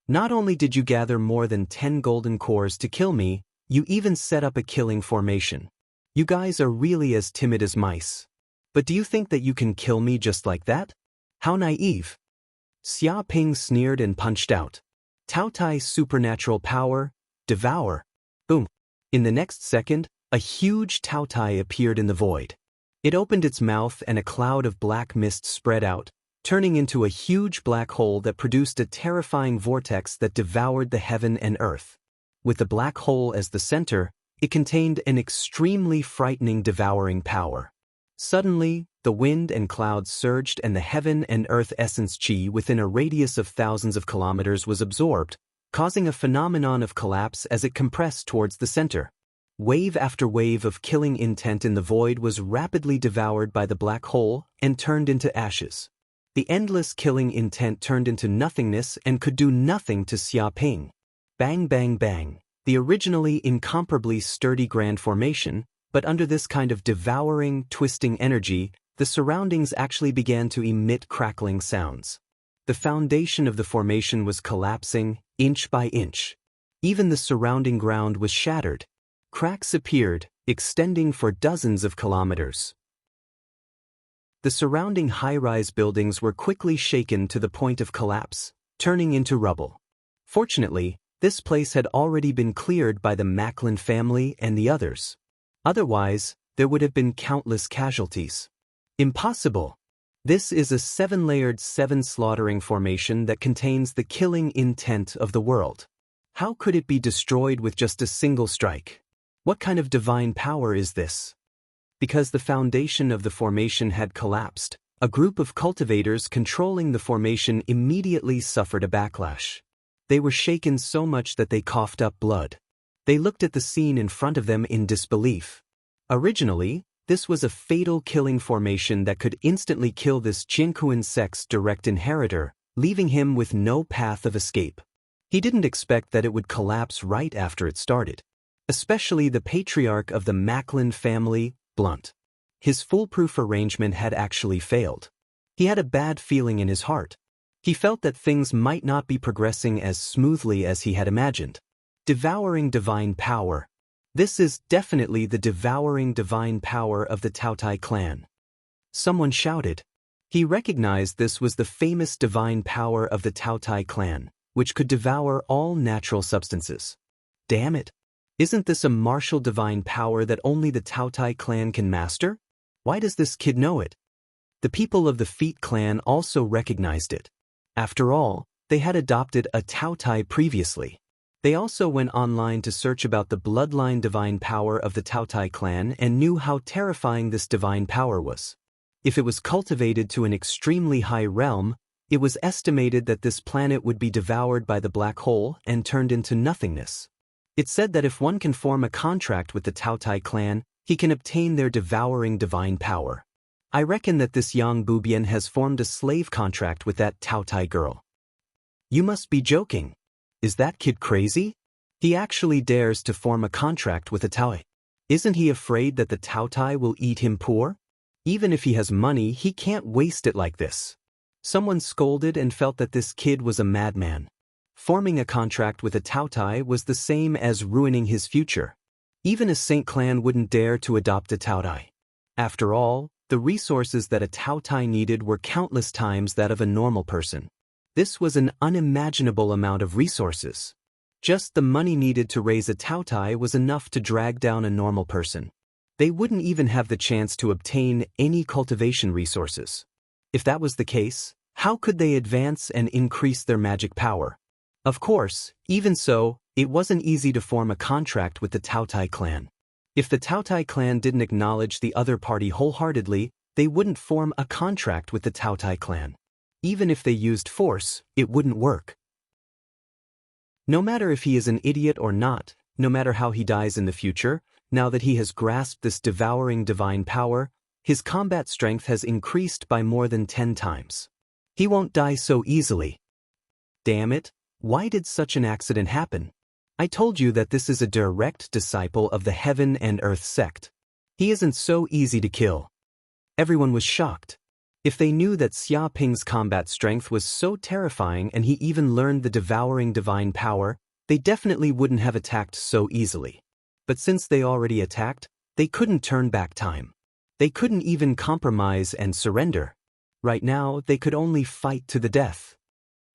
Not only did you gather more than 10 golden cores to kill me, You even set up a killing formation. You guys are really as timid as mice. But do you think that you can kill me just like that? How naive. Xia Ping sneered and punched out. Tao Tai's supernatural power, devour. Boom. In the next second, a huge Tao Tai appeared in the void. It opened its mouth and a cloud of black mist spread out, turning into a huge black hole that produced a terrifying vortex that devoured the heaven and earth. With the black hole as the center, it contained an extremely frightening devouring power. Suddenly, the wind and clouds surged and the heaven and earth essence chi within a radius of thousands of kilometers was absorbed, causing a phenomenon of collapse as it compressed towards the center. Wave after wave of killing intent in the void was rapidly devoured by the black hole and turned into ashes. The endless killing intent turned into nothingness and could do nothing to Xia Ping. Bang bang bang, the originally incomparably sturdy grand formation, but under this kind of devouring, twisting energy, the surroundings actually began to emit crackling sounds. The foundation of the formation was collapsing, inch by inch. Even the surrounding ground was shattered. Cracks appeared, extending for dozens of kilometers. The surrounding high-rise buildings were quickly shaken to the point of collapse, turning into rubble. Fortunately, this place had already been cleared by the Macklin family and the others. Otherwise, there would have been countless casualties. Impossible. This is a 7-layered 7-slaughtering formation that contains the killing intent of the world. How could it be destroyed with just a single strike? What kind of divine power is this? Because the foundation of the formation had collapsed, a group of cultivators controlling the formation immediately suffered a backlash. They were shaken so much that they coughed up blood. They looked at the scene in front of them in disbelief. Originally, this was a fatal killing formation that could instantly kill this Qinkuan sect's direct inheritor, leaving him with no path of escape. He didn't expect that it would collapse right after it started. Especially the patriarch of the Macklin family, Blunt. His foolproof arrangement had actually failed. He had a bad feeling in his heart. He felt that things might not be progressing as smoothly as he had imagined. Devouring divine power. This is definitely the devouring divine power of the Tao Tai clan. Someone shouted. He recognized this was the famous divine power of the Tao Tai clan, which could devour all natural substances. Damn it! Isn't this a martial divine power that only the Tao Tai clan can master? Why does this kid know it? The people of the Feet clan also recognized it. After all, they had adopted a Tao Tai previously. They also went online to search about the bloodline divine power of the Tao Tai clan and knew how terrifying this divine power was. If it was cultivated to an extremely high realm, it was estimated that this planet would be devoured by the black hole and turned into nothingness. It said that if one can form a contract with the Tao Tai clan, he can obtain their devouring divine power. I reckon that this Yang Bubian has formed a slave contract with that Tao Tai girl. You must be joking. Is that kid crazy? He actually dares to form a contract with a Tao Tai. Isn't he afraid that the Tao Tai will eat him poor? Even if he has money, he can't waste it like this. Someone scolded and felt that this kid was a madman. Forming a contract with a Tao Tai was the same as ruining his future. Even a Saint clan wouldn't dare to adopt a Tao Tai. After all, the resources that a Tao Tai needed were countless times that of a normal person. This was an unimaginable amount of resources. Just the money needed to raise a Tao Tai was enough to drag down a normal person. They wouldn't even have the chance to obtain any cultivation resources. If that was the case, how could they advance and increase their magic power? Of course, even so, it wasn't easy to form a contract with the Tao Tai clan. If the Tao Tai clan didn't acknowledge the other party wholeheartedly, they wouldn't form a contract with the Tao Tai clan. Even if they used force, it wouldn't work. No matter if he is an idiot or not, no matter how he dies in the future, now that he has grasped this devouring divine power, his combat strength has increased by more than 10 times. He won't die so easily. Damn it, why did such an accident happen? I told you that this is a direct disciple of the Heaven and Earth sect. He isn't so easy to kill. Everyone was shocked. If they knew that Xia Ping's combat strength was so terrifying and he even learned the devouring divine power, they definitely wouldn't have attacked so easily. But since they already attacked, they couldn't turn back time. They couldn't even compromise and surrender. Right now, they could only fight to the death.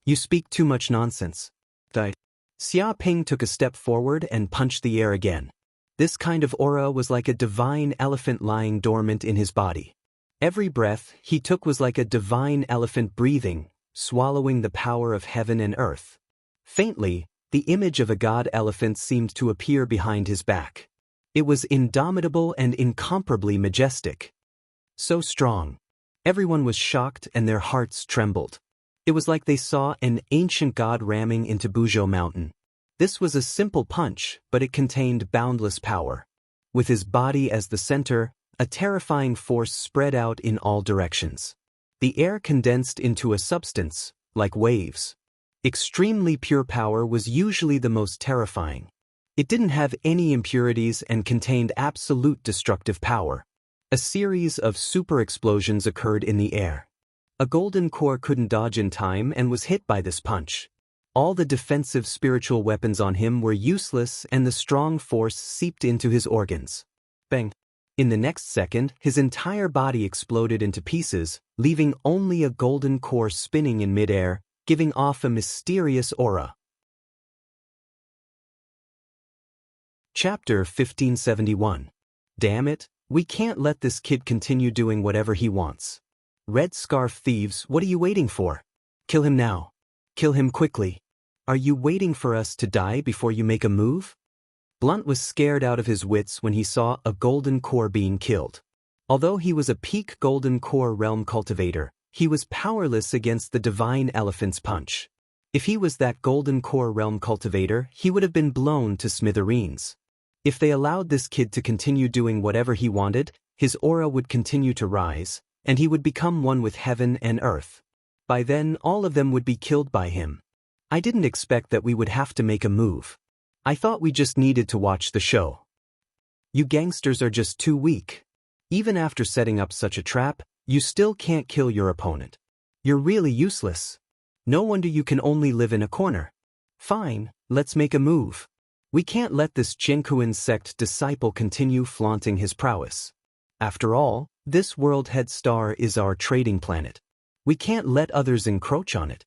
You speak too much nonsense. Died. Xia Ping took a step forward and punched the air again. This kind of aura was like a divine elephant lying dormant in his body. Every breath he took was like a divine elephant breathing, swallowing the power of heaven and earth. Faintly, the image of a god elephant seemed to appear behind his back. It was indomitable and incomparably majestic. So strong. Everyone was shocked and their hearts trembled. It was like they saw an ancient god ramming into Buzhou Mountain. This was a simple punch, but it contained boundless power. With his body as the center, a terrifying force spread out in all directions. The air condensed into a substance, like waves. Extremely pure power was usually the most terrifying. It didn't have any impurities and contained absolute destructive power. A series of super explosions occurred in the air. A golden core couldn't dodge in time and was hit by this punch. All the defensive spiritual weapons on him were useless and the strong force seeped into his organs. Bang! In the next second, his entire body exploded into pieces, leaving only a golden core spinning in midair, giving off a mysterious aura. Chapter 1571. Damn it, we can't let this kid continue doing whatever he wants. Red Scarf thieves, what are you waiting for? Kill him now. Kill him quickly. Are you waiting for us to die before you make a move? Blunt was scared out of his wits when he saw a golden core being killed. Although he was a peak golden core realm cultivator, he was powerless against the divine elephant's punch. If he was that golden core realm cultivator, he would have been blown to smithereens. If they allowed this kid to continue doing whatever he wanted, his aura would continue to rise, and he would become one with heaven and earth. By then, all of them would be killed by him. I didn't expect that we would have to make a move. I thought we just needed to watch the show. You gangsters are just too weak. Even after setting up such a trap, you still can't kill your opponent. You're really useless. No wonder you can only live in a corner. Fine, let's make a move. We can't let this Jinkuin sect disciple continue flaunting his prowess. After all, this world head star is our trading planet. We can't let others encroach on it.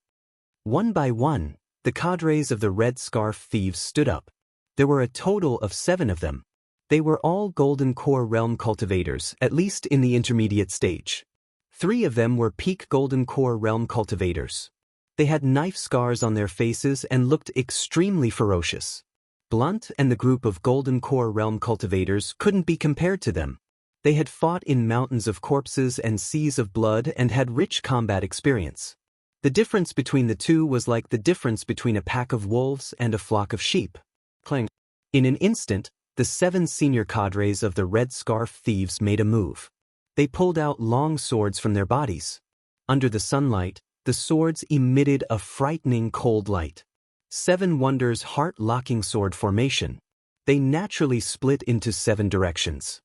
One by one, the cadres of the Red Scarf thieves stood up. There were a total of 7 of them. They were all golden core realm cultivators, at least in the intermediate stage. 3 of them were peak golden core realm cultivators. They had knife scars on their faces and looked extremely ferocious. Blunt and the group of golden core realm cultivators couldn't be compared to them. They had fought in mountains of corpses and seas of blood and had rich combat experience. The difference between the two was like the difference between a pack of wolves and a flock of sheep. Clang. In an instant, the 7 senior cadres of the Red Scarf thieves made a move. They pulled out long swords from their bodies. Under the sunlight, the swords emitted a frightening cold light. 7 Wonders heart-locking sword formation. They naturally split into 7 directions.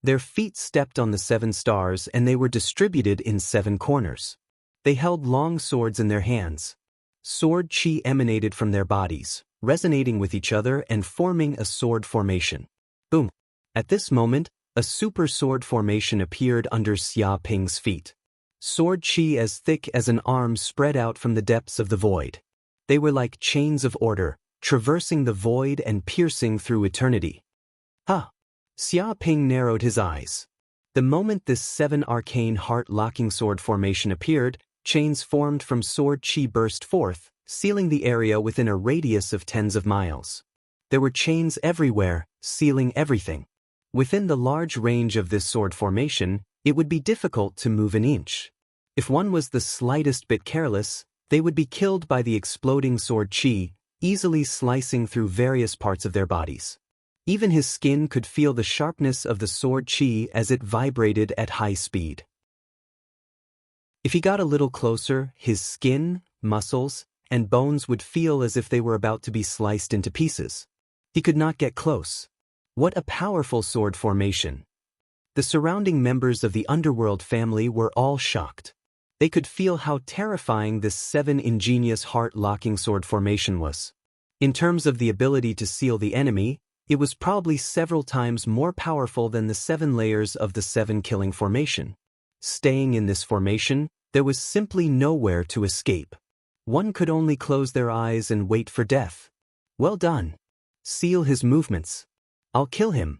Their feet stepped on the 7 stars and they were distributed in 7 corners. They held long swords in their hands. Sword chi emanated from their bodies, resonating with each other and forming a sword formation. Boom! At this moment, a super sword formation appeared under Xia Ping's feet. Sword chi as thick as an arm spread out from the depths of the void. They were like chains of order, traversing the void and piercing through eternity. Ha! Xia Ping narrowed his eyes. The moment this 7 arcane heart-locking sword formation appeared, chains formed from sword chi burst forth, sealing the area within a radius of tens of miles. There were chains everywhere, sealing everything. Within the large range of this sword formation, it would be difficult to move an inch. If one was the slightest bit careless, they would be killed by the exploding sword chi, easily slicing through various parts of their bodies. Even his skin could feel the sharpness of the sword chi as it vibrated at high speed. If he got a little closer, his skin, muscles, and bones would feel as if they were about to be sliced into pieces. He could not get close. What a powerful sword formation! The surrounding members of the underworld family were all shocked. They could feel how terrifying this 7 ingenious heart-locking sword formation was. In terms of the ability to seal the enemy, It was probably several times more powerful than the 7 layers of the 7 killing formation. Staying in this formation, there was simply nowhere to escape. One could only close their eyes and wait for death. Well done. Seal his movements. I'll kill him.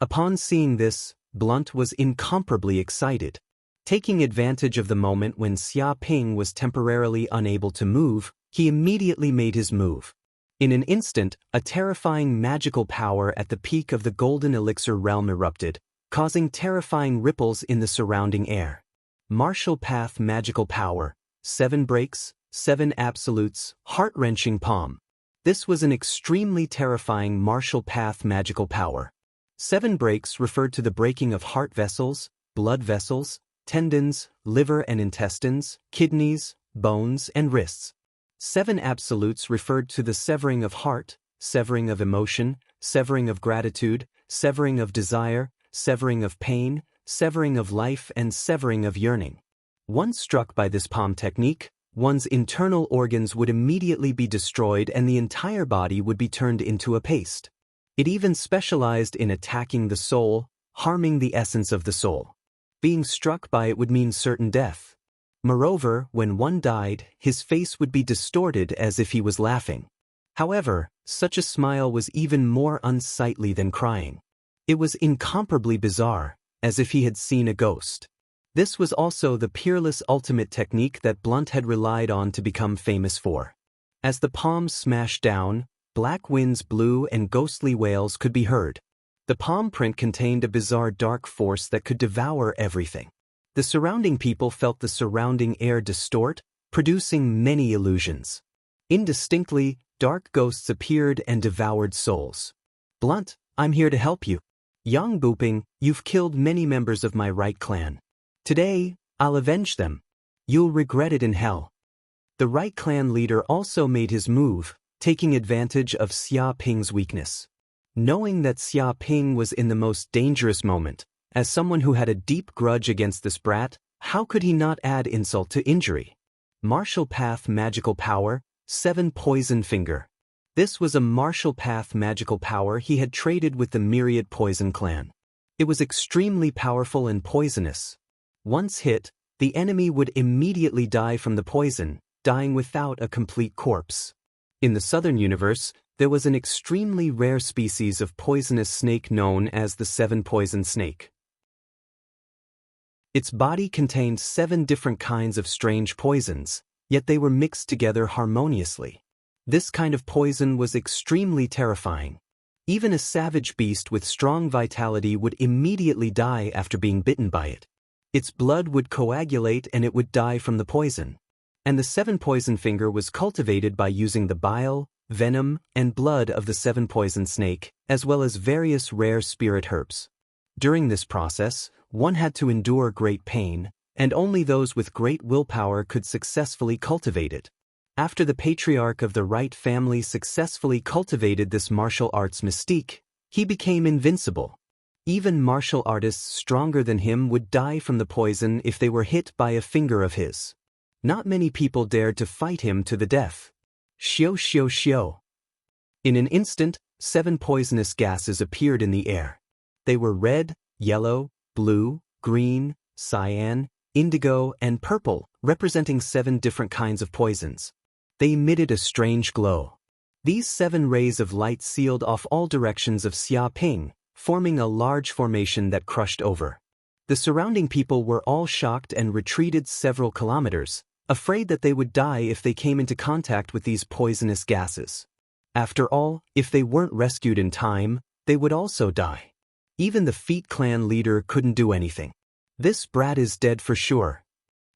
Upon seeing this, Blunt was incomparably excited. Taking advantage of the moment when Xia Ping was temporarily unable to move, he immediately made his move. In an instant, a terrifying magical power at the peak of the Golden Elixir realm erupted, causing terrifying ripples in the surrounding air. Martial Path Magical Power, 7 breaks, 7 absolutes, heart-wrenching palm. This was an extremely terrifying martial path magical power. 7 breaks referred to the breaking of heart vessels, blood vessels, tendons, liver and intestines, kidneys, bones, and wrists. 7 absolutes referred to the severing of heart, severing of emotion, severing of gratitude, severing of desire, severing of pain, severing of life, and severing of yearning. Once struck by this palm technique, one's internal organs would immediately be destroyed and the entire body would be turned into a paste. It even specialized in attacking the soul, harming the essence of the soul. Being struck by it would mean certain death. Moreover, when one died, his face would be distorted as if he was laughing. However, such a smile was even more unsightly than crying. It was incomparably bizarre, as if he had seen a ghost. This was also the peerless ultimate technique that Blunt had relied on to become famous for. As the palms smashed down, black winds blew and ghostly wails could be heard. The palm print contained a bizarre dark force that could devour everything. The surrounding people felt the surrounding air distort, producing many illusions. Indistinctly, dark ghosts appeared and devoured souls. Blunt, I'm here to help you. Yang Buping, you've killed many members of my right clan. Today, I'll avenge them. You'll regret it in hell. The right clan leader also made his move, taking advantage of Xia Ping's weakness. Knowing that Xia Ping was in the most dangerous moment, as someone who had a deep grudge against this brat, how could he not add insult to injury? Martial Path Magical Power, 7 Poison Finger. This was a martial path magical power he had traded with the Myriad Poison clan. It was extremely powerful and poisonous. Once hit, the enemy would immediately die from the poison, dying without a complete corpse. In the Southern Universe, there was an extremely rare species of poisonous snake known as the 7 Poison Snake. Its body contained 7 different kinds of strange poisons, yet they were mixed together harmoniously. This kind of poison was extremely terrifying. Even a savage beast with strong vitality would immediately die after being bitten by it. Its blood would coagulate and it would die from the poison. And the 7 Poison Finger was cultivated by using the bile, venom, and blood of the 7 Poison Snake, as well as various rare spirit herbs. During this process, one had to endure great pain, and only those with great willpower could successfully cultivate it. After the patriarch of the Wright family successfully cultivated this martial arts mystique, he became invincible. Even martial artists stronger than him would die from the poison if they were hit by a finger of his. Not many people dared to fight him to the death. Xiao xiao xiao. In an instant, 7 poisonous gases appeared in the air. They were red, yellow, blue, green, cyan, indigo, and purple, representing 7 different kinds of poisons. They emitted a strange glow. These 7 rays of light sealed off all directions of Xia Ping, forming a large formation that crushed over. The surrounding people were all shocked and retreated several kilometers, afraid that they would die if they came into contact with these poisonous gases. After all, if they weren't rescued in time, they would also die. Even the Feet clan leader couldn't do anything. This brat is dead for sure.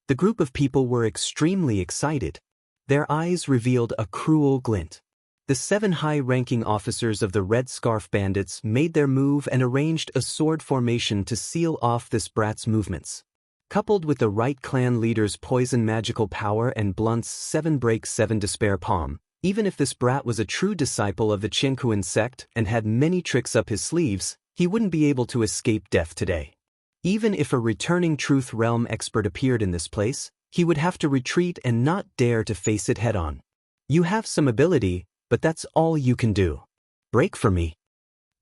The group of people were extremely excited. Their eyes revealed a cruel glint. The 7 high-ranking officers of the Red Scarf Bandits made their move and arranged a sword formation to seal off this brat's movements. Coupled with the Wright clan leader's poison magical power and Blunt's 7 break 7 despair palm, even if this brat was a true disciple of the Chinkuan sect and had many tricks up his sleeves, he wouldn't be able to escape death today. Even if a returning Truth Realm expert appeared in this place, he would have to retreat and not dare to face it head-on. You have some ability, but that's all you can do. Break for me.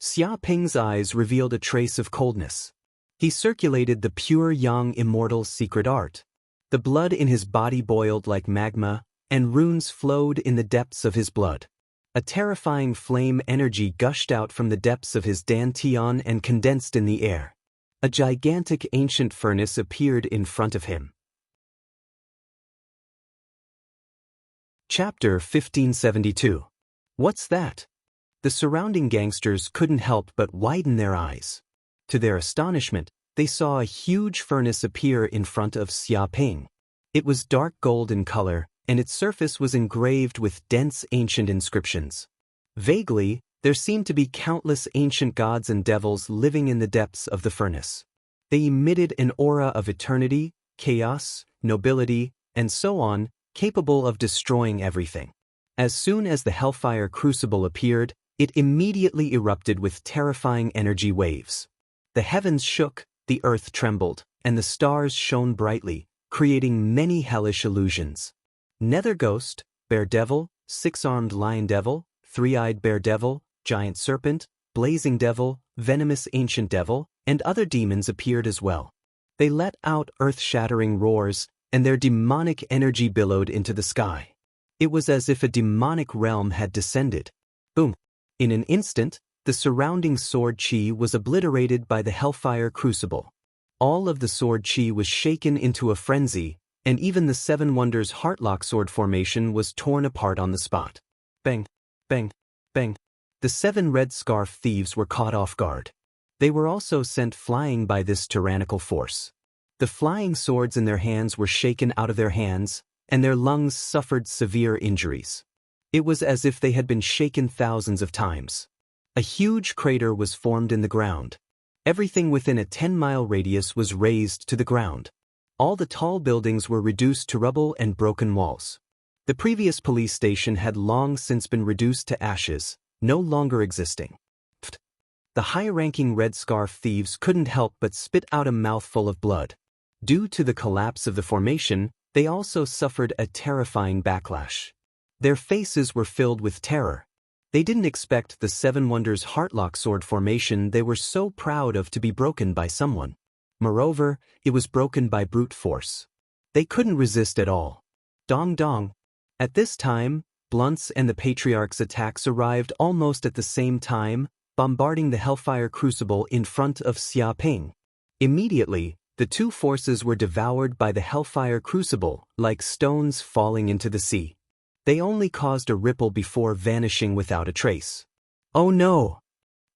Xia Ping's eyes revealed a trace of coldness. He circulated the pure yang immortal secret art. The blood in his body boiled like magma, and runes flowed in the depths of his blood. A terrifying flame energy gushed out from the depths of his dantian and condensed in the air. A gigantic ancient furnace appeared in front of him. Chapter 1572. What's that? The surrounding gangsters couldn't help but widen their eyes. To their astonishment, they saw a huge furnace appear in front of Xia Ping. It was dark gold in color, and its surface was engraved with dense ancient inscriptions. Vaguely, there seemed to be countless ancient gods and devils living in the depths of the furnace. They emitted an aura of eternity, chaos, nobility, and so on, capable of destroying everything. As soon as the Hellfire Crucible appeared, it immediately erupted with terrifying energy waves. The heavens shook, the earth trembled, and the stars shone brightly, creating many hellish illusions. Nether Ghost, Bear Devil, Six-Armed Lion Devil, Three-Eyed Bear Devil, Giant Serpent, Blazing Devil, Venomous Ancient Devil, and other demons appeared as well. They let out earth-shattering roars, and their demonic energy billowed into the sky. It was as if a demonic realm had descended. Boom! In an instant, the surrounding sword chi was obliterated by the Hellfire Crucible. All of the sword chi was shaken into a frenzy, and even the Seven Wonders Heartlock sword formation was torn apart on the spot. Bang! Bang! Bang! The 7 red scarf thieves were caught off guard. They were also sent flying by this tyrannical force. The flying swords in their hands were shaken out of their hands, and their lungs suffered severe injuries. It was as if they had been shaken thousands of times. A huge crater was formed in the ground. Everything within a 10-mile radius was razed to the ground. All the tall buildings were reduced to rubble and broken walls. The previous police station had long since been reduced to ashes, no longer existing. The high-ranking Red Scarf thieves couldn't help but spit out a mouthful of blood. Due to the collapse of the formation, they also suffered a terrifying backlash. Their faces were filled with terror. They didn't expect the 7 Wonders Heartlock sword formation they were so proud of to be broken by someone. Moreover, it was broken by brute force. They couldn't resist at all. Dong dong. At this time, Blunt's and the Patriarch's attacks arrived almost at the same time, bombarding the Hellfire Crucible in front of Xia Ping. Immediately, the two forces were devoured by the Hellfire Crucible, like stones falling into the sea. They only caused a ripple before vanishing without a trace. Oh no!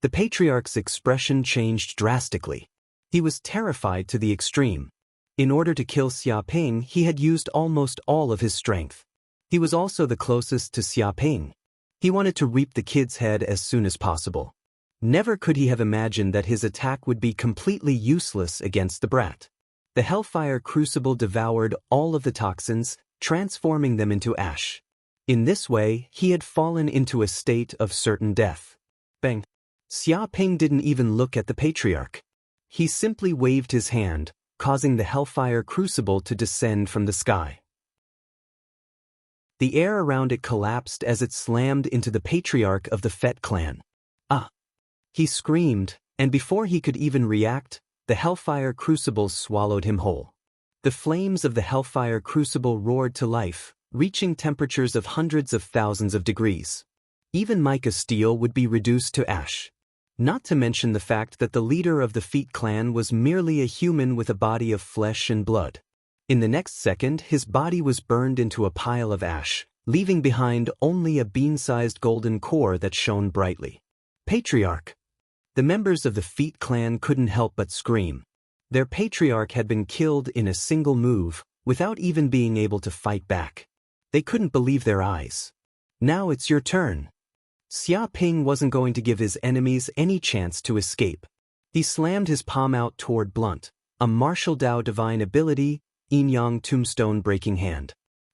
The Patriarch's expression changed drastically. He was terrified to the extreme. In order to kill Xia Ping, he had used almost all of his strength. He was also the closest to Xia Ping. He wanted to reap the kid's head as soon as possible. Never could he have imagined that his attack would be completely useless against the brat. The Hellfire Crucible devoured all of the toxins, transforming them into ash. In this way, he had fallen into a state of certain death. Bang! Xia Ping didn't even look at the Patriarch. He simply waved his hand, causing the Hellfire Crucible to descend from the sky. The air around it collapsed as it slammed into the Patriarch of the Fett clan. Ah! He screamed, and before he could even react, the Hellfire Crucible swallowed him whole. The flames of the Hellfire Crucible roared to life, reaching temperatures of hundreds of thousands of degrees. Even mica steel would be reduced to ash. Not to mention the fact that the leader of the Feet clan was merely a human with a body of flesh and blood. In the next second, his body was burned into a pile of ash, leaving behind only a bean-sized golden core that shone brightly. Patriarch! The members of the Feet clan couldn't help but scream. Their Patriarch had been killed in a single move, without even being able to fight back. They couldn't believe their eyes. Now it's your turn. Xia Ping wasn't going to give his enemies any chance to escape. He slammed his palm out toward Blunt, a martial Dao divine ability, Yin-Yang Tombstone Breaking Hand.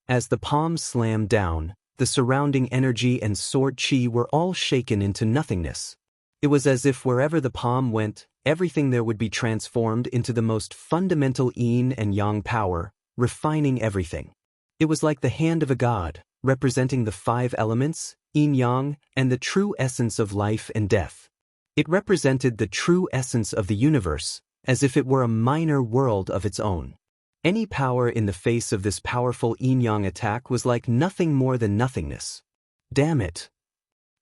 As the palm slammed down, the surrounding energy and sword chi were all shaken into nothingness. It was as if wherever the palm went, everything there would be transformed into the most fundamental yin and yang power, refining everything. It was like the hand of a god, representing the 5 elements, yin-yang, and the true essence of life and death. It represented the true essence of the universe, as if it were a minor world of its own. Any power in the face of this powerful yin-yang attack was like nothing more than nothingness. Damn it.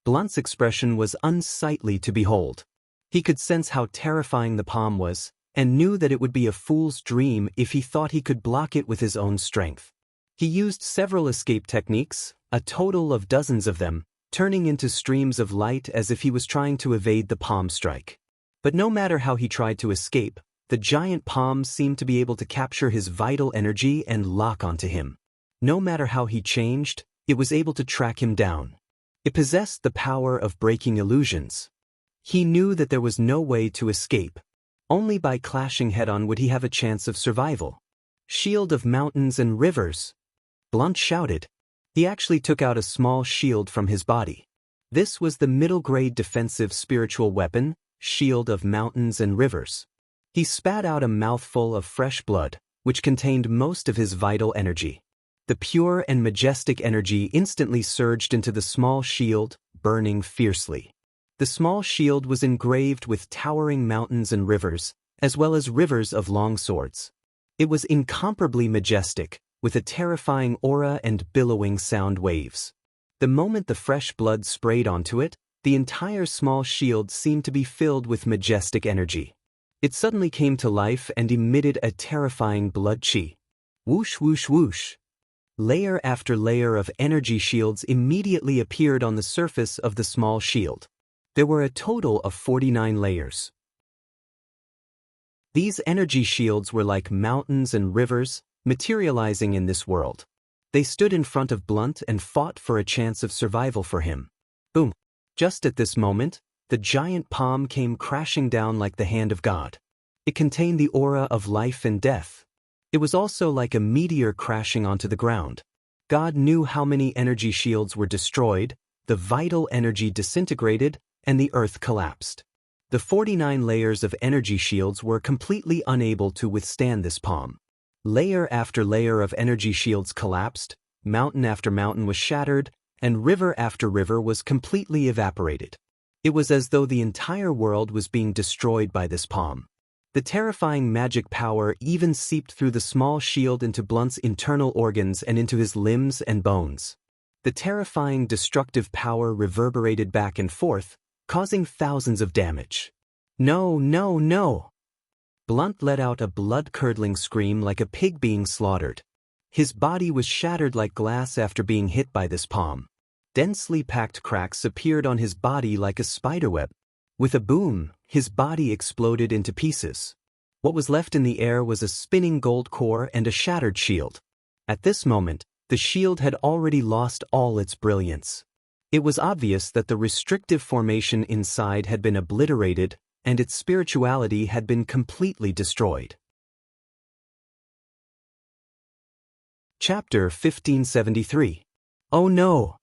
Blunt's expression was unsightly to behold. He could sense how terrifying the palm was, and knew that it would be a fool's dream if he thought he could block it with his own strength. He used several escape techniques, a total of dozens of them, turning into streams of light as if he was trying to evade the palm strike. But no matter how he tried to escape, the giant palm seemed to be able to capture his vital energy and lock onto him. No matter how he changed, it was able to track him down. It possessed the power of breaking illusions. He knew that there was no way to escape. Only by clashing head-on would he have a chance of survival. Shield of mountains and rivers! Blunt shouted. He actually took out a small shield from his body. This was the middle-grade defensive spiritual weapon, Shield of Mountains and Rivers. He spat out a mouthful of fresh blood, which contained most of his vital energy. The pure and majestic energy instantly surged into the small shield, burning fiercely. The small shield was engraved with towering mountains and rivers, as well as rivers of long swords. It was incomparably majestic, with a terrifying aura and billowing sound waves. The moment the fresh blood sprayed onto it, the entire small shield seemed to be filled with majestic energy. It suddenly came to life and emitted a terrifying blood chi. Whoosh whoosh whoosh. Layer after layer of energy shields immediately appeared on the surface of the small shield. There were a total of 49 layers. These energy shields were like mountains and rivers, materializing in this world. They stood in front of Blunt and fought for a chance of survival for him. Boom! Just at this moment, the giant palm came crashing down like the hand of God. It contained the aura of life and death. It was also like a meteor crashing onto the ground. God knew how many energy shields were destroyed, the vital energy disintegrated, and the earth collapsed. The 49 layers of energy shields were completely unable to withstand this palm. Layer after layer of energy shields collapsed, mountain after mountain was shattered, and river after river was completely evaporated. It was as though the entire world was being destroyed by this palm. The terrifying magic power even seeped through the small shield into Blunt's internal organs and into his limbs and bones. The terrifying destructive power reverberated back and forth, causing thousands of damage. No, no, no! Blunt let out a blood-curdling scream like a pig being slaughtered. His body was shattered like glass after being hit by this palm. Densely packed cracks appeared on his body like a spiderweb. With a boom, his body exploded into pieces. What was left in the air was a spinning gold core and a shattered shield. At this moment, the shield had already lost all its brilliance. It was obvious that the restrictive formation inside had been obliterated, and its spirituality had been completely destroyed. Chapter 1573. Oh no!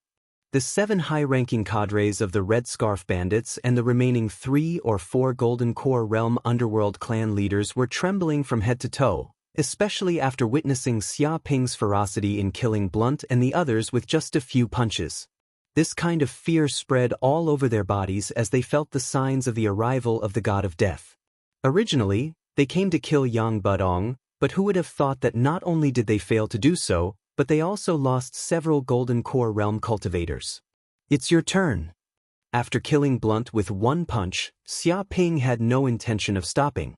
The 7 high-ranking cadres of the Red Scarf Bandits and the remaining 3 or 4 Golden Core Realm Underworld clan leaders were trembling from head to toe, especially after witnessing Xia Ping's ferocity in killing Blunt and the others with just a few punches. This kind of fear spread all over their bodies as they felt the signs of the arrival of the god of death. Originally, they came to kill Yang Budong, but who would have thought that not only did they fail to do so, but they also lost several Golden Core Realm cultivators. It's your turn. After killing Blunt with one punch, Xia Ping had no intention of stopping.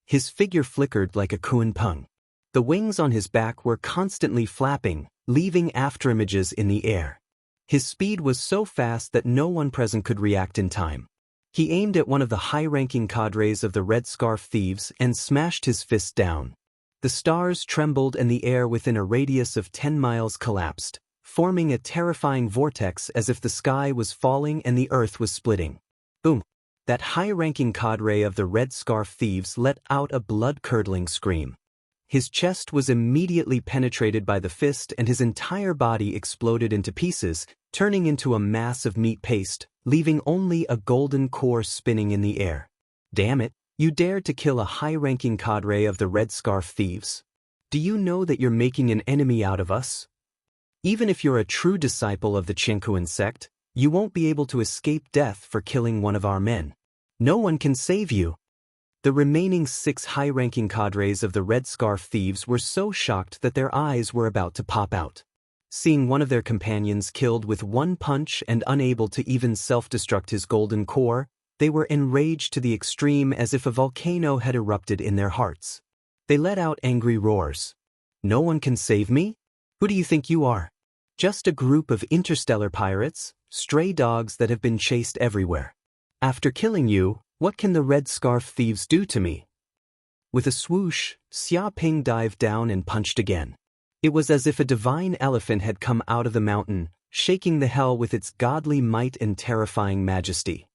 His figure flickered like a Kuan Peng. The wings on his back were constantly flapping, leaving afterimages in the air. His speed was so fast that no one present could react in time. He aimed at one of the high-ranking cadres of the Red Scarf Thieves and smashed his fist down. The stars trembled and the air within a radius of 10 miles collapsed, forming a terrifying vortex as if the sky was falling and the earth was splitting. Boom! That high-ranking cadre of the Red Scarf Thieves let out a blood-curdling scream. His chest was immediately penetrated by the fist and his entire body exploded into pieces, turning into a mass of meat paste, leaving only a golden core spinning in the air. Damn it, you dared to kill a high-ranking cadre of the Red Scarf Thieves. Do you know that you're making an enemy out of us? Even if you're a true disciple of the Chenkuan sect, you won't be able to escape death for killing one of our men. No one can save you. The remaining 6 high-ranking cadres of the Red Scarf Thieves were so shocked that their eyes were about to pop out. Seeing one of their companions killed with one punch and unable to even self-destruct his golden core, they were enraged to the extreme, as if a volcano had erupted in their hearts. They let out angry roars. No one can save me? Who do you think you are? Just a group of interstellar pirates, stray dogs that have been chased everywhere. After killing you, what can the Red Scarf Thieves do to me? With a swoosh, Xia Ping dived down and punched again. It was as if a divine elephant had come out of the mountain, shaking the hell with its godly might and terrifying majesty.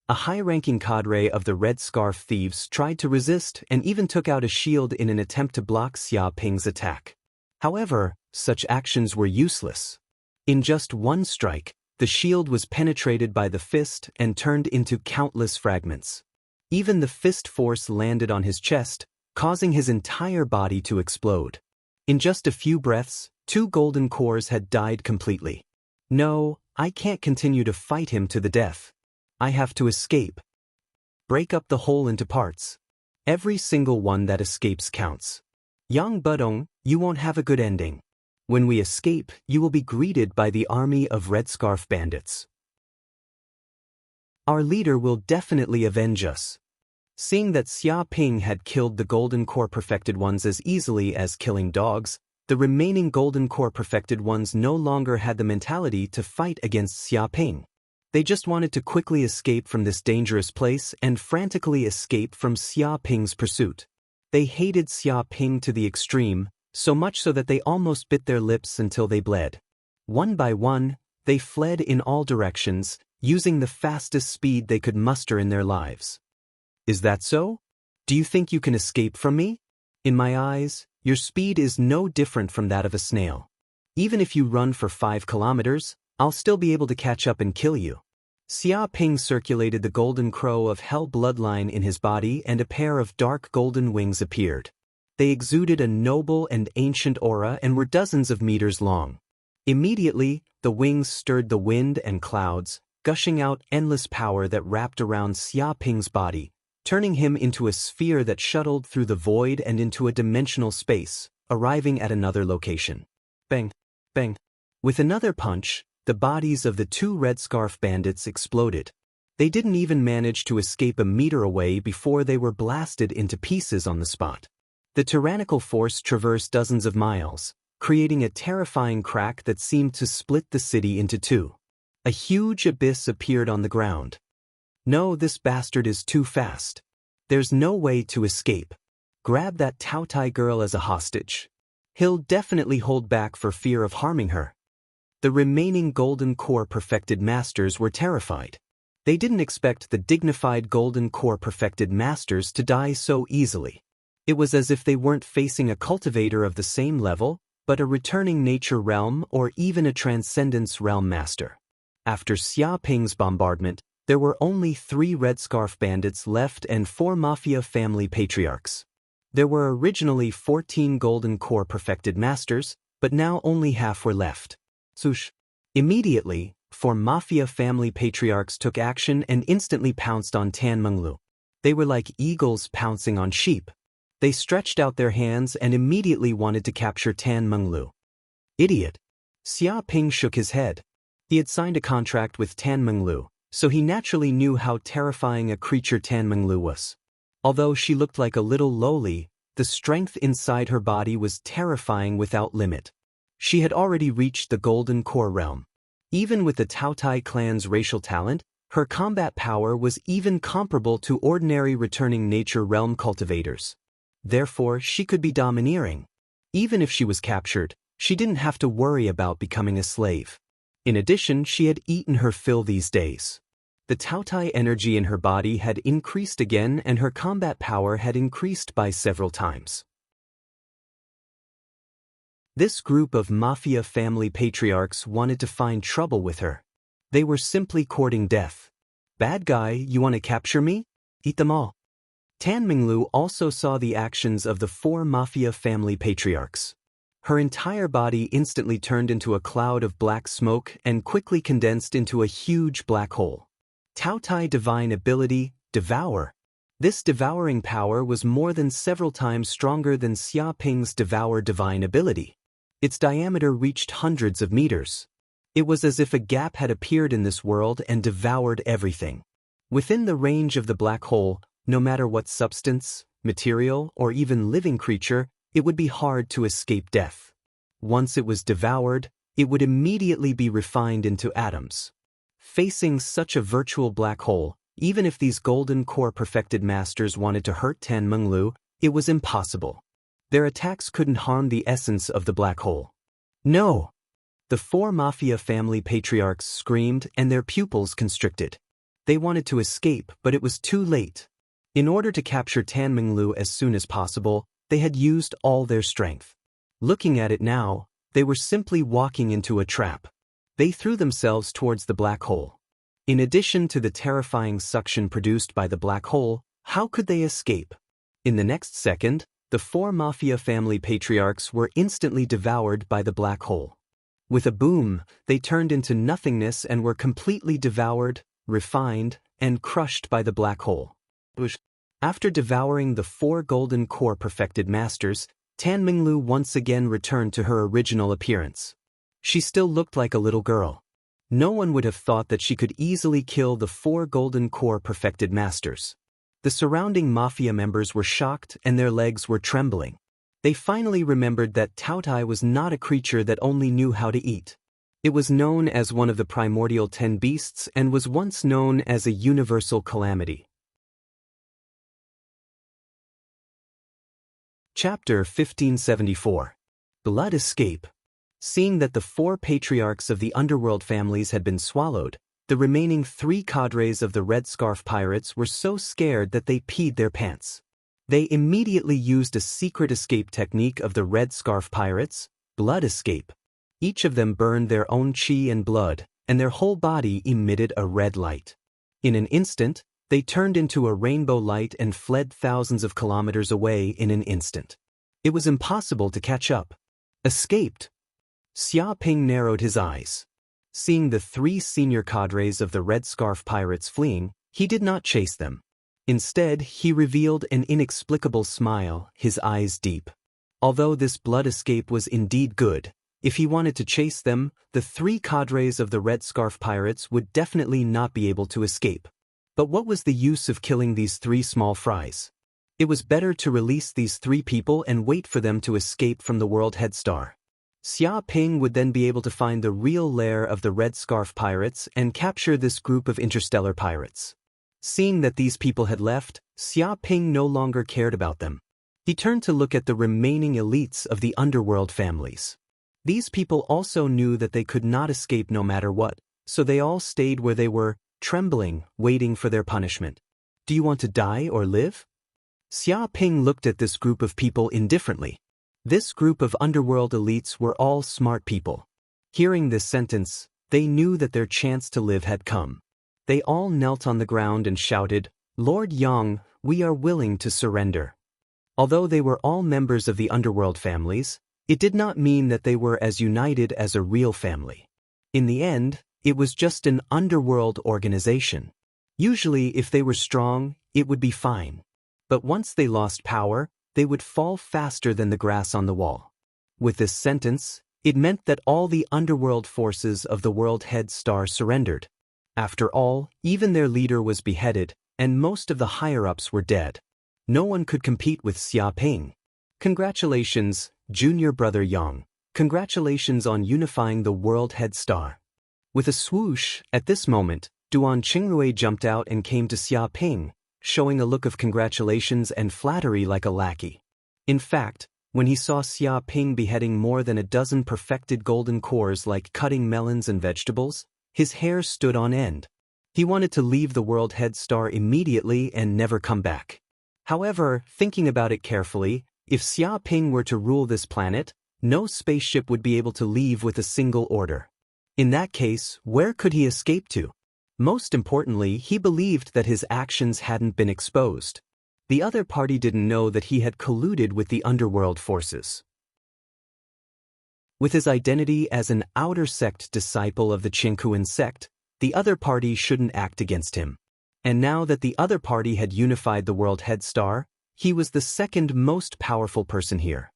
A high-ranking cadre of the Red Scarf Thieves tried to resist and even took out a shield in an attempt to block Xia Ping's attack. However, such actions were useless. In just one strike, the shield was penetrated by the fist and turned into countless fragments. Even the fist force landed on his chest, causing his entire body to explode. In just a few breaths, 2 golden cores had died completely. No, I can't continue to fight him to the death. I have to escape. Break up the hole into parts. Every single one that escapes counts. Yang Budong, you won't have a good ending. When we escape, you will be greeted by the army of Red Scarf bandits. Our leader will definitely avenge us. Seeing that Xia Ping had killed the Golden Core Perfected Ones as easily as killing dogs, the remaining Golden Core Perfected Ones no longer had the mentality to fight against Xia Ping. They just wanted to quickly escape from this dangerous place and frantically escape from Xia Ping's pursuit. They hated Xia Ping to the extreme, so much so that they almost bit their lips until they bled. One by one, they fled in all directions, using the fastest speed they could muster in their lives. Is that so? Do you think you can escape from me? In my eyes, your speed is no different from that of a snail. Even if you run for 5 kilometers, I'll still be able to catch up and kill you. Xia Ping circulated the golden crow of hell bloodline in his body, and a pair of dark golden wings appeared. They exuded a noble and ancient aura and were dozens of meters long. Immediately, the wings stirred the wind and clouds, gushing out endless power that wrapped around Xia Ping's body, turning him into a sphere that shuttled through the void and into a dimensional space, arriving at another location. Bang! Bang! With another punch, the bodies of the 2 Red Scarf bandits exploded. They didn't even manage to escape a meter away before they were blasted into pieces on the spot. The tyrannical force traversed dozens of miles, creating a terrifying crack that seemed to split the city into 2. A huge abyss appeared on the ground. No, this bastard is too fast. There's no way to escape. Grab that Tao Tai girl as a hostage. He'll definitely hold back for fear of harming her. The remaining Golden Core Perfected Masters were terrified. They didn't expect the dignified Golden Core Perfected Masters to die so easily. It was as if they weren't facing a cultivator of the same level, but a returning nature realm or even a transcendence realm master. After Xia Ping's bombardment, there were only 3 Red Scarf bandits left and 4 Mafia family patriarchs. There were originally 14 Golden Core Perfected Masters, but now only half were left. Swoosh! Immediately, 4 Mafia family patriarchs took action and instantly pounced on Tan Menglu. They were like eagles pouncing on sheep. They stretched out their hands and immediately wanted to capture Tan Menglu. Idiot! Xia Ping shook his head. He had signed a contract with Tan Menglu, so he naturally knew how terrifying a creature Tan Menglu was. Although she looked like a little lowly, the strength inside her body was terrifying without limit. She had already reached the Golden Core realm. Even with the Tao Tai clan's racial talent, her combat power was even comparable to ordinary returning nature realm cultivators. Therefore, she could be domineering. Even if she was captured, she didn't have to worry about becoming a slave. In addition, she had eaten her fill these days. The Tao Tai energy in her body had increased again, and her combat power had increased by several times. This group of Mafia family patriarchs wanted to find trouble with her. They were simply courting death. Bad guy, you want to capture me? Eat them all. Tan Menglu also saw the actions of the 4 Mafia family patriarchs. Her entire body instantly turned into a cloud of black smoke and quickly condensed into a huge black hole. Taotai divine ability, devour. This devouring power was more than several times stronger than Xia Ping's devour divine ability. Its diameter reached hundreds of meters. It was as if a gap had appeared in this world and devoured everything. Within the range of the black hole, no matter what substance, material, or even living creature, it would be hard to escape death. Once it was devoured, it would immediately be refined into atoms. Facing such a virtual black hole, even if these golden core perfected masters wanted to hurt Tan Menglu, it was impossible. Their attacks couldn't harm the essence of the black hole. No! The four mafia family patriarchs screamed and their pupils constricted. They wanted to escape, but it was too late. In order to capture Tan Menglu as soon as possible, they had used all their strength. Looking at it now, they were simply walking into a trap. They threw themselves towards the black hole. In addition to the terrifying suction produced by the black hole, how could they escape? In the next second, the four mafia family patriarchs were instantly devoured by the black hole. With a boom, they turned into nothingness and were completely devoured, refined, and crushed by the black hole. After devouring the four golden core perfected masters, Tan Menglu once again returned to her original appearance. She still looked like a little girl. No one would have thought that she could easily kill the four golden core perfected masters. The surrounding mafia members were shocked and their legs were trembling. They finally remembered that Taotai was not a creature that only knew how to eat. It was known as one of the primordial 10 beasts and was once known as a universal calamity. Chapter 1574. Blood Escape. Seeing that the four patriarchs of the underworld families had been swallowed, the remaining 3 cadres of the Red Scarf Pirates were so scared that they peed their pants. They immediately used a secret escape technique of the Red Scarf Pirates, blood escape. Each of them burned their own chi and blood, and their whole body emitted a red light. In an instant, they turned into a rainbow light and fled thousands of kilometers away in an instant. It was impossible to catch up. Escaped! Xia Ping narrowed his eyes. Seeing the 3 senior cadres of the Red Scarf Pirates fleeing, he did not chase them. Instead, he revealed an inexplicable smile, his eyes deep. Although this blood escape was indeed good, if he wanted to chase them, the 3 cadres of the Red Scarf Pirates would definitely not be able to escape. But what was the use of killing these 3 small fries? It was better to release these 3 people and wait for them to escape from the World Head Star. Xia Ping would then be able to find the real lair of the Red Scarf Pirates and capture this group of interstellar pirates. Seeing that these people had left, Xia Ping no longer cared about them. He turned to look at the remaining elites of the underworld families. These people also knew that they could not escape no matter what, so they all stayed where they were, trembling, waiting for their punishment. Do you want to die or live? Xia Ping looked at this group of people indifferently. This group of underworld elites were all smart people. Hearing this sentence, they knew that their chance to live had come. They all knelt on the ground and shouted, "Lord Yang, we are willing to surrender." Although they were all members of the underworld families, it did not mean that they were as united as a real family. In the end, it was just an underworld organization. Usually, if they were strong, it would be fine. But once they lost power, they would fall faster than the grass on the wall. With this sentence, it meant that all the underworld forces of the World Head Star surrendered. After all, even their leader was beheaded, and most of the higher-ups were dead. No one could compete with Xia Ping. Congratulations, junior brother Yang. Congratulations on unifying the World Head Star. With a swoosh, at this moment, Duan Qingrui jumped out and came to Xia Ping, showing a look of congratulations and flattery like a lackey. In fact, when he saw Xia Ping beheading more than a dozen perfected golden cores like cutting melons and vegetables, his hair stood on end. He wanted to leave the World Head Star immediately and never come back. However, thinking about it carefully, if Xia Ping were to rule this planet, no spaceship would be able to leave with a single order. In that case, where could he escape to? Most importantly, he believed that his actions hadn't been exposed. The other party didn't know that he had colluded with the underworld forces. With his identity as an outer sect disciple of the Qingkuan sect, The other party shouldn't act against him. And now that the other party had unified the world head star, he was the second most powerful person here.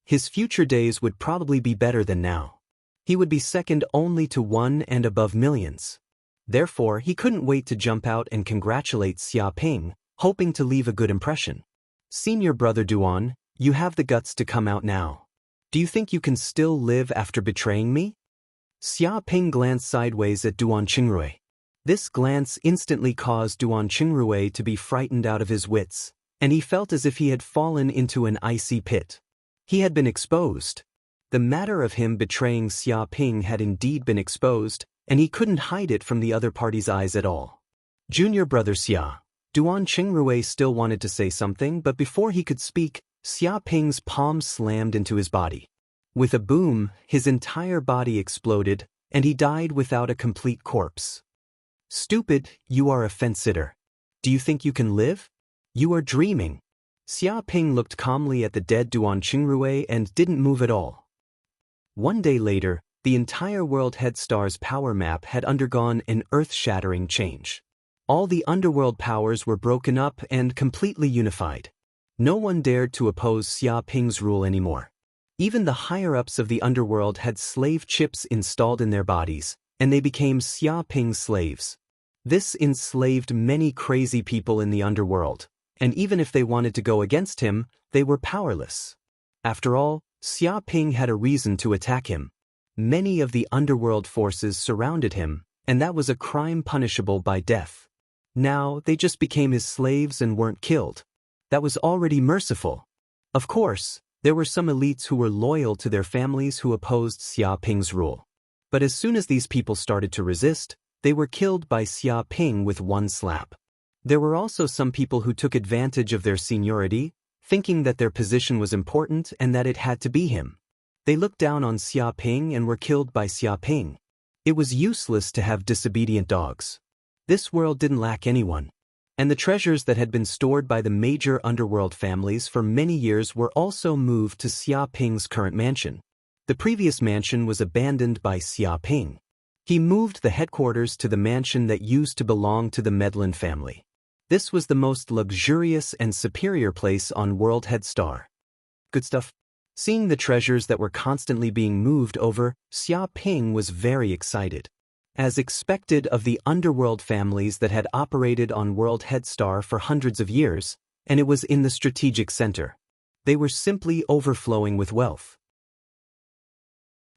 His future days would probably be better than now. He would be second only to one and above millions. Therefore, he couldn't wait to jump out and congratulate Xia Ping, hoping to leave a good impression. Senior brother Duan, you have the guts to come out now. Do you think you can still live after betraying me? Xia Ping glanced sideways at Duan Qingrui. This glance instantly caused Duan Qingrui to be frightened out of his wits, and he felt as if he had fallen into an icy pit. He had been exposed. The matter of him betraying Xia Ping had indeed been exposed, and he couldn't hide it from the other party's eyes at all. Junior brother Xia. Duan Qingrui still wanted to say something, but before he could speak, Xia Ping's palm slammed into his body. With a boom, his entire body exploded, and he died without a complete corpse. Stupid, you are a fence-sitter. Do you think you can live? You are dreaming. Xia Ping looked calmly at the dead Duan Qingrui and didn't move at all. One day later, the entire World Head Star's power map had undergone an earth-shattering change. All the underworld powers were broken up and completely unified. No one dared to oppose Xia Ping's rule anymore. Even the higher-ups of the underworld had slave chips installed in their bodies, and they became Xia Ping's slaves. This enslaved many crazy people in the underworld, and even if they wanted to go against him, they were powerless. After all, Xia Ping had a reason to attack him. Many of the underworld forces surrounded him, and that was a crime punishable by death. Now, they just became his slaves and weren't killed. That was already merciful. Of course, there were some elites who were loyal to their families who opposed Xia Ping's rule. But as soon as these people started to resist, they were killed by Xia Ping with one slap. There were also some people who took advantage of their seniority, thinking that their position was important and that it had to be him. They looked down on Xia Ping and were killed by Xia Ping. It was useless to have disobedient dogs. This world didn't lack anyone. And the treasures that had been stored by the major underworld families for many years were also moved to Xia Ping's current mansion. The previous mansion was abandoned by Xia Ping. He moved the headquarters to the mansion that used to belong to the Medlin family. This was the most luxurious and superior place on World Head Star. Good stuff. Seeing the treasures that were constantly being moved over, Xia Ping was very excited. As expected of the underworld families that had operated on World Head Star for hundreds of years, and it was in the strategic center. They were simply overflowing with wealth.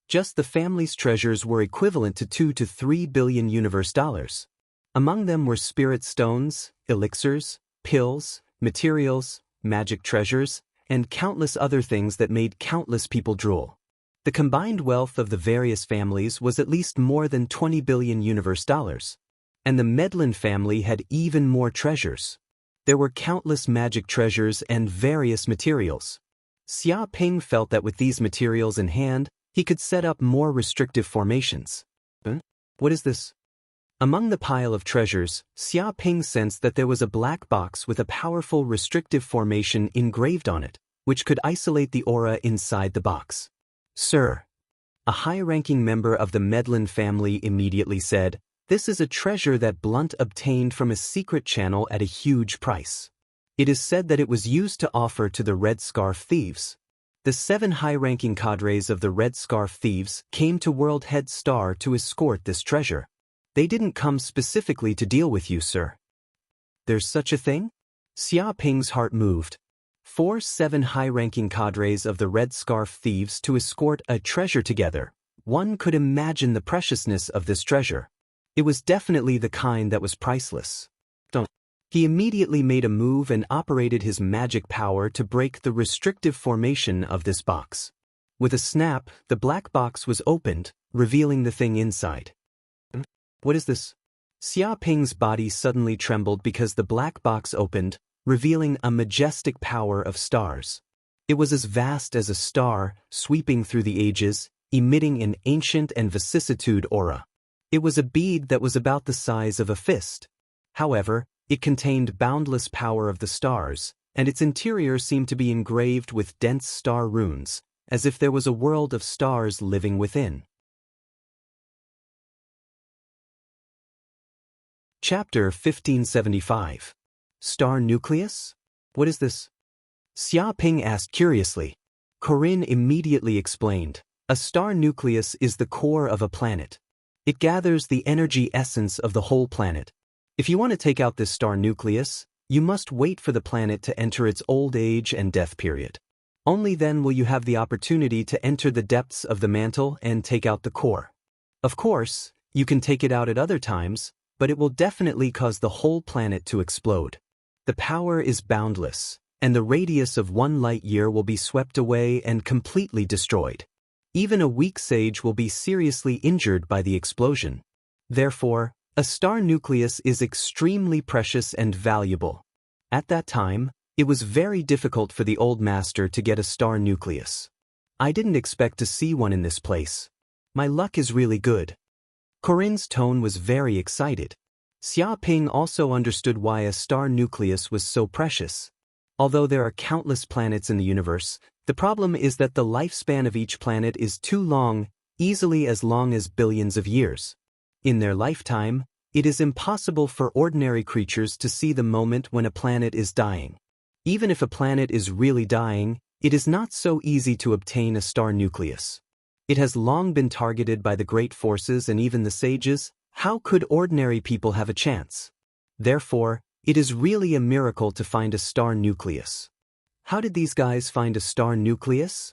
Just the family's treasures were equivalent to 2 to 3 billion universe dollars. Among them were spirit stones, elixirs, pills, materials, magic treasures, and countless other things that made countless people drool. The combined wealth of the various families was at least more than 20 billion universe dollars. And the Medlin family had even more treasures. There were countless magic treasures and various materials. Xia Ping felt that with these materials in hand, he could set up more restrictive formations. What is this? Among the pile of treasures, Xia Ping sensed that there was a black box with a powerful restrictive formation engraved on it, which could isolate the aura inside the box. Sir. A high-ranking member of the Medlin family immediately said, "This is a treasure that Blunt obtained from a secret channel at a huge price. It is said that it was used to offer to the Red Scarf Thieves." The 7 high-ranking cadres of the Red Scarf Thieves came to World Head Star to escort this treasure. They didn't come specifically to deal with you, sir. There's such a thing? Xia Ping's heart moved. 7 high-ranking cadres of the Red Scarf Thieves to escort a treasure together. One could imagine the preciousness of this treasure. It was definitely the kind that was priceless. He immediately made a move and operated his magic power to break the restrictive formation of this box. With a snap, the black box was opened, revealing the thing inside. What is this? Xia Ping's body suddenly trembled because the black box opened, revealing a majestic power of stars. It was as vast as a star, sweeping through the ages, emitting an ancient and vicissitude aura. It was a bead that was about the size of a fist. However, it contained boundless power of the stars, and its interior seemed to be engraved with dense star runes, as if there was a world of stars living within. Chapter 1575. Star nucleus? What is this? Xia Ping asked curiously. Corinne immediately explained. A star nucleus is the core of a planet. It gathers the energy essence of the whole planet. If you want to take out this star nucleus, you must wait for the planet to enter its old age and death period. Only then will you have the opportunity to enter the depths of the mantle and take out the core. Of course, you can take it out at other times, but it will definitely cause the whole planet to explode. The power is boundless, and the radius of 1 light year will be swept away and completely destroyed. Even a weak sage will be seriously injured by the explosion. Therefore, a star nucleus is extremely precious and valuable. At that time, it was very difficult for the old master to get a star nucleus. I didn't expect to see one in this place. My luck is really good. Corinne's tone was very excited. Xia Ping also understood why a star nucleus was so precious. Although there are countless planets in the universe, the problem is that the lifespan of each planet is too long, easily as long as billions of years. In their lifetime, it is impossible for ordinary creatures to see the moment when a planet is dying. Even if a planet is really dying, it is not so easy to obtain a star nucleus. It has long been targeted by the great forces and even the sages. How could ordinary people have a chance? Therefore, it is really a miracle to find a star nucleus. How did these guys find a star nucleus?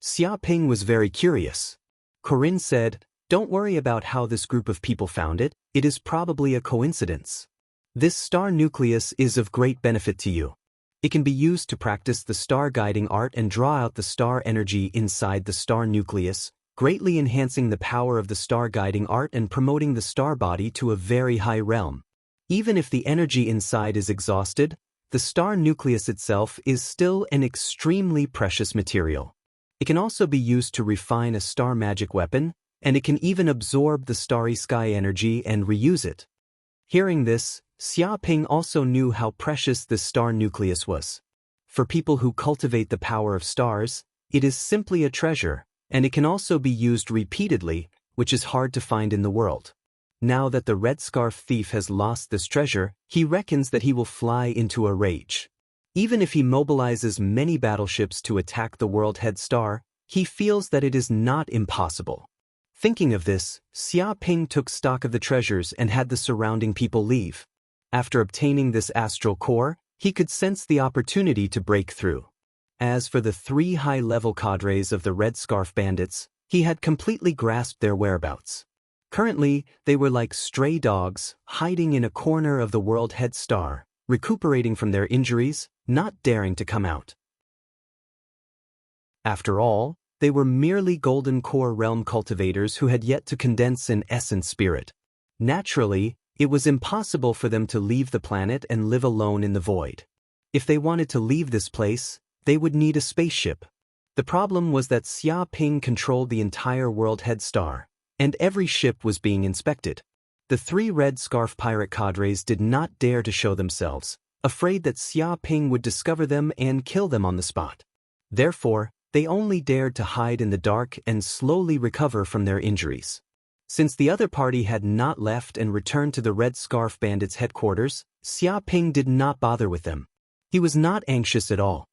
Xia Ping was very curious. Corinne said, "Don't worry about how this group of people found it, it is probably a coincidence. This star nucleus is of great benefit to you. It can be used to practice the star guiding art and draw out the star energy inside the star nucleus, greatly enhancing the power of the star guiding art and promoting the star body to a very high realm. Even if the energy inside is exhausted, the star nucleus itself is still an extremely precious material. It can also be used to refine a star magic weapon, and it can even absorb the starry sky energy and reuse it." Hearing this, Xia Ping also knew how precious this star nucleus was. For people who cultivate the power of stars, it is simply a treasure, and it can also be used repeatedly, which is hard to find in the world. Now that the red scarf thief has lost this treasure, he reckons that he will fly into a rage. Even if he mobilizes many battleships to attack the world head star, he feels that it is not impossible. Thinking of this, Xia Ping took stock of the treasures and had the surrounding people leave. After obtaining this astral core, he could sense the opportunity to break through. As for the 3 high-level cadres of the Red Scarf Bandits, he had completely grasped their whereabouts. Currently, they were like stray dogs, hiding in a corner of the world head star, recuperating from their injuries, not daring to come out. After all, they were merely golden core realm cultivators who had yet to condense an essence spirit. Naturally, it was impossible for them to leave the planet and live alone in the void. If they wanted to leave this place, they would need a spaceship. The problem was that Xia Ping controlled the entire world head star, and every ship was being inspected. The 3 Red Scarf pirate cadres did not dare to show themselves, afraid that Xia Ping would discover them and kill them on the spot. Therefore, they only dared to hide in the dark and slowly recover from their injuries. Since the other party had not left and returned to the Red Scarf Bandits' headquarters, Xia Ping did not bother with them. He was not anxious at all.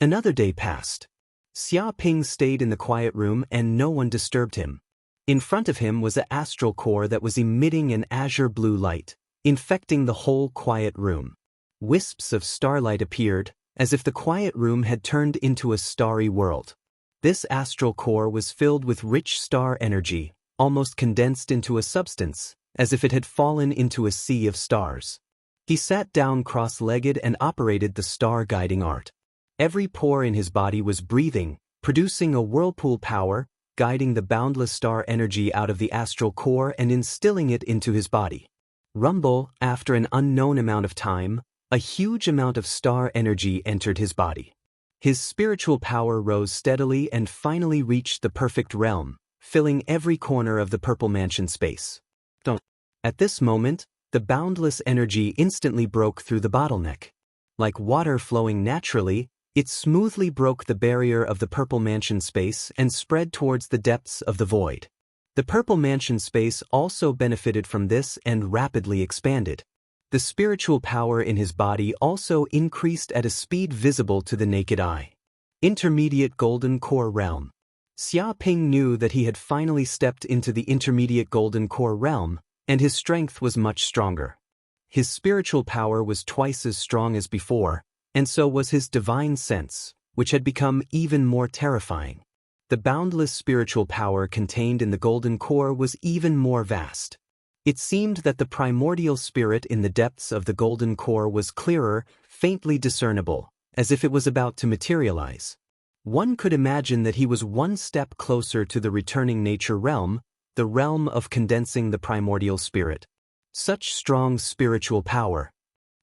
Another day passed. Xia Ping stayed in the quiet room and no one disturbed him. In front of him was an astral core that was emitting an azure blue light, infecting the whole quiet room. Wisps of starlight appeared, as if the quiet room had turned into a starry world. This astral core was filled with rich star energy, almost condensed into a substance, as if it had fallen into a sea of stars. He sat down cross-legged and operated the star guiding art. Every pore in his body was breathing, producing a whirlpool power, guiding the boundless star energy out of the astral core and instilling it into his body. Rumble, after an unknown amount of time, a huge amount of star energy entered his body. His spiritual power rose steadily and finally reached the perfect realm, filling every corner of the Purple Mansion space. At this moment, the boundless energy instantly broke through the bottleneck. Like water flowing naturally, it smoothly broke the barrier of the Purple Mansion space and spread towards the depths of the void. The purple mansion space also benefited from this and rapidly expanded. The spiritual power in his body also increased at a speed visible to the naked eye. Intermediate Golden Core Realm. Xiaoping knew that he had finally stepped into the intermediate Golden Core Realm, and his strength was much stronger. His spiritual power was twice as strong as before, and so was his divine sense, which had become even more terrifying. The boundless spiritual power contained in the Golden Core was even more vast. It seemed that the primordial spirit in the depths of the Golden Core was clearer, faintly discernible, as if it was about to materialize. One could imagine that he was one step closer to the returning nature realm, the realm of condensing the primordial spirit. Such strong spiritual power.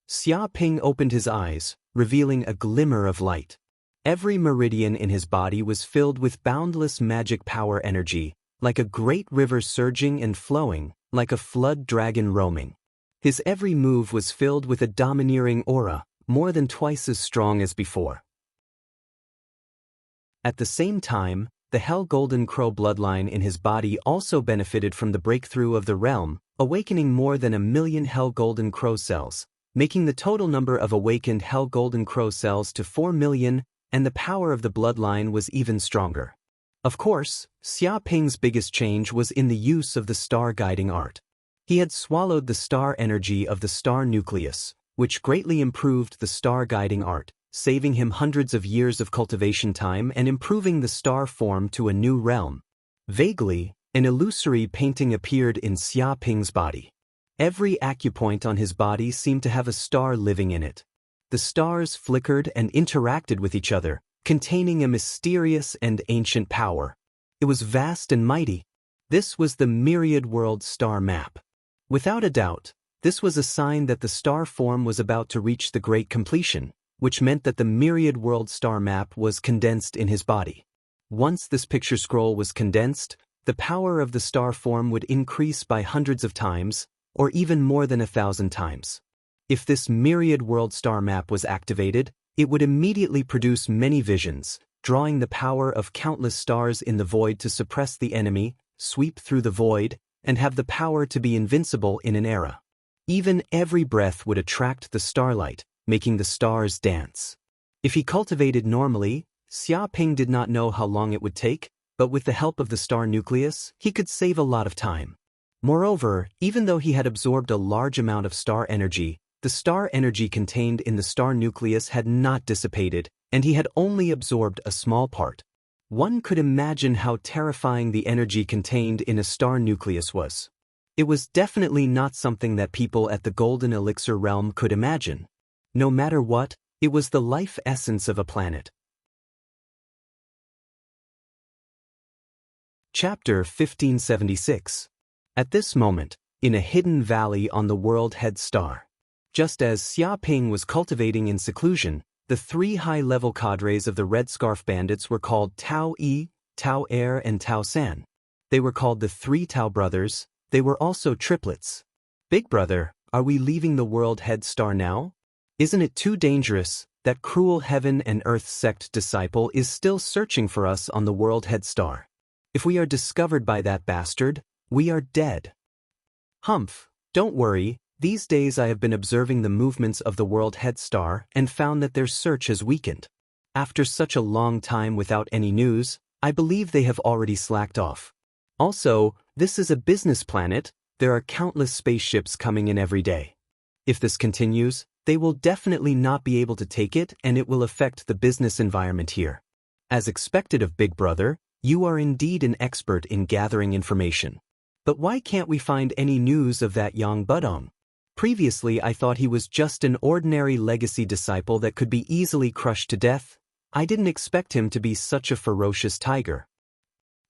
Xiaoping opened his eyes, revealing a glimmer of light. Every meridian in his body was filled with boundless magic power energy, like a great river surging and flowing, like a flood dragon roaming. His every move was filled with a domineering aura, more than twice as strong as before. At the same time, the Hell Golden Crow bloodline in his body also benefited from the breakthrough of the realm, awakening more than 1,000,000 Hell Golden Crow cells, making the total number of awakened Hell Golden Crow cells to 4 million, and the power of the bloodline was even stronger. Of course, Xiaoping's biggest change was in the use of the star guiding art. He had swallowed the star energy of the star nucleus, which greatly improved the star guiding art, saving him hundreds of years of cultivation time and improving the star form to a new realm. Vaguely, an illusory painting appeared in Xiaoping's body. Every acupoint on his body seemed to have a star living in it. The stars flickered and interacted with each other, containing a mysterious and ancient power. It was vast and mighty. This was the Myriad World Star Map. Without a doubt, this was a sign that the star form was about to reach the great completion, which meant that the Myriad World Star Map was condensed in his body. Once this picture scroll was condensed, the power of the star form would increase by hundreds of times, or even more than 1,000 times. If this Myriad World Star Map was activated, it would immediately produce many visions, drawing the power of countless stars in the void to suppress the enemy, sweep through the void, and have the power to be invincible in an era. Even every breath would attract the starlight, making the stars dance. If he cultivated normally, Xiaoping did not know how long it would take, but with the help of the star nucleus, he could save a lot of time. Moreover, even though he had absorbed a large amount of star energy, the star energy contained in the star nucleus had not dissipated, and he had only absorbed a small part. One could imagine how terrifying the energy contained in a star nucleus was. It was definitely not something that people at the Golden Elixir realm could imagine. No matter what, it was the life essence of a planet. Chapter 1576. At this moment, in a hidden valley on the world head star. Just as Xiaoping was cultivating in seclusion, the three high-level cadres of the Red Scarf Bandits were called Tao Yi, Tao Air and Tao San. They were called the Three Tao Brothers. They were also triplets. Big brother, are we leaving the world head star now? Isn't it too dangerous? That cruel heaven and earth sect disciple is still searching for us on the world head star. If we are discovered by that bastard, we are dead. Humph, don't worry. These days I have been observing the movements of the world head star and found that their search has weakened. After such a long time without any news, I believe they have already slacked off. Also, this is a business planet. There are countless spaceships coming in every day. If this continues, they will definitely not be able to take it, and it will affect the business environment here. As expected of Big Brother, you are indeed an expert in gathering information. But why can't we find any news of that Yang Budong? Previously I thought he was just an ordinary legacy disciple that could be easily crushed to death. I didn't expect him to be such a ferocious tiger.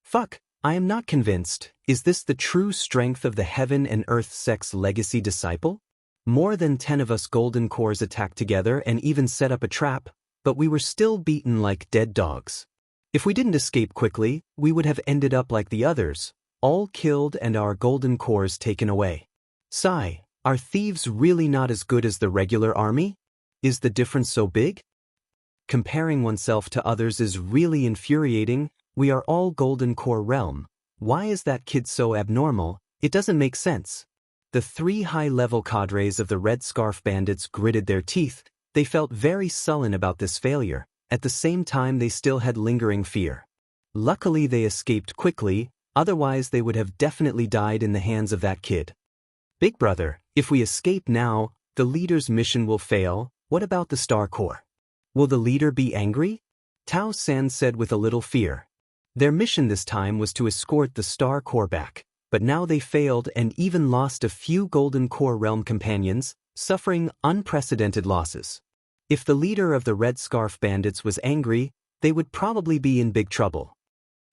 Fuck, I am not convinced. Is this the true strength of the Heaven and Earth Sect's legacy disciple? More than 10 of us Golden Cores attacked together and even set up a trap, but we were still beaten like dead dogs. If we didn't escape quickly, we would have ended up like the others, all killed and our Golden Cores taken away. Sigh. Are thieves really not as good as the regular army? Is the difference so big? Comparing oneself to others is really infuriating. We are all Golden Core realm, Why is that kid so abnormal? It doesn't make sense. The 3 high-level cadres of the Red Scarf Bandits gritted their teeth. They felt very sullen about this failure. At the same time, they still had lingering fear. Luckily, they escaped quickly, otherwise they would have definitely died in the hands of that kid. Big brother, if we escape now, the leader's mission will fail. What about the Star Corps? Will the leader be angry? Tao San said with a little fear. Their mission this time was to escort the Star Corps back, but now they failed and even lost a few Golden Corps realm companions, suffering unprecedented losses. If the leader of the Red Scarf Bandits was angry, they would probably be in big trouble.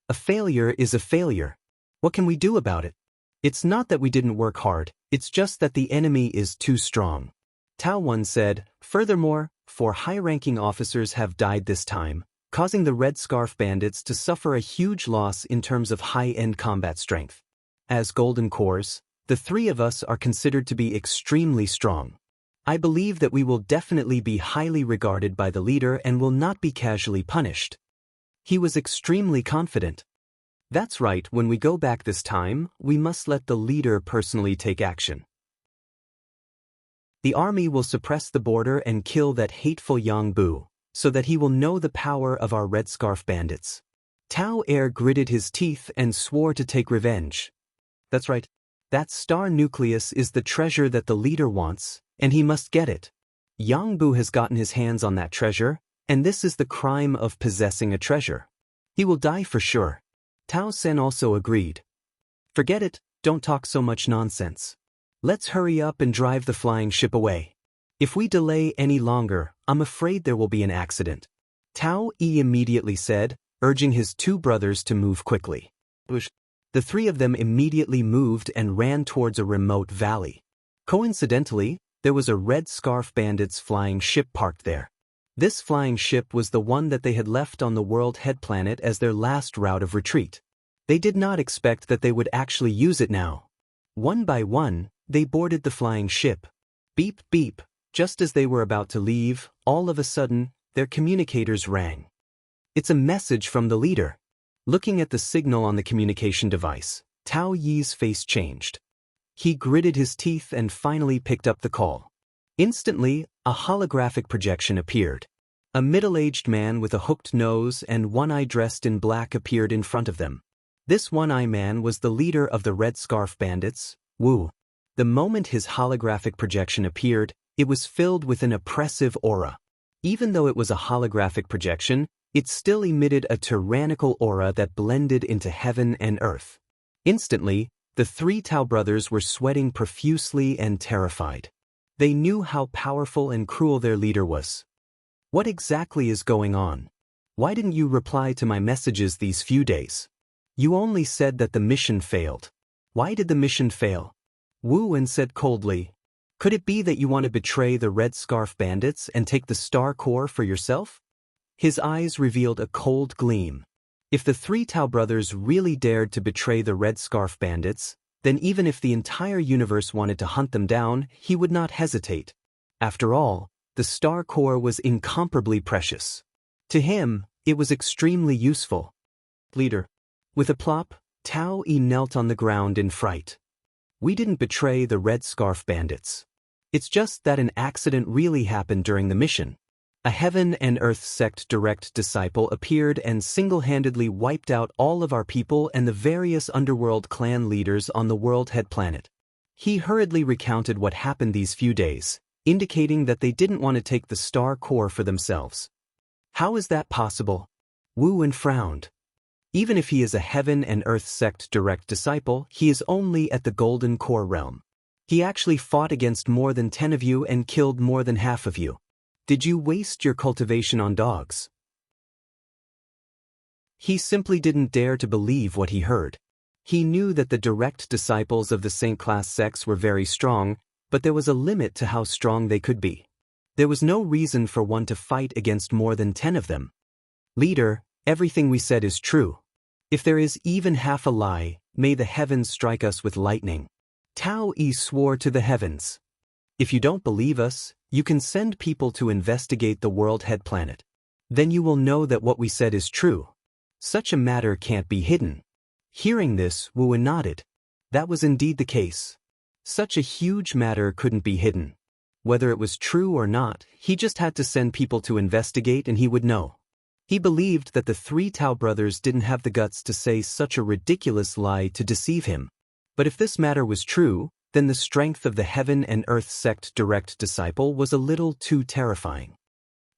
A failure is a failure. What can we do about it? It's not that we didn't work hard, it's just that the enemy is too strong. Tao Wan said, furthermore, 4 high-ranking officers have died this time, causing the Red Scarf Bandits to suffer a huge loss in terms of high-end combat strength. As Golden Corps, the 3 of us are considered to be extremely strong. I believe that we will definitely be highly regarded by the leader and will not be casually punished. He was extremely confident. That's right, when we go back this time, we must let the leader personally take action. The army will suppress the border and kill that hateful Yang Bu, so that he will know the power of our Red Scarf Bandits. Tao Air gritted his teeth and swore to take revenge. That's right. That star nucleus is the treasure that the leader wants, and he must get it. Yang Bu has gotten his hands on that treasure, and this is the crime of possessing a treasure. He will die for sure. Tao Sen also agreed. Forget it, don't talk so much nonsense. Let's hurry up and drive the flying ship away. If we delay any longer, I'm afraid there will be an accident. Tao Yi immediately said, urging his 2 brothers to move quickly. The 3 of them immediately moved and ran towards a remote valley. Coincidentally, there was a Red Scarf Bandits flying ship parked there. This flying ship was the one that they had left on the World Head Planet as their last route of retreat. They did not expect that they would actually use it now. One by one, they boarded the flying ship. Beep, beep. Just as they were about to leave, all of a sudden, their communicators rang. It's a message from the leader. Looking at the signal on the communication device, Tao Yi's face changed. He gritted his teeth and finally picked up the call. Instantly, a holographic projection appeared. A middle-aged man with a hooked nose and one eye dressed in black appeared in front of them. This one-eye man was the leader of the Red Scarf Bandits, Wu. The moment his holographic projection appeared, it was filled with an oppressive aura. Even though it was a holographic projection, it still emitted a tyrannical aura that blended into heaven and earth. Instantly, the 3 Tao brothers were sweating profusely and terrified. They knew how powerful and cruel their leader was. What exactly is going on? Why didn't you reply to my messages these few days? You only said that the mission failed. Why did the mission fail? Wu Wen said coldly. Could it be that you want to betray the Red Scarf Bandits and take the Star Corps for yourself? His eyes revealed a cold gleam. If the 3 Tao brothers really dared to betray the Red Scarf Bandits, then even if the entire universe wanted to hunt them down, he would not hesitate. After all, the Star Corps was incomparably precious. To him, it was extremely useful. Leader. With a plop, Tao Yi knelt on the ground in fright. We didn't betray the Red Scarf Bandits. It's just that an accident really happened during the mission. A Heaven and Earth sect direct disciple appeared and single-handedly wiped out all of our people and the various underworld clan leaders on the World Head Planet. He hurriedly recounted what happened these few days, indicating that they didn't want to take the Star Corps for themselves. How is that possible? Wu Wen frowned. Even if he is a Heaven and Earth sect direct disciple, he is only at the Golden Corps realm. He actually fought against more than 10 of you and killed more than half of you. Did you waste your cultivation on dogs? He simply didn't dare to believe what he heard. He knew that the direct disciples of the Saint Class sects were very strong, but there was a limit to how strong they could be. There was no reason for one to fight against more than 10 of them. Leader, everything we said is true. If there is even half a lie, may the heavens strike us with lightning. Tao Yi swore to the heavens. If you don't believe us, you can send people to investigate the World Head Planet. Then you will know that what we said is true. Such a matter can't be hidden. Hearing this, Wu nodded. That was indeed the case. Such a huge matter couldn't be hidden. Whether it was true or not, he just had to send people to investigate and he would know. He believed that the three Tao brothers didn't have the guts to say such a ridiculous lie to deceive him. But if this matter was true, then the strength of the Heaven and Earth sect direct disciple was a little too terrifying.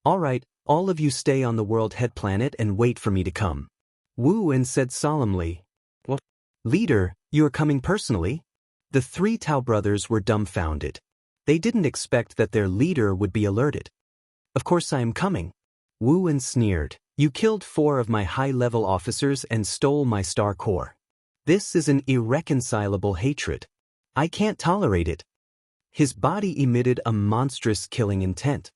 All right, all of you stay on the world head planet and wait for me to come. Wu said solemnly. What? Leader, you are coming personally? The three Tao brothers were dumbfounded. They didn't expect that their leader would be alerted. Of course I am coming. Wu sneered. You killed 4 of my high-level officers and stole my star core. This is an irreconcilable hatred. I can't tolerate it. His body emitted a monstrous killing intent.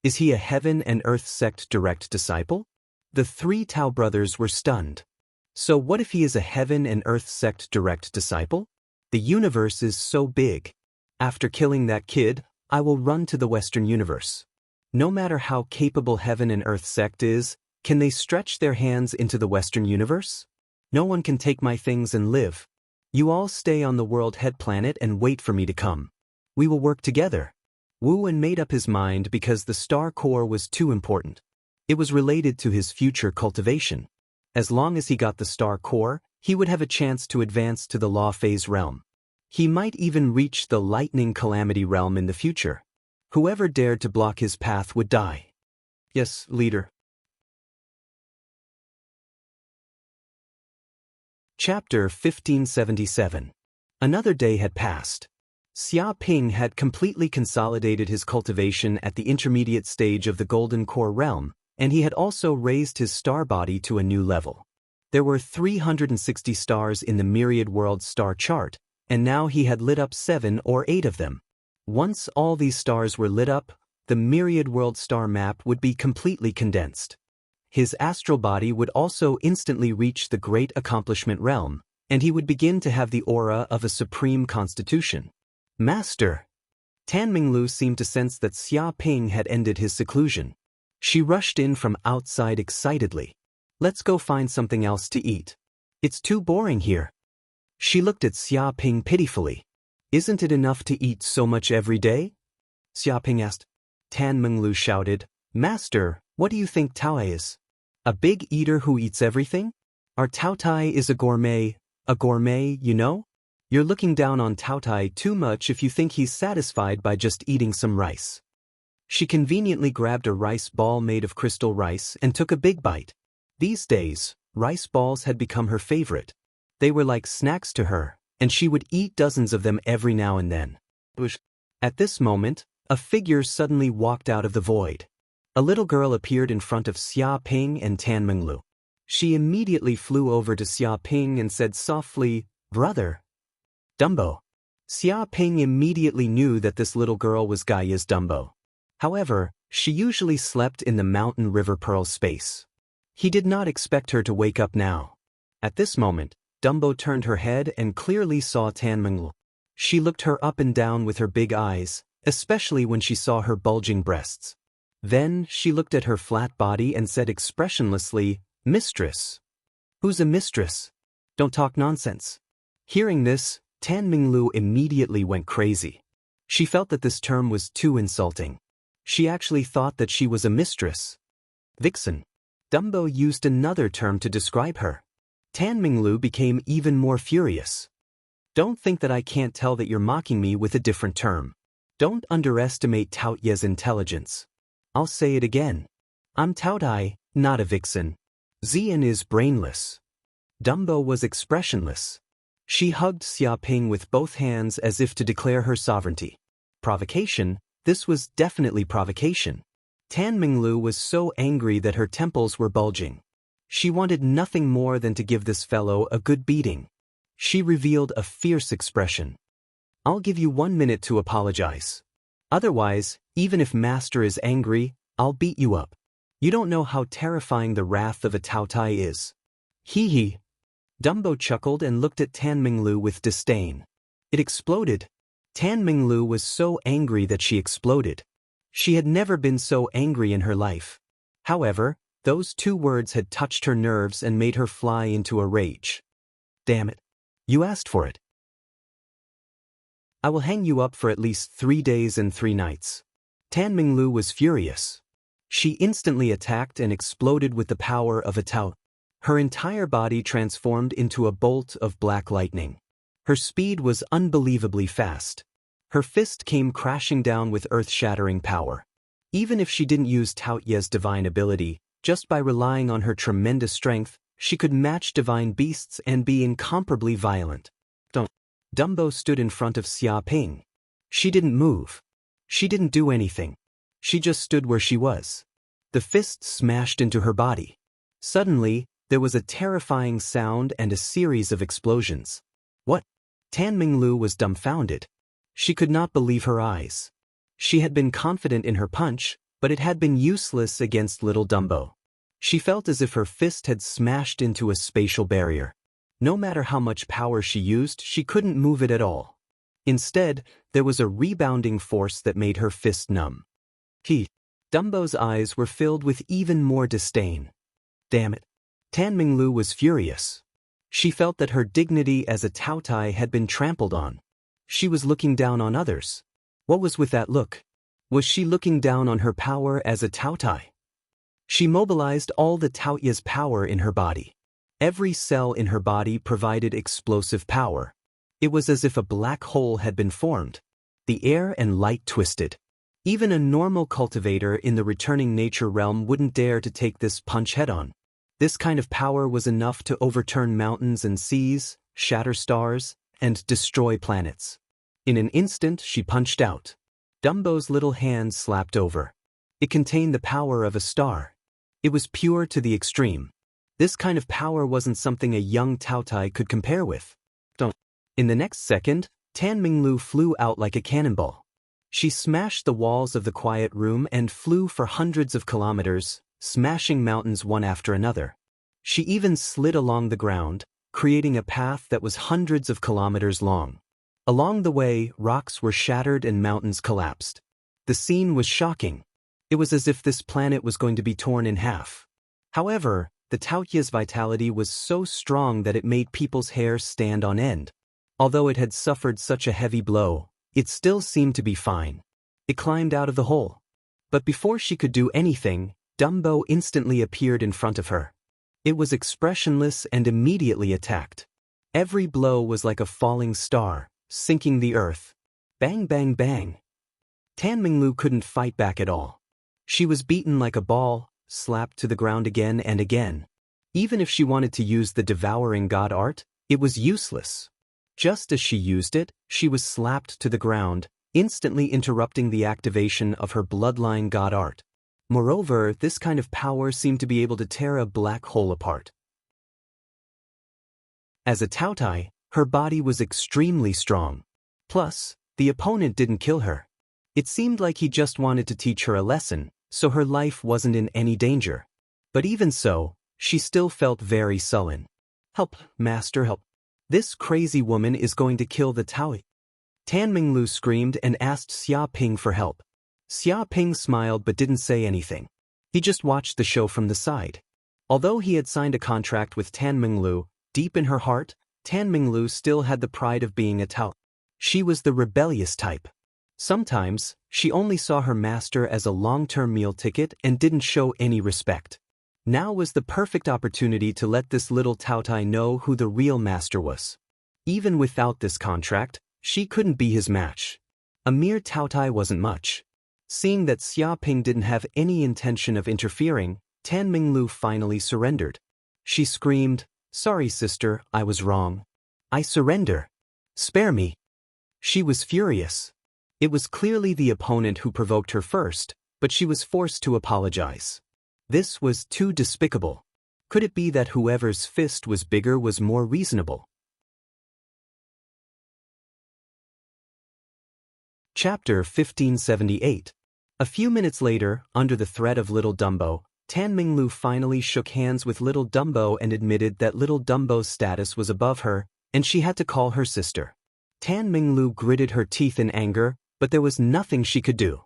Is he a Heaven and Earth sect direct disciple? The three Tao brothers were stunned. So what if he is a Heaven and Earth sect direct disciple? The universe is so big. After killing that kid, I will run to the Western universe. No matter how capable Heaven and Earth sect is, can they stretch their hands into the Western universe? No one can take my things and live. You all stay on the world head planet and wait for me to come. We will work together. Wu made up his mind because the star core was too important. It was related to his future cultivation. As long as he got the star core, he would have a chance to advance to the law phase realm. He might even reach the lightning calamity realm in the future. Whoever dared to block his path would die. Yes, leader. Chapter 1577. Another day had passed. Xia Ping had completely consolidated his cultivation at the intermediate stage of the Golden Core realm, and he had also raised his star body to a new level. There were 360 stars in the Myriad World star chart, and now he had lit up 7 or 8 of them. Once all these stars were lit up, the Myriad World star map would be completely condensed. His astral body would also instantly reach the Great Accomplishment realm, and he would begin to have the aura of a supreme constitution. Master! Tan Minglu seemed to sense that Xia Ping had ended his seclusion. She rushed in from outside excitedly. Let's go find something else to eat. It's too boring here. She looked at Xia Ping pitifully. Isn't it enough to eat so much every day? Xia Ping asked. Tan Minglu shouted, Master, what do you think Tao is? A big eater who eats everything? Our Tao Tai is a gourmet, you know? You're looking down on Tao Tai too much if you think he's satisfied by just eating some rice. She conveniently grabbed a rice ball made of crystal rice and took a big bite. These days, rice balls had become her favorite. They were like snacks to her, and she would eat dozens of them every now and then. At this moment, a figure suddenly walked out of the void. A little girl appeared in front of Xia Ping and Tan Minglu. She immediately flew over to Xia Ping and said softly, Brother. Dumbo. Xia Ping immediately knew that this little girl was Gaia's Dumbo. However, she usually slept in the Mountain River Pearl space. He did not expect her to wake up now. At this moment, Dumbo turned her head and clearly saw Tan Minglu. She looked her up and down with her big eyes, especially when she saw her bulging breasts. Then she looked at her flat body and said expressionlessly, Mistress. Who's a mistress? Don't talk nonsense. Hearing this, Tan Minglu immediately went crazy. She felt that this term was too insulting. She actually thought that she was a mistress. Vixen. Dumbo used another term to describe her. Tan Minglu became even more furious. Don't think that I can't tell that you're mocking me with a different term. Don't underestimate Tao Ye's intelligence. I'll say it again. I'm Tao Tai, not a vixen. Xian is brainless. Dumbo was expressionless. She hugged Xia Ping with both hands as if to declare her sovereignty. Provocation? This was definitely provocation. Tan Minglu was so angry that her temples were bulging. She wanted nothing more than to give this fellow a good beating. She revealed a fierce expression. I'll give you 1 minute to apologize. Otherwise, even if Master is angry, I'll beat you up. You don't know how terrifying the wrath of a Tao Tai is. Hee hee. Dumbo chuckled and looked at Tan Minglu with disdain. It exploded. Tan Minglu was so angry that she exploded. She had never been so angry in her life. However, those 2 words had touched her nerves and made her fly into a rage. Damn it. You asked for it. I will hang you up for at least 3 days and 3 nights. Tan Minglu was furious. She instantly attacked and exploded with the power of a Tao. Her entire body transformed into a bolt of black lightning. Her speed was unbelievably fast. Her fist came crashing down with earth-shattering power. Even if she didn't use Tao Ye's divine ability, just by relying on her tremendous strength, she could match divine beasts and be incomparably violent. Dumbo stood in front of Xia Ping. She didn't move. She didn't do anything. She just stood where she was. The fist smashed into her body. Suddenly, there was a terrifying sound and a series of explosions. What? Tan Minglu was dumbfounded. She could not believe her eyes. She had been confident in her punch, but it had been useless against little Dumbo. She felt as if her fist had smashed into a spatial barrier. No matter how much power she used, she couldn't move it at all. Instead, there was a rebounding force that made her fist numb. Dumbo's eyes were filled with even more disdain. Damn it. Tan Minglu was furious. She felt that her dignity as a Taotai had been trampled on. She was looking down on others. What was with that look? Was she looking down on her power as a Taotai? She mobilized all the Taoya's power in her body. Every cell in her body provided explosive power. It was as if a black hole had been formed. The air and light twisted. Even a normal cultivator in the returning nature realm wouldn't dare to take this punch head-on. This kind of power was enough to overturn mountains and seas, shatter stars, and destroy planets. In an instant, she punched out. Dumbo's little hand slapped over. It contained the power of a star. It was pure to the extreme. This kind of power wasn't something a young Taotai could compare with. In the next second, Tan Minglu flew out like a cannonball. She smashed the walls of the quiet room and flew for hundreds of kilometers, smashing mountains one after another. She even slid along the ground, creating a path that was hundreds of kilometers long. Along the way, rocks were shattered and mountains collapsed. The scene was shocking. It was as if this planet was going to be torn in half. However, the Taoya's vitality was so strong that it made people's hair stand on end. Although it had suffered such a heavy blow, it still seemed to be fine. It climbed out of the hole. But before she could do anything, Dumbo instantly appeared in front of her. It was expressionless and immediately attacked. Every blow was like a falling star, sinking the earth. Bang, bang, bang. Tan Minglu couldn't fight back at all. She was beaten like a ball, slapped to the ground again and again. Even if she wanted to use the devouring god art, it was useless. Just as she used it, she was slapped to the ground, instantly interrupting the activation of her bloodline god art. Moreover, this kind of power seemed to be able to tear a black hole apart. As a Taotai, her body was extremely strong. Plus, the opponent didn't kill her. It seemed like he just wanted to teach her a lesson, so her life wasn't in any danger. But even so, she still felt very sullen. Help, master, help. This crazy woman is going to kill the Taoyi. Tan Minglu screamed and asked Xia Ping for help. Xia Ping smiled but didn't say anything. He just watched the show from the side. Although he had signed a contract with Tan Minglu, deep in her heart, Tan Minglu still had the pride of being a Tao. She was the rebellious type. Sometimes, she only saw her master as a long-term meal ticket and didn't show any respect. Now was the perfect opportunity to let this little Taotai know who the real master was. Even without this contract, she couldn't be his match. A mere Taotai wasn't much. Seeing that Xia Ping didn't have any intention of interfering, Tan Minglu finally surrendered. She screamed, "Sorry sister, I was wrong. I surrender. Spare me." She was furious. It was clearly the opponent who provoked her first, but she was forced to apologize. This was too despicable. Could it be that whoever's fist was bigger was more reasonable? Chapter 1578. A few minutes later, under the threat of little Dumbo, Tan Minglu finally shook hands with little Dumbo and admitted that little Dumbo's status was above her, and she had to call her sister. Tan Minglu gritted her teeth in anger, but there was nothing she could do.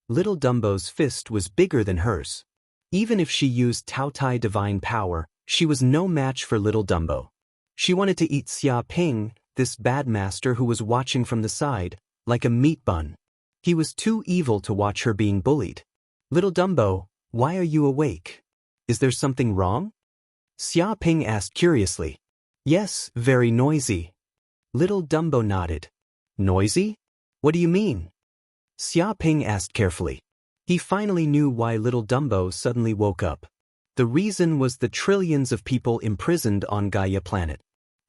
Little Dumbo's fist was bigger than hers. Even if she used Taotai divine power, she was no match for little Dumbo. She wanted to eat Xia Ping, this bad master who was watching from the side, like a meat bun. He was too evil to watch her being bullied. Little Dumbo, why are you awake? Is there something wrong? Xia Ping asked curiously. Yes, very noisy. Little Dumbo nodded. Noisy? What do you mean? Xia Ping asked carefully. He finally knew why Little Dumbo suddenly woke up. The reason was the trillions of people imprisoned on Gaia planet.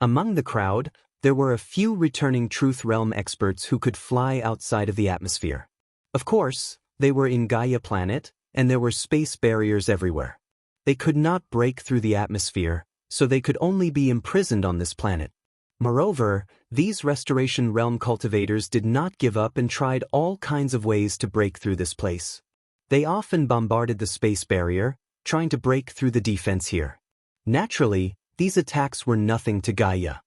Among the crowd, there were a few returning Truth Realm experts who could fly outside of the atmosphere. Of course, they were in Gaia planet, and there were space barriers everywhere. They could not break through the atmosphere, so they could only be imprisoned on this planet. Moreover, these Restoration Realm cultivators did not give up and tried all kinds of ways to break through this place. They often bombarded the space barrier, trying to break through the defense here. Naturally, these attacks were nothing to Gaia.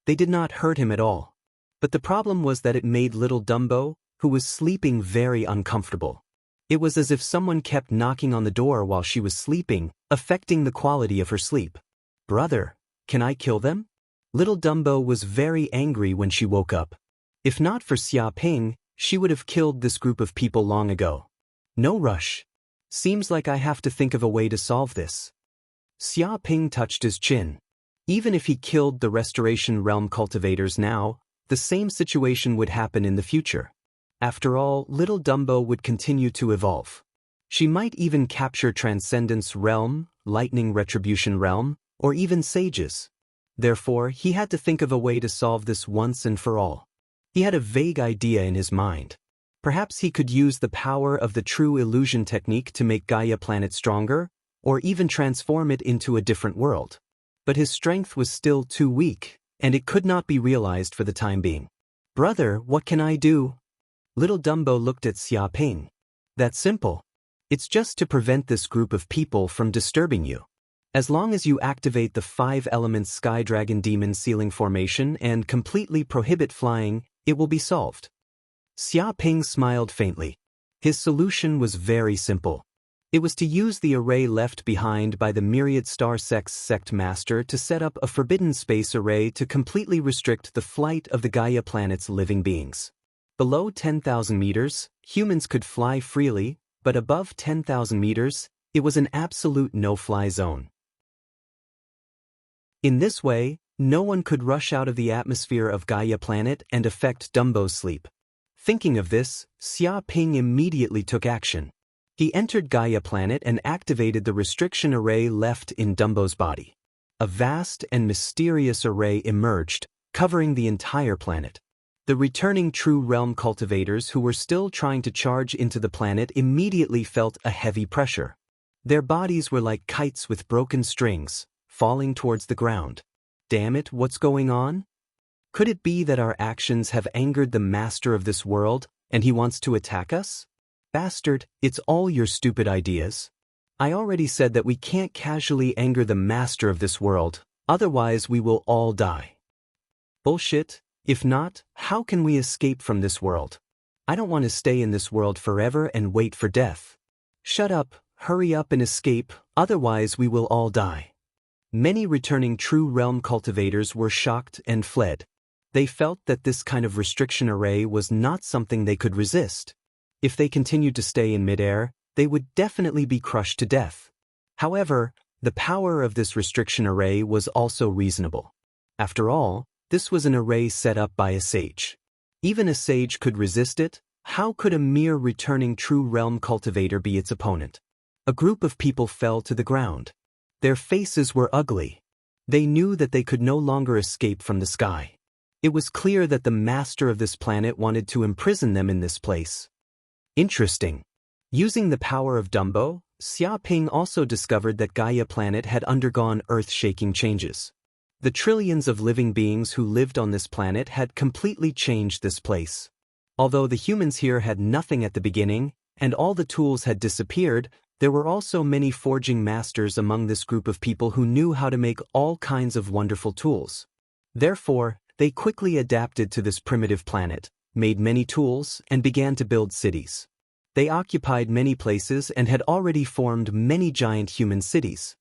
They did not hurt him at all. But the problem was that it made Little Dumbo, who was sleeping, very uncomfortable. It was as if someone kept knocking on the door while she was sleeping, affecting the quality of her sleep. Brother, can I kill them? Little Dumbo was very angry when she woke up. If not for Xia Ping, she would have killed this group of people long ago. No rush. Seems like I have to think of a way to solve this. Xia Ping touched his chin. Even if he killed the Restoration Realm cultivators now, the same situation would happen in the future. After all, Little Dumbo would continue to evolve. She might even capture Transcendence Realm, Lightning Retribution Realm, or even Sages. Therefore, he had to think of a way to solve this once and for all. He had a vague idea in his mind. Perhaps he could use the power of the true illusion technique to make Gaia planet stronger, or even transform it into a different world. But his strength was still too weak, and it could not be realized for the time being. Brother, what can I do? Little Dumbo looked at Xia Ping. That's simple. It's just to prevent this group of people from disturbing you. As long as you activate the 5 elements Sky Dragon Demon Ceiling Formation and completely prohibit flying, it will be solved. Xia Ping smiled faintly. His solution was very simple. It was to use the array left behind by the Myriad Star Sect Master to set up a forbidden space array to completely restrict the flight of the Gaia planet's living beings. Below 10,000 meters, humans could fly freely, but above 10,000 meters, it was an absolute no-fly zone. In this way, no one could rush out of the atmosphere of Gaia planet and affect Dumbo's sleep. Thinking of this, Xia Ping immediately took action. He entered Gaia planet and activated the restriction array left in Dumbo's body. A vast and mysterious array emerged, covering the entire planet. The returning True Realm cultivators who were still trying to charge into the planet immediately felt a heavy pressure. Their bodies were like kites with broken strings, falling towards the ground. Damn it, what's going on? Could it be that our actions have angered the master of this world, and he wants to attack us? Bastard, it's all your stupid ideas. I already said that we can't casually anger the master of this world, otherwise we will all die. Bullshit. If not, how can we escape from this world? I don't want to stay in this world forever and wait for death. Shut up, hurry up and escape, otherwise we will all die. Many returning True Realm cultivators were shocked and fled. They felt that this kind of restriction array was not something they could resist. If they continued to stay in midair, they would definitely be crushed to death. However, the power of this restriction array was also reasonable. After all, this was an array set up by a sage. Even a sage could resist it. How could a mere returning True Realm cultivator be its opponent? A group of people fell to the ground. Their faces were ugly. They knew that they could no longer escape from the sky. It was clear that the master of this planet wanted to imprison them in this place. Interesting. Using the power of Dumbo, Xia Ping also discovered that Gaia planet had undergone earth-shaking changes. The trillions of living beings who lived on this planet had completely changed this place. Although the humans here had nothing at the beginning, and all the tools had disappeared, there were also many forging masters among this group of people who knew how to make all kinds of wonderful tools. Therefore, they quickly adapted to this primitive planet, made many tools, and began to build cities. They occupied many places and had already formed many giant human cities.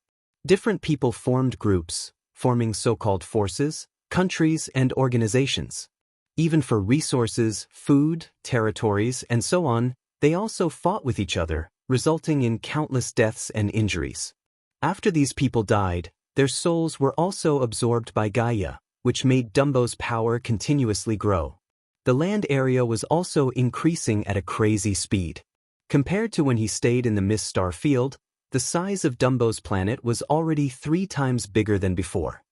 Different people formed groups, forming so-called forces, countries, and organizations. Even for resources, food, territories, and so on, they also fought with each other, resulting in countless deaths and injuries. After these people died, their souls were also absorbed by Gaia, which made Dumbo's power continuously grow. The land area was also increasing at a crazy speed. Compared to when he stayed in the Mist Star field, the size of Dumbo's planet was already 3 times bigger than before.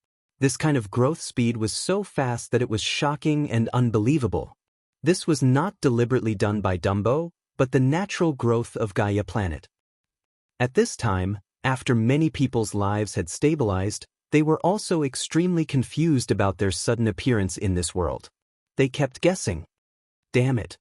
This kind of growth speed was so fast that it was shocking and unbelievable. This was not deliberately done by Dumbo, but the natural growth of Gaia planet. At this time, after many people's lives had stabilized, they were also extremely confused about their sudden appearance in this world. They kept guessing. Damn it.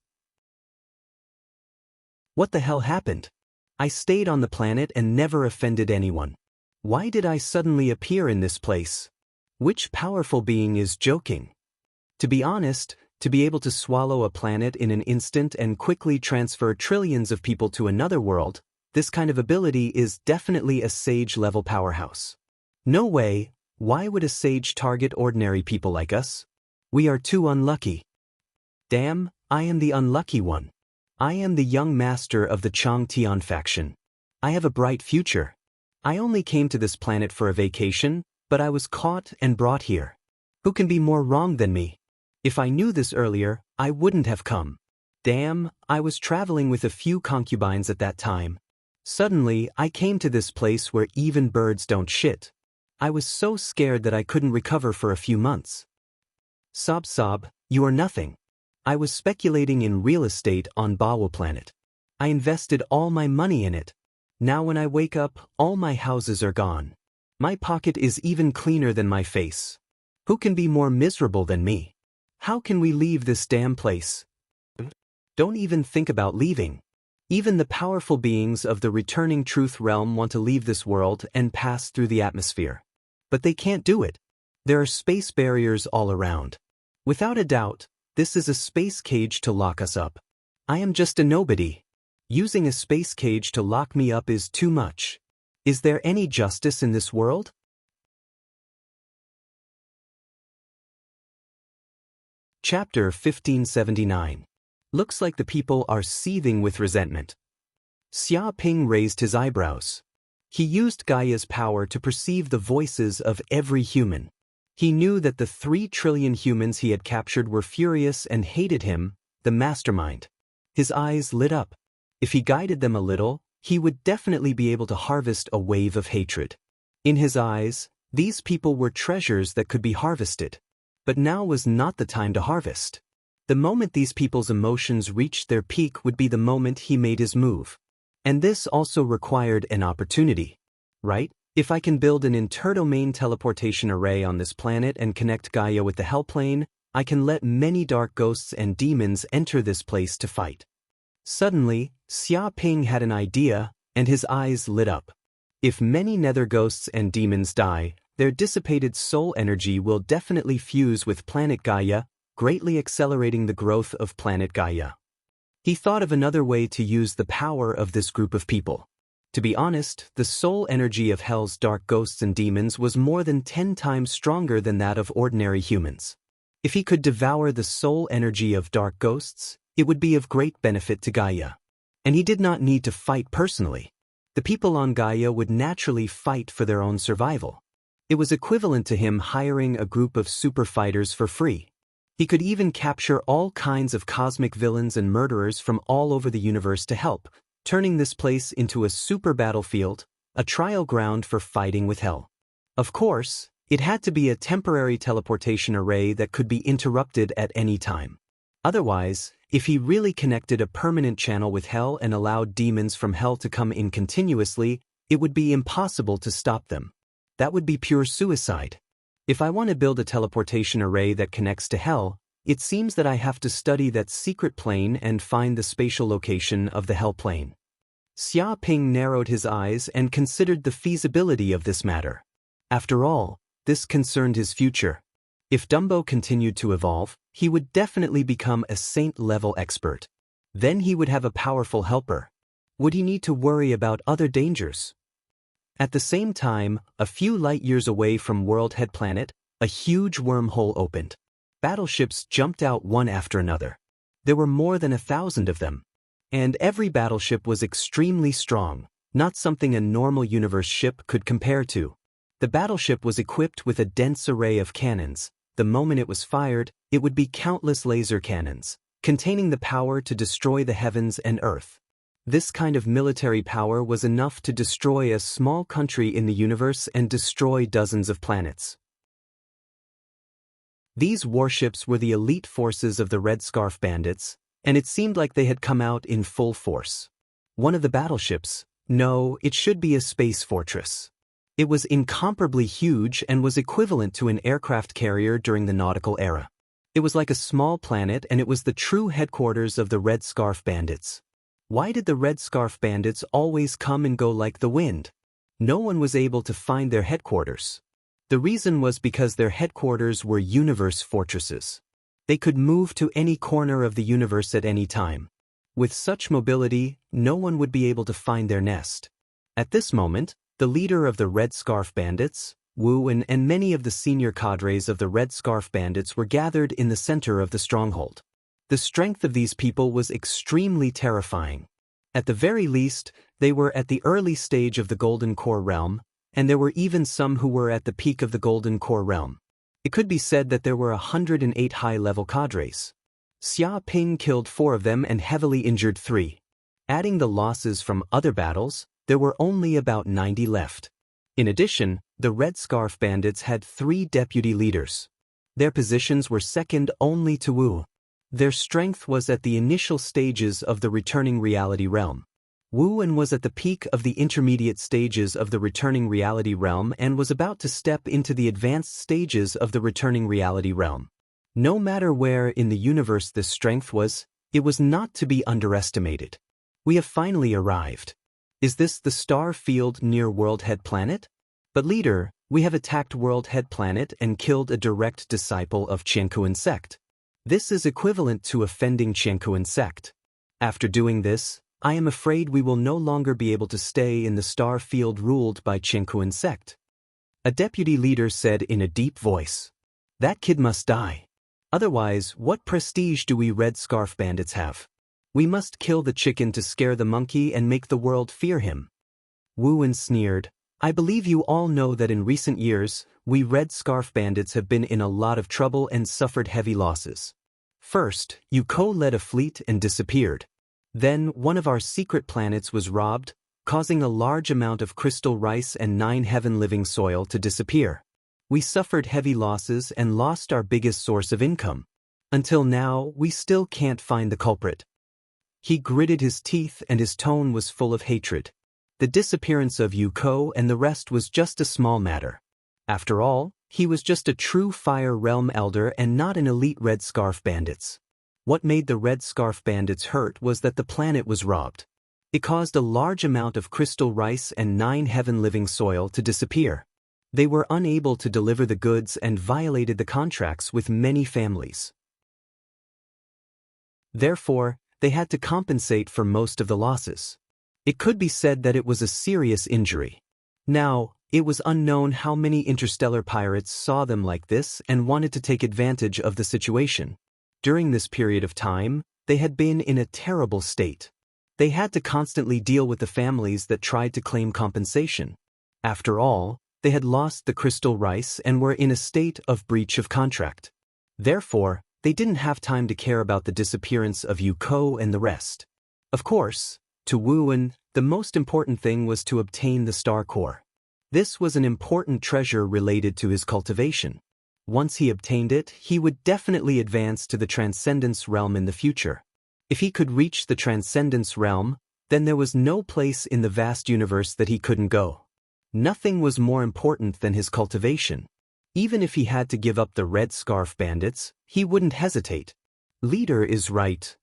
What the hell happened? I stayed on the planet and never offended anyone. Why did I suddenly appear in this place? Which powerful being is joking? To be honest, to be able to swallow a planet in an instant and quickly transfer trillions of people to another world, this kind of ability is definitely a sage-level powerhouse. No way, why would a sage target ordinary people like us? We are too unlucky. Damn, I am the unlucky one. I am the young master of the Chang Tian faction. I have a bright future. I only came to this planet for a vacation, but I was caught and brought here. Who can be more wrong than me? If I knew this earlier, I wouldn't have come. Damn, I was traveling with a few concubines at that time. Suddenly, I came to this place where even birds don't shit. I was so scared that I couldn't recover for a few months. Sob sob, you are nothing. I was speculating in real estate on Bawa planet. I invested all my money in it. Now when I wake up, all my houses are gone. My pocket is even cleaner than my face. Who can be more miserable than me? How can we leave this damn place? Don't even think about leaving. Even the powerful beings of the returning truth realm want to leave this world and pass through the atmosphere. But they can't do it. There are space barriers all around. Without a doubt, this is a space cage to lock us up. I am just a nobody. Using a space cage to lock me up is too much. Is there any justice in this world? Chapter 1579. Looks like the people are seething with resentment. Xia Ping raised his eyebrows. He used Gaia's power to perceive the voices of every human. He knew that the 3 trillion humans he had captured were furious and hated him, the mastermind. His eyes lit up. If he guided them a little, he would definitely be able to harvest a wave of hatred. In his eyes, these people were treasures that could be harvested. But now was not the time to harvest. The moment these people's emotions reached their peak would be the moment he made his move. And this also required an opportunity. Right? If I can build an interdomain teleportation array on this planet and connect Gaia with the Hell Plane, I can let many dark ghosts and demons enter this place to fight. Suddenly, Xia Ping had an idea, and his eyes lit up. If many nether ghosts and demons die, their dissipated soul energy will definitely fuse with planet Gaia, greatly accelerating the growth of planet Gaia. He thought of another way to use the power of this group of people. To be honest, the soul energy of Hell's dark ghosts and demons was more than 10 times stronger than that of ordinary humans. If he could devour the soul energy of dark ghosts, it would be of great benefit to Gaia. And he did not need to fight personally. The people on Gaia would naturally fight for their own survival. It was equivalent to him hiring a group of super fighters for free. He could even capture all kinds of cosmic villains and murderers from all over the universe to help, turning this place into a super battlefield, a trial ground for fighting with Hell. Of course, it had to be a temporary teleportation array that could be interrupted at any time. Otherwise, if he really connected a permanent channel with Hell and allowed demons from Hell to come in continuously, it would be impossible to stop them. That would be pure suicide. If I want to build a teleportation array that connects to Hell, it seems that I have to study that secret plane and find the spatial location of the Hell plane. Xia Ping narrowed his eyes and considered the feasibility of this matter. After all, this concerned his future. If Dumbo continued to evolve, he would definitely become a saint-level expert. Then he would have a powerful helper. Would he need to worry about other dangers? At the same time, a few light years away from World Head Planet, a huge wormhole opened. Battleships jumped out one after another. There were more than 1,000 of them. And every battleship was extremely strong, not something a normal universe ship could compare to. The battleship was equipped with a dense array of cannons. The moment it was fired, it would be countless laser cannons, containing the power to destroy the heavens and earth. This kind of military power was enough to destroy a small country in the universe and destroy dozens of planets. These warships were the elite forces of the Red Scarf Bandits, and it seemed like they had come out in full force. One of the battleships, no, it should be a space fortress. It was incomparably huge and was equivalent to an aircraft carrier during the nautical era. It was like a small planet, and it was the true headquarters of the Red Scarf Bandits. Why did the Red Scarf Bandits always come and go like the wind? No one was able to find their headquarters. The reason was because their headquarters were universe fortresses. They could move to any corner of the universe at any time. With such mobility, no one would be able to find their nest. At this moment, the leader of the Red Scarf Bandits, Wu, and many of the senior cadres of the Red Scarf Bandits were gathered in the center of the stronghold. The strength of these people was extremely terrifying. At the very least, they were at the early stage of the Golden Core realm, and there were even some who were at the peak of the Golden Core realm. It could be said that there were 108 high-level cadres. Xia Ping killed 4 of them and heavily injured 3. Adding the losses from other battles, there were only about 90 left. In addition, the Red Scarf Bandits had 3 deputy leaders. Their positions were second only to Wu. Their strength was at the initial stages of the returning reality realm. Wu was at the peak of the intermediate stages of the returning reality realm and was about to step into the advanced stages of the returning reality realm. No matter where in the universe this strength was, it was not to be underestimated. We have finally arrived. Is this the star field near World Head Planet? But leader, we have attacked World Head Planet and killed a direct disciple of Qiankuan sect. This is equivalent to offending Qiankuan sect. After doing this, I am afraid we will no longer be able to stay in the star field ruled by Qiankuan sect. A deputy leader said in a deep voice. That kid must die. Otherwise, what prestige do we Red Scarf Bandits have? We must kill the chicken to scare the monkey and make the world fear him. Wu sneered. I believe you all know that in recent years, we Red Scarf Bandits have been in a lot of trouble and suffered heavy losses. First, Yuko led a fleet and disappeared. Then, one of our secret planets was robbed, causing a large amount of crystal rice and 9 heaven-living soil to disappear. We suffered heavy losses and lost our biggest source of income. Until now, we still can't find the culprit. He gritted his teeth and his tone was full of hatred. The disappearance of Yuko and the rest was just a small matter. After all, he was just a true Fire Realm Elder and not an elite Red Scarf Bandits. What made the Red Scarf Bandits hurt was that the planet was robbed. It caused a large amount of crystal rice and 9 heaven-living soil to disappear. They were unable to deliver the goods and violated the contracts with many families. Therefore, they had to compensate for most of the losses. It could be said that it was a serious injury. Now, it was unknown how many interstellar pirates saw them like this and wanted to take advantage of the situation. During this period of time, they had been in a terrible state. They had to constantly deal with the families that tried to claim compensation. After all, they had lost the crystal rice and were in a state of breach of contract. Therefore, they didn't have time to care about the disappearance of Yuko and the rest. Of course, to Wu, the most important thing was to obtain the star core. This was an important treasure related to his cultivation. Once he obtained it, he would definitely advance to the Transcendence realm in the future. If he could reach the Transcendence realm, then there was no place in the vast universe that he couldn't go. Nothing was more important than his cultivation. Even if he had to give up the Red Scarf Bandits, he wouldn't hesitate. Leader is right.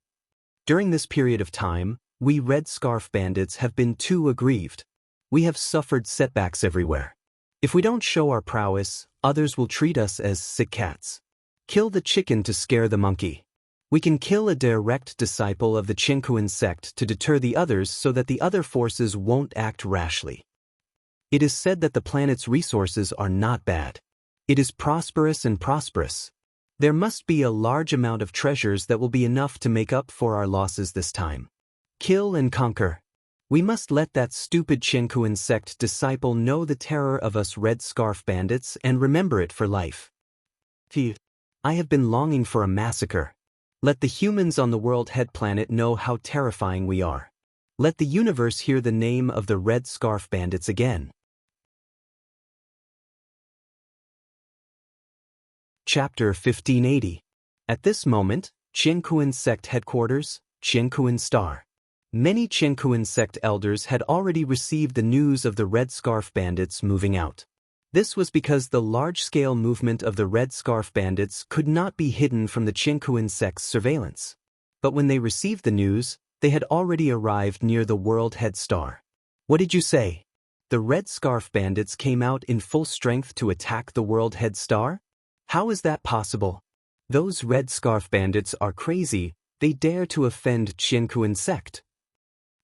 During this period of time, we Red Scarf Bandits have been too aggrieved. We have suffered setbacks everywhere. If we don't show our prowess, others will treat us as sick cats. Kill the chicken to scare the monkey. We can kill a direct disciple of the Qiankuan sect to deter the others so that the other forces won't act rashly. It is said that the planet's resources are not bad. It is prosperous and prosperous. There must be a large amount of treasures that will be enough to make up for our losses this time. Kill and conquer. We must let that stupid Chenkuan sect disciple know the terror of us Red Scarf Bandits and remember it for life. Phew. I have been longing for a massacre. Let the humans on the World Head planet know how terrifying we are. Let the universe hear the name of the Red Scarf Bandits again. Chapter 1580. At this moment, Chenkuan sect headquarters, Chenkuan Star. Many Chenkuan sect elders had already received the news of the Red Scarf Bandits moving out. This was because the large-scale movement of the Red Scarf Bandits could not be hidden from the Chenkuan sect's surveillance. But when they received the news, they had already arrived near the World Head Star. What did you say? The Red Scarf Bandits came out in full strength to attack the World Head Star? How is that possible? Those Red Scarf Bandits are crazy. They dare to offend Chenkuan sect.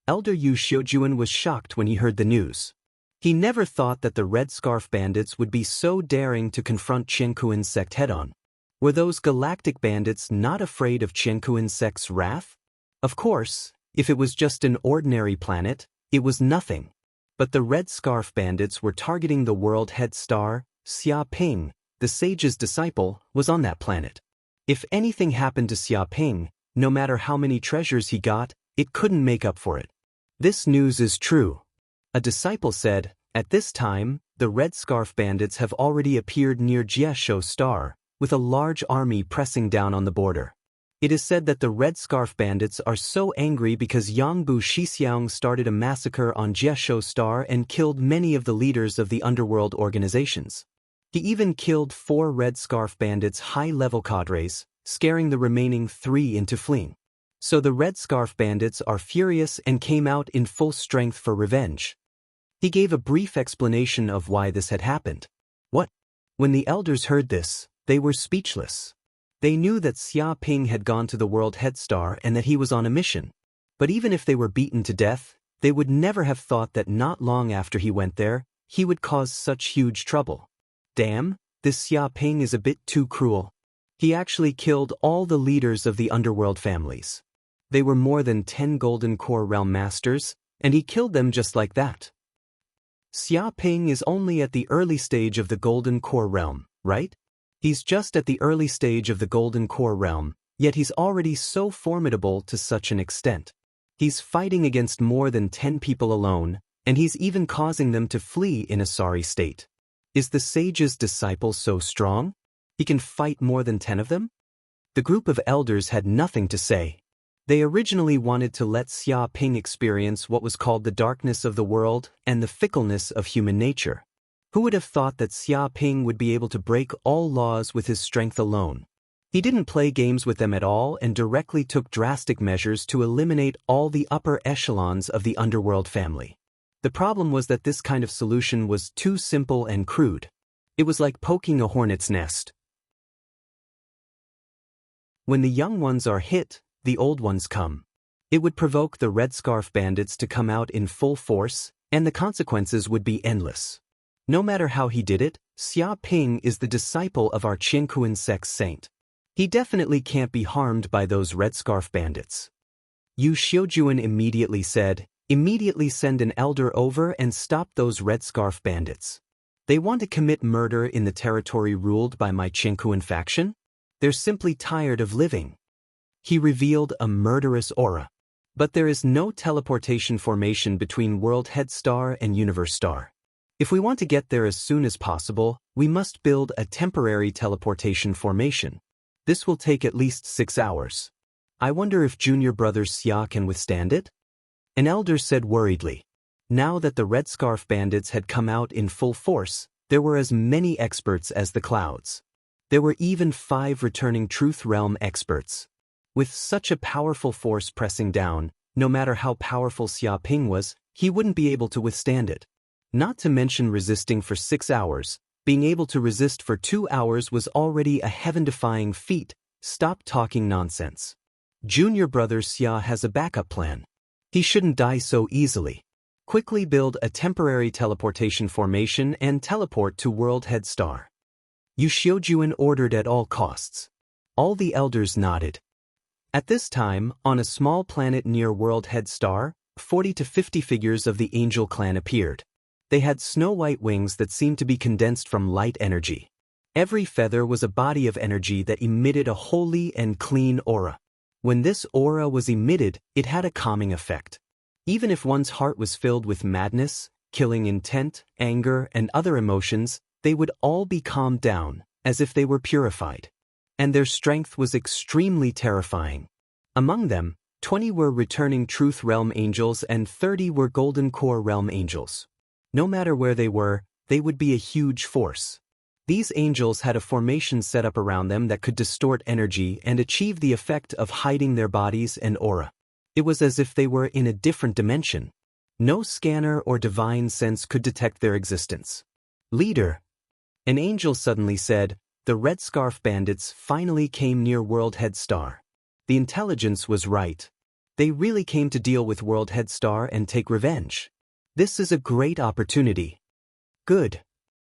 Elder Yu Xiujuan was shocked when he heard the news. He never thought that the Red Scarf Bandits would be so daring to confront Chenkuan sect head-on. Were those galactic bandits not afraid of Chenkuan sect's wrath? Of course, if it was just an ordinary planet, it was nothing. But the Red Scarf Bandits were targeting the World Head Star. Xia Ping, the sage's disciple, was on that planet. If anything happened to Xia Ping, no matter how many treasures he got, it couldn't make up for it. This news is true. A disciple said, at this time, the Red Scarf Bandits have already appeared near Jieshou Star, with a large army pressing down on the border. It is said that the Red Scarf Bandits are so angry because Yangbu Shixiang started a massacre on Jieshou Star and killed many of the leaders of the underworld organizations. He even killed 4 Red Scarf Bandits' high-level cadres, scaring the remaining 3 into fleeing. So the Red Scarf Bandits are furious and came out in full strength for revenge. He gave a brief explanation of why this had happened. What? When the elders heard this, they were speechless. They knew that Xia Ping had gone to the World Head Star and that he was on a mission. But even if they were beaten to death, they would never have thought that not long after he went there, he would cause such huge trouble. Damn, this Xia Ping is a bit too cruel. He actually killed all the leaders of the underworld families. They were more than 10 Golden Core Realm Masters, and he killed them just like that. Xia Ping is only at the early stage of the Golden Core Realm, right? He's just at the early stage of the Golden Core Realm, yet he's already so formidable to such an extent. He's fighting against more than 10 people alone, and he's even causing them to flee in a sorry state. Is the sage's disciple so strong? He can fight more than 10 of them? The group of elders had nothing to say. They originally wanted to let Xia Ping experience what was called the darkness of the world and the fickleness of human nature. Who would have thought that Xia Ping would be able to break all laws with his strength alone? He didn't play games with them at all and directly took drastic measures to eliminate all the upper echelons of the underworld family. The problem was that this kind of solution was too simple and crude. It was like poking a hornet's nest. When the young ones are hit, the old ones come. It would provoke the Red Scarf Bandits to come out in full force, and the consequences would be endless. No matter how he did it, Xia Ping is the disciple of our Chenkuan sect's saint. He definitely can't be harmed by those Red Scarf Bandits. Yu Xiujuan immediately said, immediately send an elder over and stop those Red Scarf Bandits. They want to commit murder in the territory ruled by my Chenkuan faction? They're simply tired of living. He revealed a murderous aura. But there is no teleportation formation between World Head Star and Universe Star. If we want to get there as soon as possible, we must build a temporary teleportation formation. This will take at least 6 hours. I wonder if junior brother Xia can withstand it? An elder said worriedly. Now that the Red Scarf Bandits had come out in full force, there were as many experts as the clouds. There were even 5 returning Truth Realm experts. With such a powerful force pressing down, no matter how powerful Xia Ping was, he wouldn't be able to withstand it. Not to mention resisting for 6 hours, being able to resist for 2 hours was already a heaven-defying feat. Stop talking nonsense. Junior brother Xia has a backup plan. He shouldn't die so easily. Quickly build a temporary teleportation formation and teleport to World Head Star. Yushiojuin ordered at all costs. All the elders nodded. At this time, on a small planet near World Head Star, 40 to 50 figures of the Angel clan appeared. They had snow-white wings that seemed to be condensed from light energy. Every feather was a body of energy that emitted a holy and clean aura. When this aura was emitted, it had a calming effect. Even if one's heart was filled with madness, killing intent, anger, and other emotions, they would all be calmed down, as if they were purified. And their strength was extremely terrifying. Among them, 20 were returning Truth Realm Angels and 30 were Golden Core Realm Angels. No matter where they were, they would be a huge force. These angels had a formation set up around them that could distort energy and achieve the effect of hiding their bodies and aura. It was as if they were in a different dimension. No scanner or divine sense could detect their existence. Leader, an angel suddenly said, the Red Scarf Bandits finally came near World Head Star. The intelligence was right. They really came to deal with World Head Star and take revenge. This is a great opportunity. Good.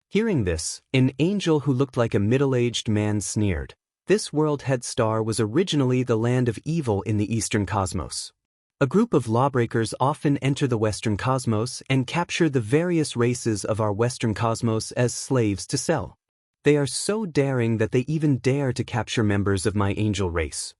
Hearing this, an angel who looked like a middle-aged man sneered. This World Head Star was originally the land of evil in the Eastern Cosmos. A group of lawbreakers often enter the Western Cosmos and capture the various races of our Western Cosmos as slaves to sell. They are so daring that they even dare to capture members of my angel race.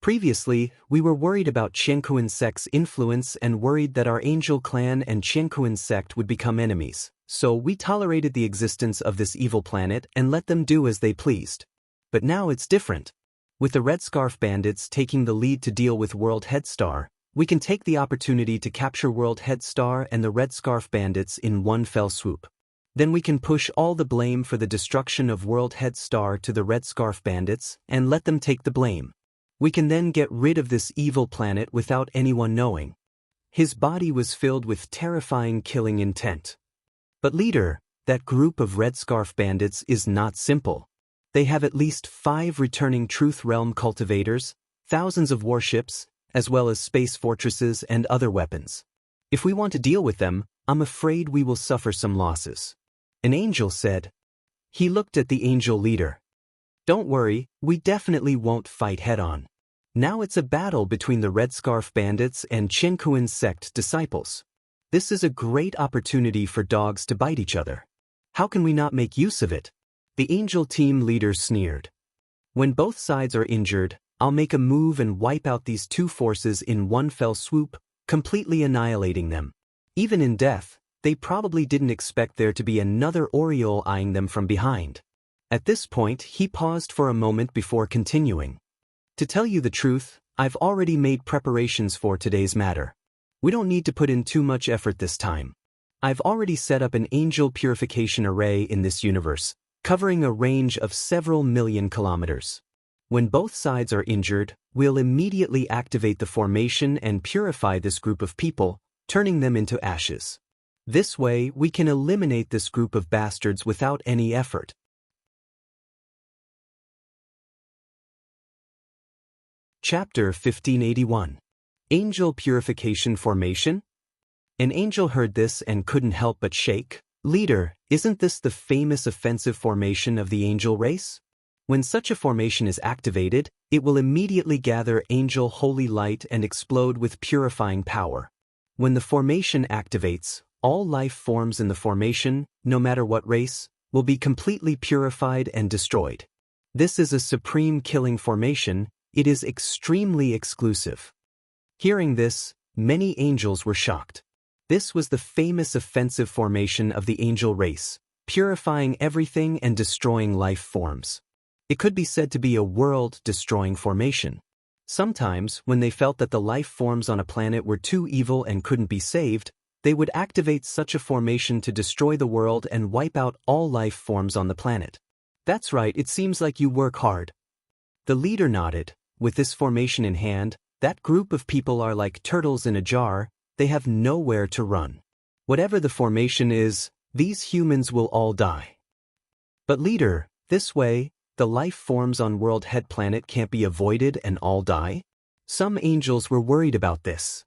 Previously, we were worried about Qiankuan sect's influence and worried that our angel clan and Qiankuan sect would become enemies, so we tolerated the existence of this evil planet and let them do as they pleased. But now it's different. With the Red Scarf Bandits taking the lead to deal with World Head Star, we can take the opportunity to capture World Head Star and the Red Scarf Bandits in one fell swoop. Then we can push all the blame for the destruction of World Head Star to the Red Scarf Bandits and let them take the blame. We can then get rid of this evil planet without anyone knowing. His body was filled with terrifying killing intent. But leader, that group of Red Scarf Bandits is not simple. They have at least 5 returning Truth Realm cultivators, thousands of warships, as well as space fortresses and other weapons. If we want to deal with them, I'm afraid we will suffer some losses. An angel said. He looked at the angel leader. Don't worry, we definitely won't fight head-on. Now it's a battle between the Red Scarf Bandits and Qiankuan sect disciples. This is a great opportunity for dogs to bite each other. How can we not make use of it? The angel team leader sneered. When both sides are injured, I'll make a move and wipe out these two forces in one fell swoop, completely annihilating them. Even in death, they probably didn't expect there to be another Oriole eyeing them from behind. At this point, he paused for a moment before continuing. To tell you the truth, I've already made preparations for today's matter. We don't need to put in too much effort this time. I've already set up an angel purification array in this universe, covering a range of several million kilometers. When both sides are injured, we'll immediately activate the formation and purify this group of people, turning them into ashes. This way, we can eliminate this group of bastards without any effort. Chapter 1581. Angel Purification Formation? An angel heard this and couldn't help but shake. Leader, isn't this the famous offensive formation of the angel race? When such a formation is activated, it will immediately gather angel holy light and explode with purifying power. When the formation activates, all life forms in the formation, no matter what race, will be completely purified and destroyed. This is a supreme killing formation. It is extremely exclusive. Hearing this, many angels were shocked. This was the famous offensive formation of the angel race, purifying everything and destroying life forms. It could be said to be a world-destroying formation. Sometimes, when they felt that the life forms on a planet were too evil and couldn't be saved, they would activate such a formation to destroy the world and wipe out all life forms on the planet. That's right, it seems like you work hard. The leader nodded. With this formation in hand, that group of people are like turtles in a jar. They have nowhere to run. Whatever the formation is, these humans will all die. But leader, this way, the life forms on World Head Planet can't be avoided and all die? Some angels were worried about this.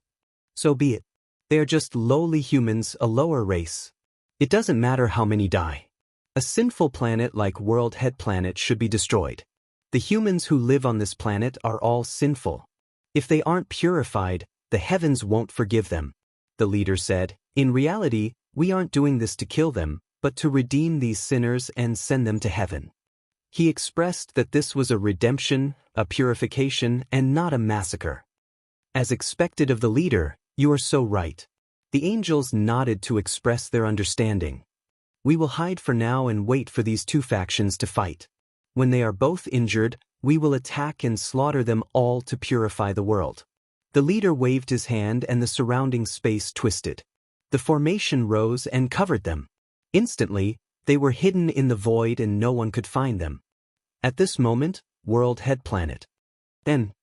So be it. They are just lowly humans, a lower race. It doesn't matter how many die. A sinful planet like World Head Planet should be destroyed. The humans who live on this planet are all sinful. If they aren't purified, the heavens won't forgive them. The leader said, in reality, we aren't doing this to kill them, but to redeem these sinners and send them to heaven. He expressed that this was a redemption, a purification, and not a massacre. As expected of the leader, you are so right. The angels nodded to express their understanding. We will hide for now and wait for these two factions to fight. When they are both injured, we will attack and slaughter them all to purify the world. The leader waved his hand and the surrounding space twisted. The formation rose and covered them. Instantly, they were hidden in the void and no one could find them. At this moment, World Head Planet. Then,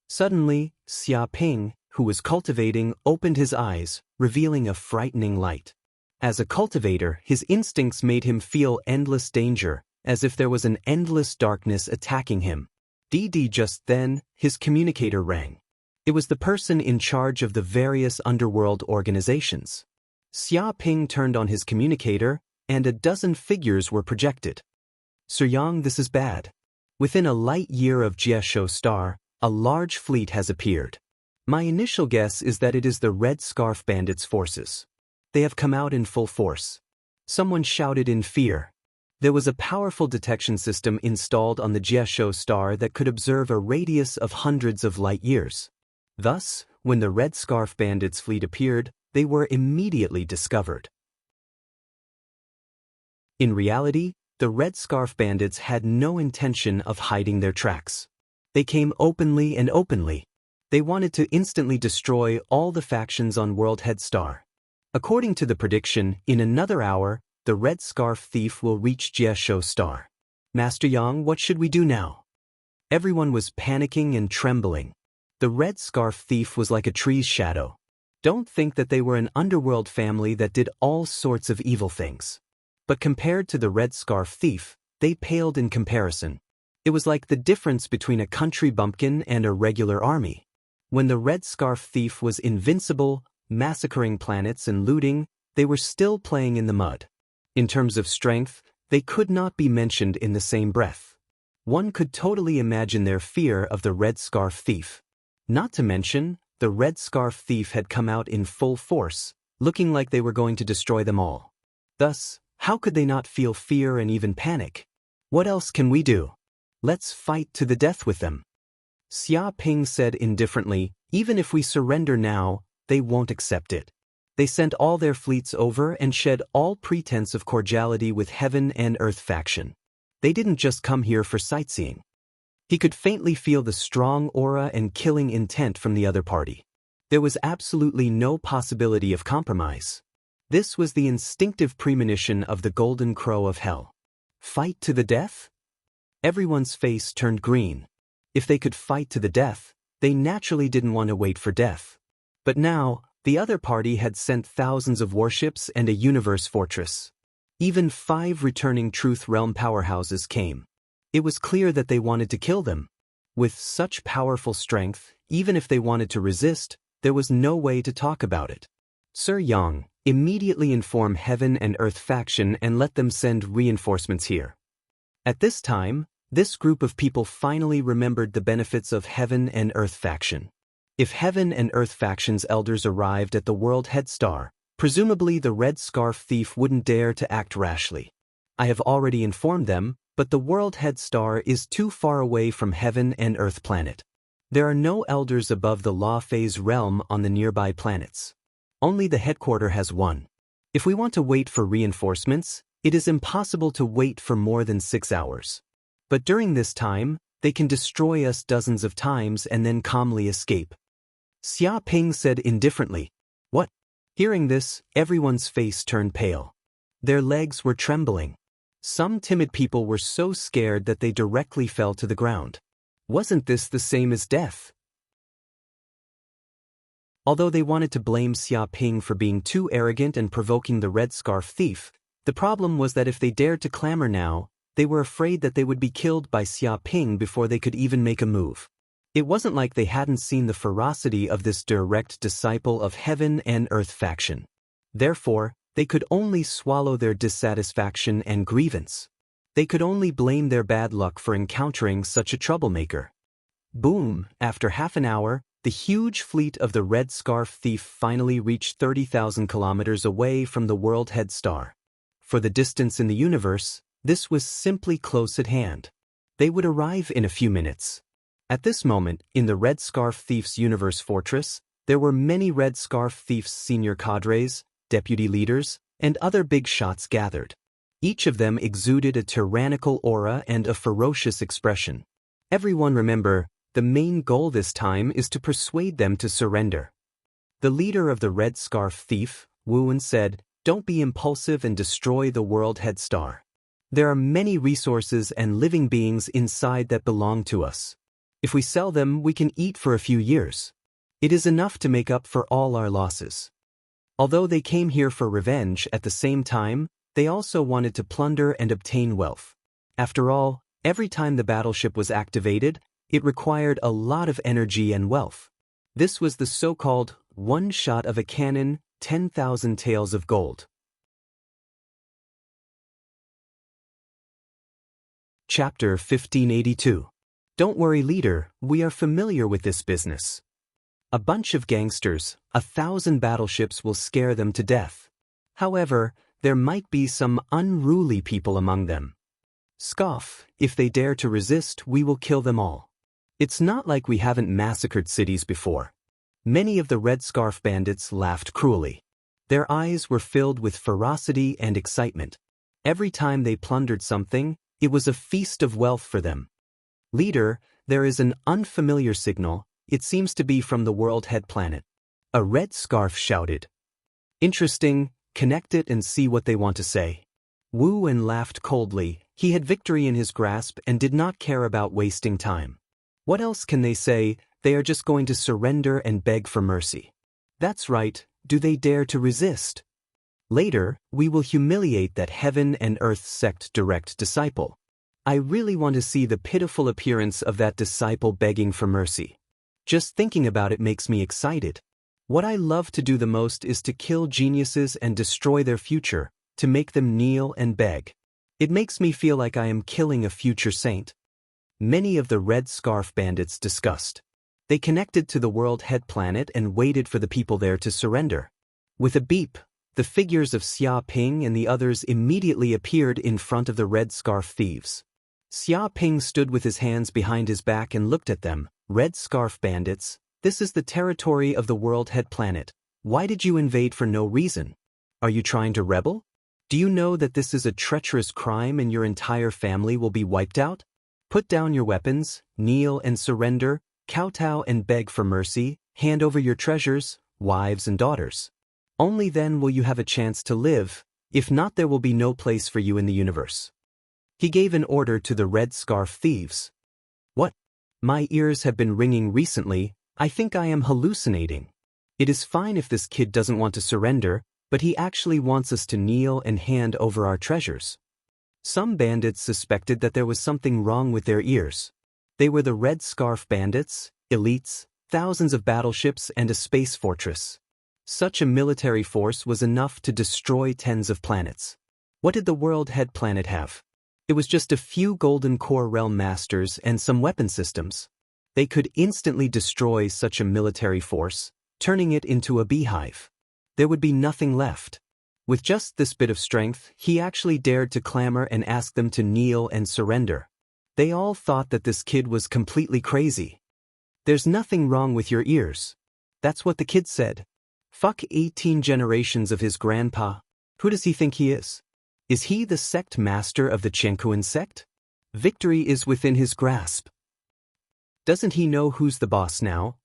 suddenly, Xia Ping, who was cultivating, opened his eyes, revealing a frightening light. As a cultivator, his instincts made him feel endless danger, as if there was an endless darkness attacking him. Just then, his communicator rang. It was the person in charge of the various underworld organizations. Xia Ping turned on his communicator, and a dozen figures were projected. Sir Yang, this is bad. Within a light year of Jieshou Star, a large fleet has appeared. My initial guess is that it is the Red Scarf Bandits' forces. They have come out in full force. Someone shouted in fear. There was a powerful detection system installed on the Jieshou Star that could observe a radius of hundreds of light years. Thus, when the Red Scarf Bandits' fleet appeared, they were immediately discovered. In reality, the Red Scarf Bandits had no intention of hiding their tracks. They came openly and openly. They wanted to instantly destroy all the factions on World Head Star. According to the prediction, in another hour, the Red Scarf Thief will reach Jieshou Star. Master Yang, what should we do now? Everyone was panicking and trembling. The Red Scarf Thief was like a tree's shadow. Don't think that they were an underworld family that did all sorts of evil things. But compared to the Red Scarf Thief, they paled in comparison. It was like the difference between a country bumpkin and a regular army. When the Red Scarf Thief was invincible, massacring planets and looting, they were still playing in the mud. In terms of strength, they could not be mentioned in the same breath. One could totally imagine their fear of the Red Scarf Thief. Not to mention, the Red Scarf Thief had come out in full force, looking like they were going to destroy them all. Thus, how could they not feel fear and even panic? What else can we do? Let's fight to the death with them. Xia Ping said indifferently, even if we surrender now, they won't accept it. They sent all their fleets over and shed all pretense of cordiality with Heaven and Earth faction. They didn't just come here for sightseeing. He could faintly feel the strong aura and killing intent from the other party. There was absolutely no possibility of compromise. This was the instinctive premonition of the Golden Crow of Hell. Fight to the death? Everyone's face turned green. If they could fight to the death, they naturally didn't want to wait for death. But now, the other party had sent thousands of warships and a universe fortress. Even 5 returning Truth Realm powerhouses came. It was clear that they wanted to kill them. With such powerful strength, even if they wanted to resist, there was no way to talk about it. Sir Yang, immediately inform Heaven and Earth faction and let them send reinforcements here. At this time, this group of people finally remembered the benefits of Heaven and Earth faction. If Heaven and Earth factions elders arrived at the World Head Star, presumably the Red Scarf Thief wouldn't dare to act rashly. I have already informed them, but the World Head Star is too far away from Heaven and Earth planet. There are no elders above the Law Phase realm on the nearby planets. Only the headquarter has one. If we want to wait for reinforcements, it is impossible to wait for more than 6 hours. But during this time, they can destroy us dozens of times and then calmly escape. Xia Ping said indifferently. What? Hearing this, everyone's face turned pale. Their legs were trembling. Some timid people were so scared that they directly fell to the ground. Wasn't this the same as death? Although they wanted to blame Xia Ping for being too arrogant and provoking the Red Scarf Thief, the problem was that if they dared to clamor now, they were afraid that they would be killed by Xia Ping before they could even make a move. It wasn't like they hadn't seen the ferocity of this direct disciple of heaven and earth faction. Therefore, they could only swallow their dissatisfaction and grievance. They could only blame their bad luck for encountering such a troublemaker. Boom! After half an hour, the huge fleet of the Red Scarf Thief finally reached 30,000 kilometers away from the World Head Star. For the distance in the universe, this was simply close at hand. They would arrive in a few minutes. At this moment, in the Red Scarf Thief's universe fortress, there were many Red Scarf Thief's senior cadres, deputy leaders, and other big shots gathered. Each of them exuded a tyrannical aura and a ferocious expression. Everyone remember, the main goal this time is to persuade them to surrender. The leader of the Red Scarf Thief, Wu, said, "Don't be impulsive and destroy the World Head Star. There are many resources and living beings inside that belong to us. If we sell them, we can eat for a few years. It is enough to make up for all our losses." Although they came here for revenge, at the same time, they also wanted to plunder and obtain wealth. After all, every time the battleship was activated, it required a lot of energy and wealth. This was the so-called one shot of a cannon, 10,000 taels of gold. Chapter 1582. Don't worry, leader, we are familiar with this business. A bunch of gangsters, 1,000 battleships will scare them to death. However, there might be some unruly people among them. Scoff, if they dare to resist, we will kill them all. It's not like we haven't massacred cities before. Many of the Red Scarf bandits laughed cruelly. Their eyes were filled with ferocity and excitement. Every time they plundered something, it was a feast of wealth for them. Leader, there is an unfamiliar signal. It seems to be from the World Head planet. A red scarf shouted. Interesting, connect it and see what they want to say. Wu laughed coldly. He had victory in his grasp and did not care about wasting time. What else can they say? They are just going to surrender and beg for mercy. That's right, do they dare to resist? Later, we will humiliate that heaven and earth sect direct disciple. I really want to see the pitiful appearance of that disciple begging for mercy. Just thinking about it makes me excited. What I love to do the most is to kill geniuses and destroy their future, to make them kneel and beg. It makes me feel like I am killing a future saint. Many of the Red Scarf bandits discussed. They connected to the World Head planet and waited for the people there to surrender. With a beep, the figures of Xia Ping and the others immediately appeared in front of the Red Scarf thieves. Xia Ping stood with his hands behind his back and looked at them. Red Scarf bandits, this is the territory of the World Head planet. Why did you invade for no reason? Are you trying to rebel? Do you know that this is a treacherous crime and your entire family will be wiped out? Put down your weapons, kneel and surrender, kowtow and beg for mercy, hand over your treasures, wives and daughters. Only then will you have a chance to live, if not there will be no place for you in the universe. He gave an order to the Red Scarf thieves. What? My ears have been ringing recently. I think I am hallucinating. It is fine if this kid doesn't want to surrender, but he actually wants us to kneel and hand over our treasures. Some bandits suspected that there was something wrong with their ears. They were the Red Scarf bandits, elites, thousands of battleships and a space fortress. Such a military force was enough to destroy tens of planets. What did the World Head planet have? It was just a few Golden Core Realm Masters and some weapon systems. They could instantly destroy such a military force, turning it into a beehive. There would be nothing left. With just this bit of strength, he actually dared to clamor and ask them to kneel and surrender. They all thought that this kid was completely crazy. There's nothing wrong with your ears. That's what the kid said. Fuck 18 generations of his grandpa. Who does he think he is? Is he the sect master of the Chenkuan sect? Victory is within his grasp. Doesn't he know who's the boss now?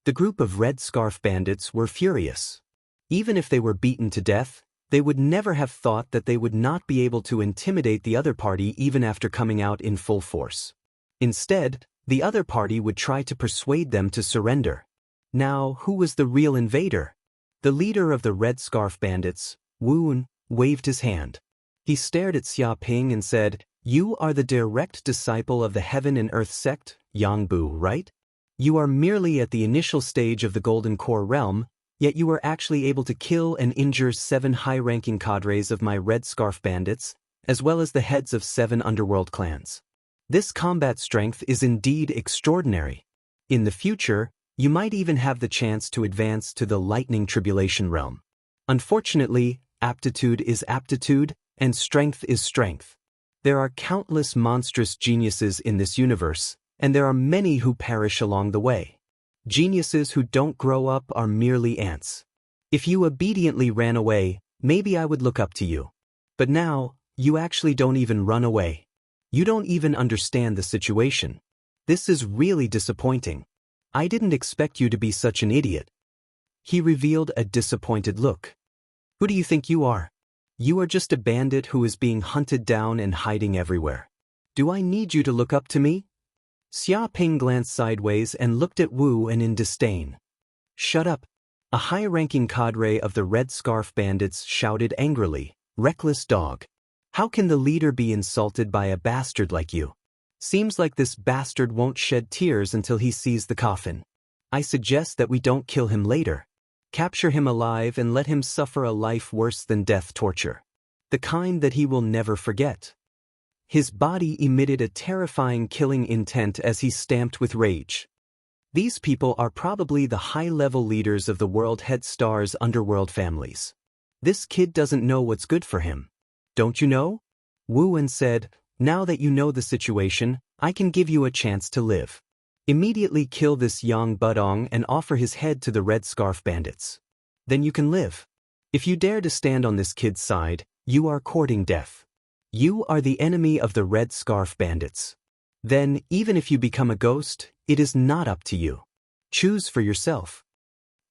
The group of Red Scarf bandits were furious. Even if they were beaten to death, they would never have thought that they would not be able to intimidate the other party even after coming out in full force. Instead, the other party would try to persuade them to surrender. Now, who was the real invader? The leader of the Red Scarf bandits, Wu, waved his hand. He stared at Xia Ping and said, You are the direct disciple of the Heaven and Earth sect, Yangbu, right? You are merely at the initial stage of the Golden Core realm, yet you were actually able to kill and injure 7 high-ranking cadres of my Red Scarf bandits, as well as the heads of 7 underworld clans. This combat strength is indeed extraordinary. In the future, you might even have the chance to advance to the Lightning Tribulation realm. Unfortunately, aptitude is aptitude, and strength is strength. There are countless monstrous geniuses in this universe, and there are many who perish along the way. Geniuses who don't grow up are merely ants. If you obediently ran away, maybe I would look up to you. But now, you actually don't even run away. You don't even understand the situation. This is really disappointing. I didn't expect you to be such an idiot. He revealed a disappointed look. Who do you think you are? You are just a bandit who is being hunted down and hiding everywhere. Do I need you to look up to me? Xia Ping glanced sideways and looked at Wu and in disdain. Shut up. A high-ranking cadre of the Red Scarf bandits shouted angrily, reckless dog. How can the leader be insulted by a bastard like you? Seems like this bastard won't shed tears until he sees the coffin. I suggest that we don't kill him later. Capture him alive and let him suffer a life worse than death torture. The kind that he will never forget. His body emitted a terrifying killing intent as he stamped with rage. These people are probably the high-level leaders of the World Head Star's underworld families. This kid doesn't know what's good for him. Don't you know? Wu En said, now that you know the situation, I can give you a chance to live. Immediately kill this Yang Budong and offer his head to the Red Scarf bandits. Then you can live. If you dare to stand on this kid's side, you are courting death. You are the enemy of the Red Scarf bandits. Then, even if you become a ghost, it is not up to you. Choose for yourself.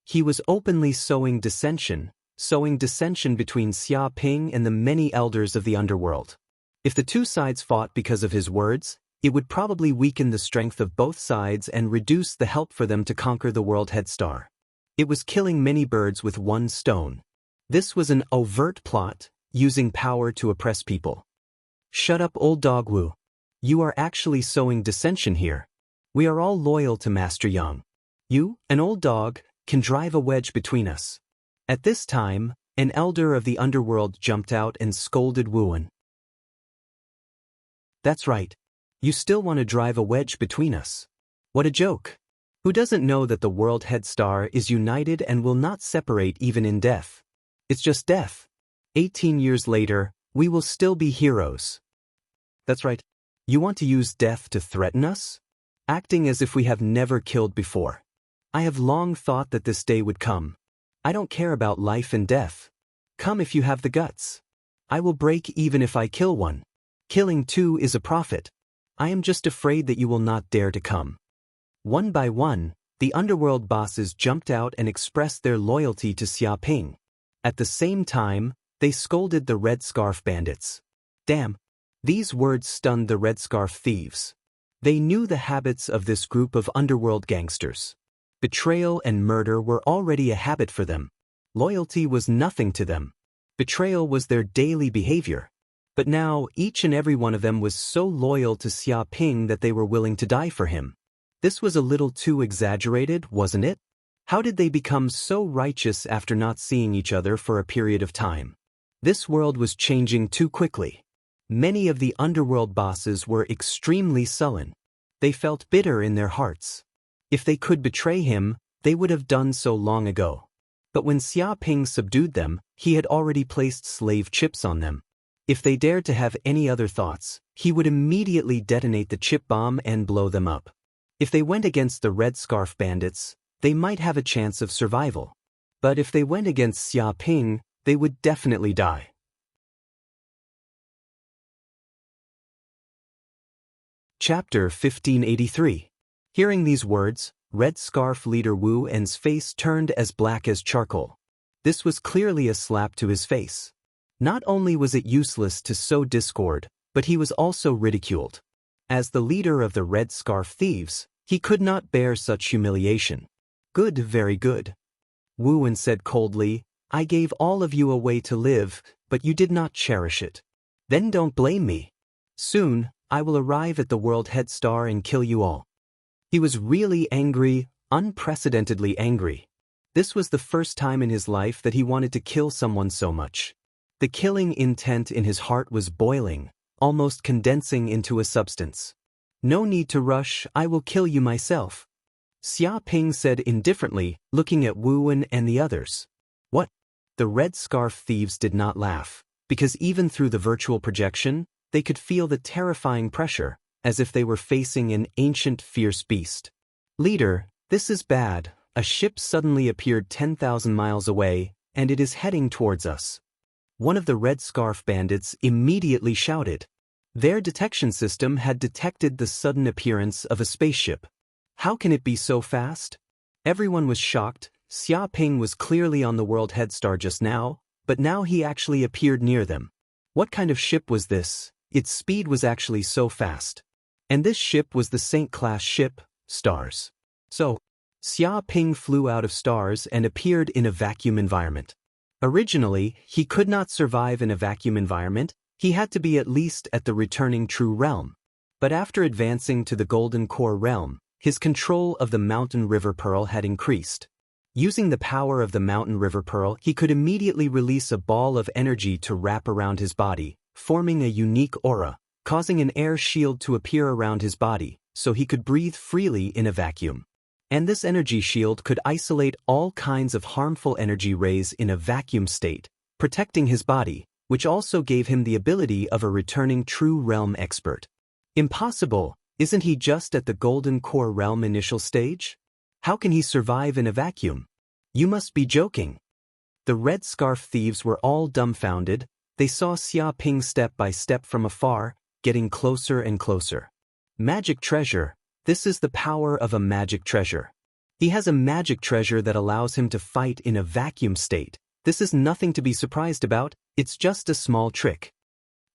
He was openly sowing dissension between Xia Ping and the many elders of the underworld. If the two sides fought because of his words, it would probably weaken the strength of both sides and reduce the help for them to conquer the World Head Star. It was killing many birds with one stone. This was an overt plot, using power to oppress people. Shut up, old dog Wu. You are actually sowing dissension here. We are all loyal to Master Yang. You, an old dog, can drive a wedge between us. At this time, an elder of the underworld jumped out and scolded Wu En. That's right. You still want to drive a wedge between us. What a joke. Who doesn't know that the World Head Star is united and will not separate even in death? It's just death. 18 years later, we will still be heroes. That's right. You want to use death to threaten us? Acting as if we have never killed before. I have long thought that this day would come. I don't care about life and death. Come if you have the guts. I will break even if I kill one. Killing two is a profit. I am just afraid that you will not dare to come. One by one, the underworld bosses jumped out and expressed their loyalty to Xia Ping. At the same time, they scolded the Red Scarf bandits. Damn, these words stunned the Red Scarf thieves. They knew the habits of this group of underworld gangsters. Betrayal and murder were already a habit for them. Loyalty was nothing to them. Betrayal was their daily behavior. But now, each and every one of them was so loyal to Xia Ping that they were willing to die for him. This was a little too exaggerated, wasn't it? How did they become so righteous after not seeing each other for a period of time? This world was changing too quickly. Many of the underworld bosses were extremely sullen. They felt bitter in their hearts. If they could betray him, they would have done so long ago. But when Xia Ping subdued them, he had already placed slave chips on them. If they dared to have any other thoughts, he would immediately detonate the chip bomb and blow them up. If they went against the Red Scarf bandits, they might have a chance of survival. But if they went against Xia Ping, they would definitely die. Chapter 1583. Hearing these words, Red Scarf leader Wu En's face turned as black as charcoal. This was clearly a slap to his face. Not only was it useless to sow discord, but he was also ridiculed. As the leader of the Red Scarf thieves, he could not bear such humiliation. Good, very good. Wu En said coldly, I gave all of you a way to live, but you did not cherish it. Then don't blame me. Soon, I will arrive at the world head star and kill you all. He was really angry, unprecedentedly angry. This was the first time in his life that he wanted to kill someone so much. The killing intent in his heart was boiling, almost condensing into a substance. No need to rush, I will kill you myself. Xia Ping said indifferently, looking at Wu Wen and the others. What? The red scarf thieves did not laugh, because even through the virtual projection, they could feel the terrifying pressure, as if they were facing an ancient fierce beast. Leader, this is bad. A ship suddenly appeared 10,000 miles away, and it is heading towards us. One of the red scarf bandits immediately shouted. Their detection system had detected the sudden appearance of a spaceship. How can it be so fast? Everyone was shocked. Xia Ping was clearly on the world head star just now, but now he actually appeared near them. What kind of ship was this? Its speed was actually so fast. And this ship was the Saint-class ship, Stars. So, Xia Ping flew out of Stars and appeared in a vacuum environment. Originally, he could not survive in a vacuum environment, he had to be at least at the returning true realm. But after advancing to the Golden Core realm, his control of the Mountain River Pearl had increased. Using the power of the Mountain River Pearl, he could immediately release a ball of energy to wrap around his body, forming a unique aura, causing an air shield to appear around his body, so he could breathe freely in a vacuum. And this energy shield could isolate all kinds of harmful energy rays in a vacuum state, protecting his body, which also gave him the ability of a returning true realm expert. Impossible, isn't he just at the Golden Core realm initial stage? How can he survive in a vacuum? You must be joking. The red scarf thieves were all dumbfounded. They saw Xia Ping step by step from afar, getting closer and closer. Magic treasure. This is the power of a magic treasure. He has a magic treasure that allows him to fight in a vacuum state. This is nothing to be surprised about, it's just a small trick.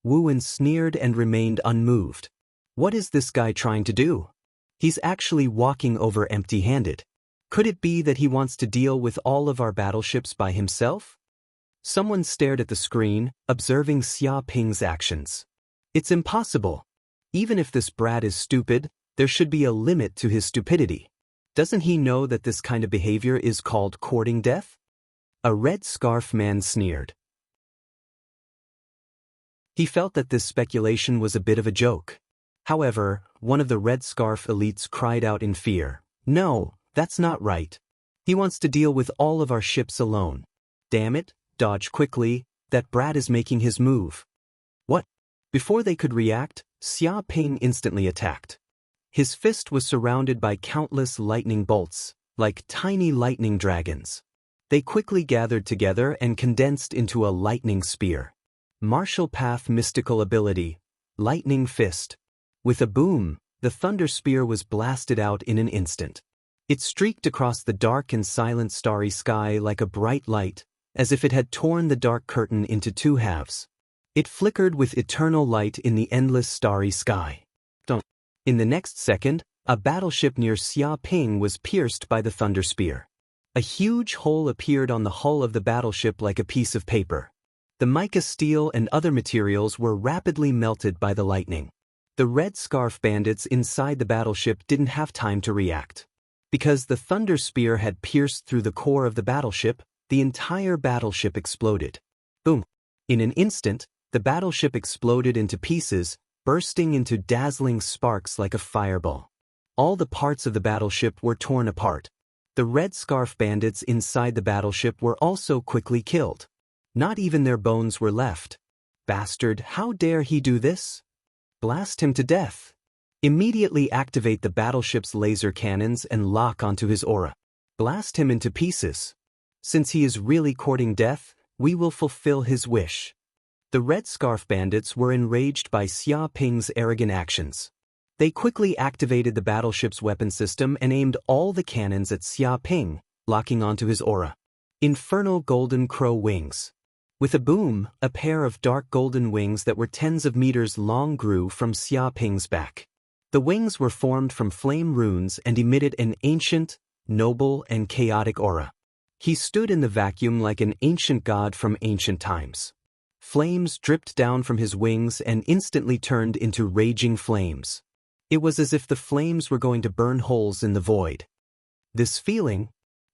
Wu Wen sneered and remained unmoved. What is this guy trying to do? He's actually walking over empty-handed. Could it be that he wants to deal with all of our battleships by himself? Someone stared at the screen, observing Xia Ping's actions. It's impossible. Even if this brat is stupid, there should be a limit to his stupidity. Doesn't he know that this kind of behavior is called courting death? A red scarf man sneered. He felt that this speculation was a bit of a joke. However, one of the red scarf elites cried out in fear. No, that's not right. He wants to deal with all of our ships alone. Damn it, dodge quickly, that brat is making his move. What? Before they could react, Xia Ping instantly attacked. His fist was surrounded by countless lightning bolts, like tiny lightning dragons. They quickly gathered together and condensed into a lightning spear. Martial Path mystical ability, Lightning Fist. With a boom, the thunder spear was blasted out in an instant. It streaked across the dark and silent starry sky like a bright light, as if it had torn the dark curtain into two halves. It flickered with eternal light in the endless starry sky. In the next second, a battleship near Xia Ping was pierced by the thunder spear. A huge hole appeared on the hull of the battleship like a piece of paper. The mica steel and other materials were rapidly melted by the lightning. The red scarf bandits inside the battleship didn't have time to react. Because the thunder spear had pierced through the core of the battleship, the entire battleship exploded. Boom! In an instant, the battleship exploded into pieces, bursting into dazzling sparks like a fireball. All the parts of the battleship were torn apart. The red scarf bandits inside the battleship were also quickly killed. Not even their bones were left. Bastard, how dare he do this? Blast him to death. Immediately activate the battleship's laser cannons and lock onto his aura. Blast him into pieces. Since he is really courting death, we will fulfill his wish. The red scarf bandits were enraged by Xia Ping's arrogant actions. They quickly activated the battleship's weapon system and aimed all the cannons at Xia Ping, locking onto his aura. Infernal golden crow wings. With a boom, a pair of dark golden wings that were tens of meters long grew from Xia Ping's back. The wings were formed from flame runes and emitted an ancient, noble, and chaotic aura. He stood in the vacuum like an ancient god from ancient times. Flames dripped down from his wings and instantly turned into raging flames. It was as if the flames were going to burn holes in the void. This feeling,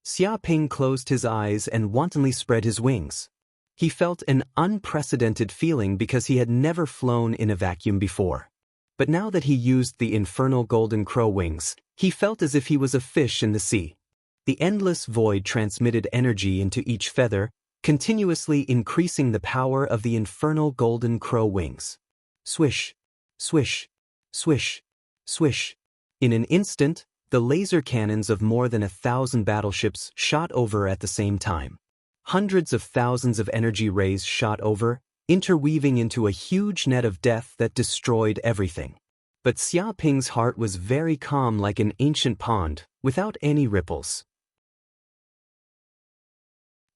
Xia Ping closed his eyes and wantonly spread his wings. He felt an unprecedented feeling because he had never flown in a vacuum before. But now that he used the infernal golden crow wings, he felt as if he was a fish in the sea. The endless void transmitted energy into each feather, continuously increasing the power of the infernal golden crow wings. Swish, swish, swish, swish. In an instant, the laser cannons of more than 1,000 battleships shot over at the same time. Hundreds of thousands of energy rays shot over, interweaving into a huge net of death that destroyed everything. But Xia Ping's heart was very calm, like an ancient pond, without any ripples.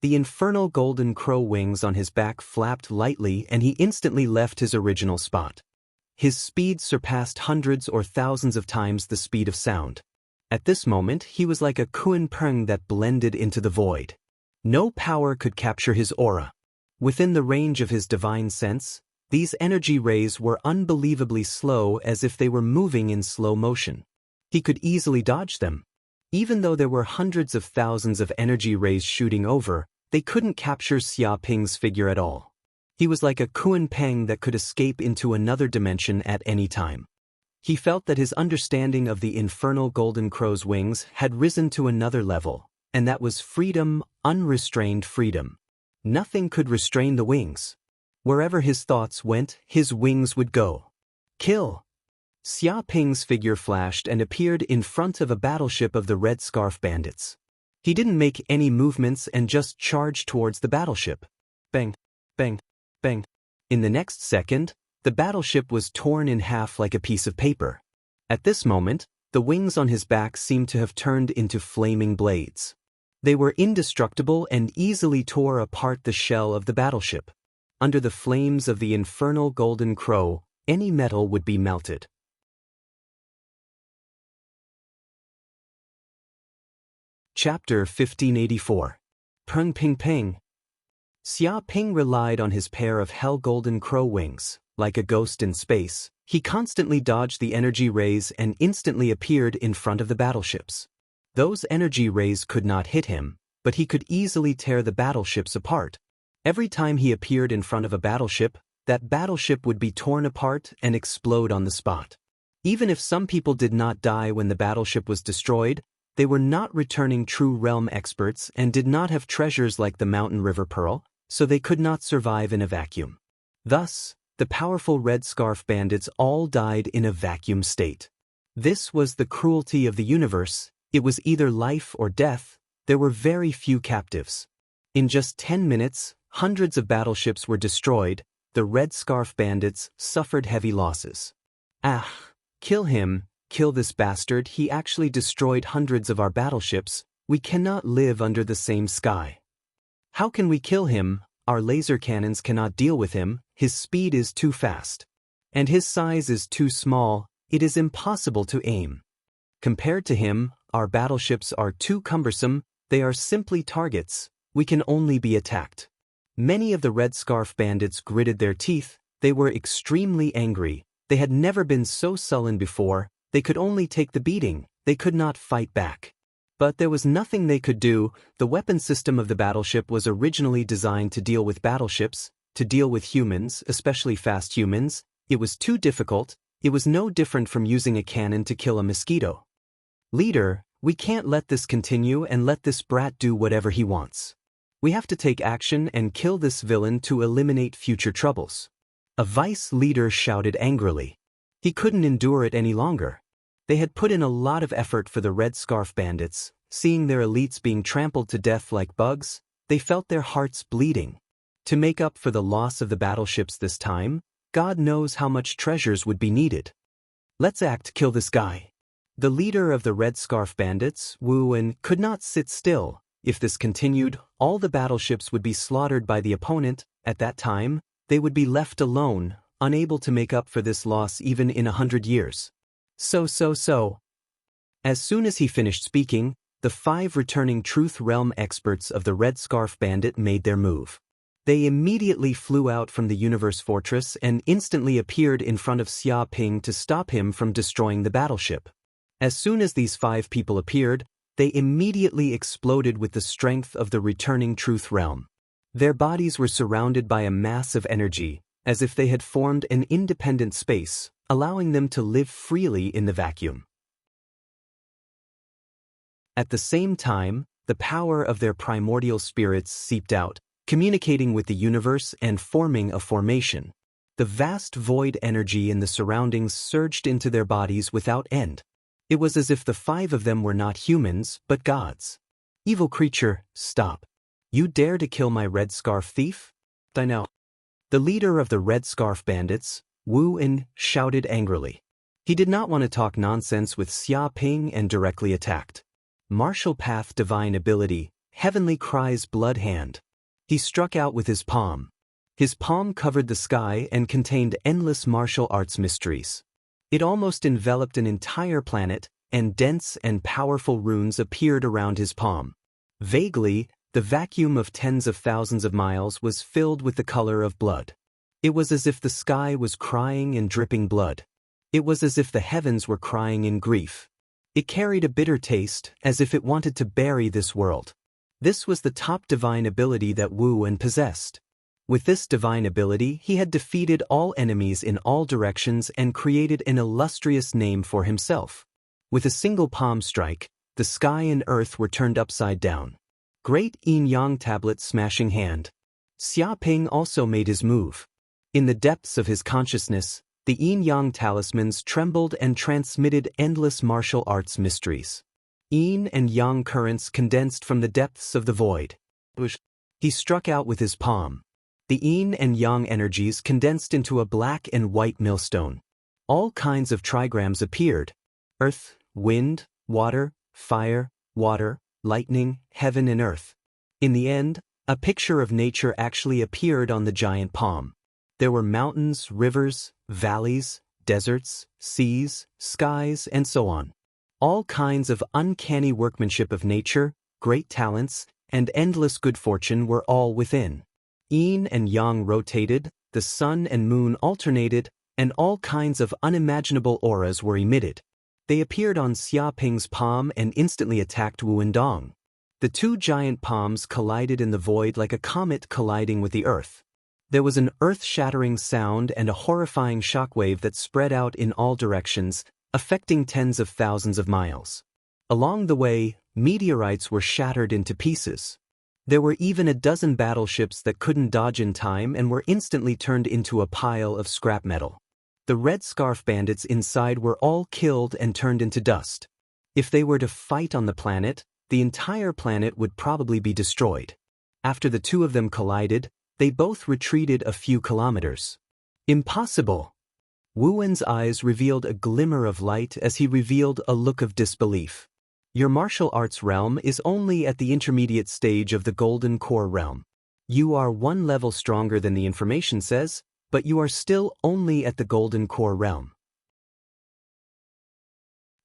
The infernal golden crow wings on his back flapped lightly and he instantly left his original spot. His speed surpassed hundreds or thousands of times the speed of sound. At this moment, he was like a Kuan Peng that blended into the void. No power could capture his aura. Within the range of his divine sense, these energy rays were unbelievably slow, as if they were moving in slow motion. He could easily dodge them. Even though there were hundreds of thousands of energy rays shooting over, they couldn't capture Xia Ping's figure at all. He was like a Kuan Peng that could escape into another dimension at any time. He felt that his understanding of the infernal golden crow's wings had risen to another level, and that was freedom, unrestrained freedom. Nothing could restrain the wings. Wherever his thoughts went, his wings would go. Kill! Xia Ping's figure flashed and appeared in front of a battleship of the Red Scarf Bandits. He didn't make any movements and just charged towards the battleship. Bang, bang, bang. In the next second, the battleship was torn in half like a piece of paper. At this moment, the wings on his back seemed to have turned into flaming blades. They were indestructible and easily tore apart the shell of the battleship. Under the flames of the infernal golden crow, any metal would be melted. Chapter 1584. Peng Ping Ping. Xia Ping relied on his pair of hell golden crow wings. Like a ghost in space, he constantly dodged the energy rays and instantly appeared in front of the battleships. Those energy rays could not hit him, but he could easily tear the battleships apart. Every time he appeared in front of a battleship, that battleship would be torn apart and explode on the spot. Even if some people did not die when the battleship was destroyed, they were not returning true realm experts and did not have treasures like the Mountain River Pearl, so they could not survive in a vacuum. Thus, the powerful Red Scarf Bandits all died in a vacuum state. This was the cruelty of the universe. It was either life or death. There were very few captives. In just 10 minutes, hundreds of battleships were destroyed. The Red Scarf Bandits suffered heavy losses. Ah, kill him. Kill this bastard. He actually destroyed hundreds of our battleships. We cannot live under the same sky. How can we kill him? Our laser cannons cannot deal with him. His speed is too fast. And his size is too small. It is impossible to aim. Compared to him, our battleships are too cumbersome. They are simply targets. We can only be attacked. Many of the Red Scarf Bandits gritted their teeth. They were extremely angry. They had never been so sullen before. They could only take the beating. They could not fight back. But there was nothing they could do. The weapon system of the battleship was originally designed to deal with battleships, to deal with humans, especially fast humans. It was too difficult. It was no different from using a cannon to kill a mosquito. Leader, we can't let this continue and let this brat do whatever he wants. We have to take action and kill this villain to eliminate future troubles. A vice leader shouted angrily. He couldn't endure it any longer. They had put in a lot of effort for the Red Scarf Bandits. Seeing their elites being trampled to death like bugs, they felt their hearts bleeding. To make up for the loss of the battleships this time, God knows how much treasures would be needed. Let's act. Kill this guy. The leader of the Red Scarf Bandits, Wu Wen, could not sit still. If this continued, all the battleships would be slaughtered by the opponent. At that time, they would be left alone, unable to make up for this loss even in 100 years. So. As soon as he finished speaking, the 5 returning Truth Realm experts of the Red Scarf Bandit made their move. They immediately flew out from the universe fortress and instantly appeared in front of Xia Ping to stop him from destroying the battleship. As soon as these 5 people appeared, they immediately exploded with the strength of the returning truth realm. Their bodies were surrounded by a mass of energy, as if they had formed an independent space, allowing them to live freely in the vacuum. At the same time, the power of their primordial spirits seeped out, communicating with the universe and forming a formation. The vast void energy in the surroundings surged into their bodies without end. It was as if the 5 of them were not humans, but gods. Evil creature, stop. You dare to kill my red scarf thief? I know. The leader of the red scarf bandits, Wu En, shouted angrily. He did not want to talk nonsense with Xia Ping and directly attacked. Martial path divine ability, heavenly cries blood hand. He struck out with his palm. His palm covered the sky and contained endless martial arts mysteries. It almost enveloped an entire planet, and dense and powerful runes appeared around his palm. Vaguely, the vacuum of tens of thousands of miles was filled with the color of blood. It was as if the sky was crying and dripping blood. It was as if the heavens were crying in grief. It carried a bitter taste, as if it wanted to bury this world. This was the top divine ability that Wu En possessed. With this divine ability, he had defeated all enemies in all directions and created an illustrious name for himself. With a single palm strike, the sky and earth were turned upside down. Great yin-yang tablet smashing hand. Xia Ping also made his move. In the depths of his consciousness, the yin-yang talismans trembled and transmitted endless martial arts mysteries. Yin and yang currents condensed from the depths of the void. He struck out with his palm. The yin and yang energies condensed into a black and white millstone. All kinds of trigrams appeared: earth, wind, water, fire, water, lightning, heaven and earth. In the end, a picture of nature actually appeared on the giant palm. There were mountains, rivers, valleys, deserts, seas, skies, and so on. All kinds of uncanny workmanship of nature, great talents, and endless good fortune were all within. Yin and yang rotated, the sun and moon alternated, and all kinds of unimaginable auras were emitted. They appeared on Xia Ping's palm and instantly attacked Wu Endong. The 2 giant palms collided in the void like a comet colliding with the earth. There was an earth-shattering sound and a horrifying shockwave that spread out in all directions, affecting tens of thousands of miles. Along the way, meteorites were shattered into pieces. There were even a dozen battleships that couldn't dodge in time and were instantly turned into a pile of scrap metal. The red scarf bandits inside were all killed and turned into dust. If they were to fight on the planet, the entire planet would probably be destroyed. After the 2 of them collided, they both retreated a few kilometers. Impossible! Wu En's eyes revealed a glimmer of light as he revealed a look of disbelief. Your martial arts realm is only at the intermediate stage of the golden core realm. You are 1 level stronger than the information says, but you are still only at the golden core realm.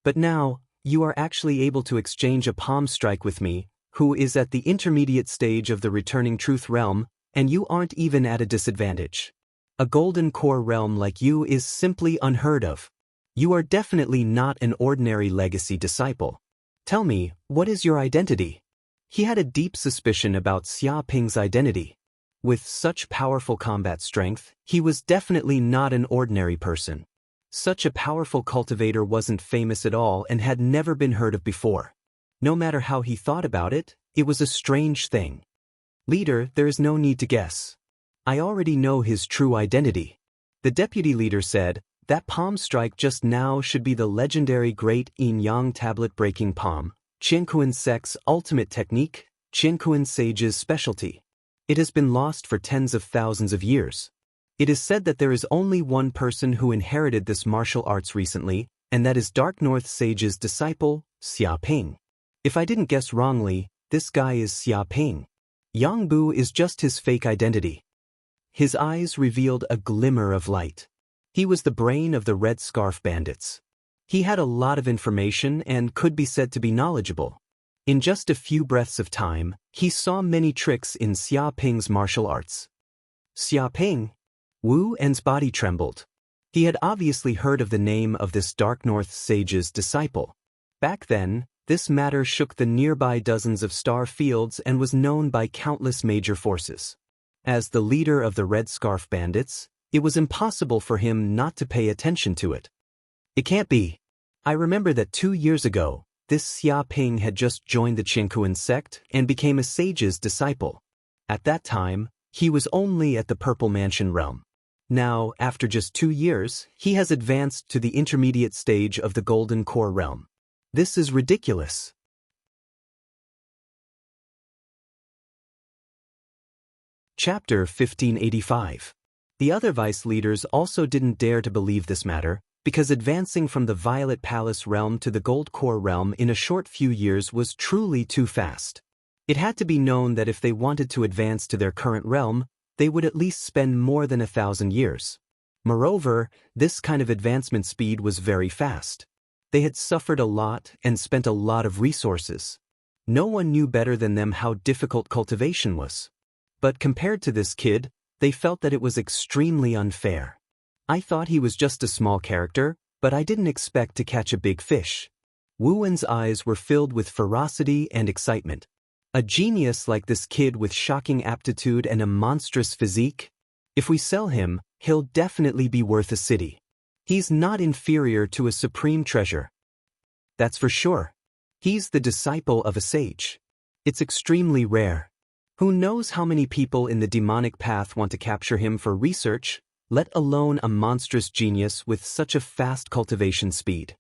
But now, you are actually able to exchange a palm strike with me, who is at the intermediate stage of the returning truth realm, and you aren't even at a disadvantage. A golden core realm like you is simply unheard of. You are definitely not an ordinary legacy disciple. Tell me, what is your identity? He had a deep suspicion about Xia Ping's identity. With such powerful combat strength, he was definitely not an ordinary person. Such a powerful cultivator wasn't famous at all and had never been heard of before. No matter how he thought about it, it was a strange thing. Leader, there is no need to guess. I already know his true identity. The deputy leader said, that palm strike just now should be the legendary Great Yin-Yang Tablet Breaking Palm, Qianquan Sect's ultimate technique, Qianquan Sage's specialty. It has been lost for tens of thousands of years. It is said that there is only one person who inherited this martial arts recently, and that is Dark North Sage's disciple, Xia Ping. If I didn't guess wrongly, this guy is Xia Ping. Yang Bu is just his fake identity. His eyes revealed a glimmer of light. He was the brain of the Red Scarf Bandits. He had a lot of information and could be said to be knowledgeable. In just a few breaths of time, he saw many tricks in Xia Ping's martial arts. Xia Ping? Wu En's body trembled. He had obviously heard of the name of this Dark North sage's disciple. Back then, this matter shook the nearby dozens of star fields and was known by countless major forces. As the leader of the Red Scarf Bandits, it was impossible for him not to pay attention to it. It can't be. I remember that 2 years ago, this Xia Ping had just joined the Qiankuan sect and became a sage's disciple. At that time, he was only at the Purple Mansion realm. Now, after just 2 years, he has advanced to the intermediate stage of the Golden Core realm. This is ridiculous. Chapter 1585. The other vice leaders also didn't dare to believe this matter, because advancing from the Violet Palace realm to the Gold Core realm in a short few years was truly too fast. It had to be known that if they wanted to advance to their current realm, they would at least spend more than 1,000 years. Moreover, this kind of advancement speed was very fast. They had suffered a lot and spent a lot of resources. No one knew better than them how difficult cultivation was. But compared to this kid, they felt that it was extremely unfair. I thought he was just a small character, but I didn't expect to catch a big fish. Wu En's eyes were filled with ferocity and excitement. A genius like this kid with shocking aptitude and a monstrous physique? If we sell him, he'll definitely be worth a city. He's not inferior to a supreme treasure. That's for sure. He's the disciple of a sage. It's extremely rare. Who knows how many people in the demonic path want to capture him for research, let alone a monstrous genius with such a fast cultivation speed.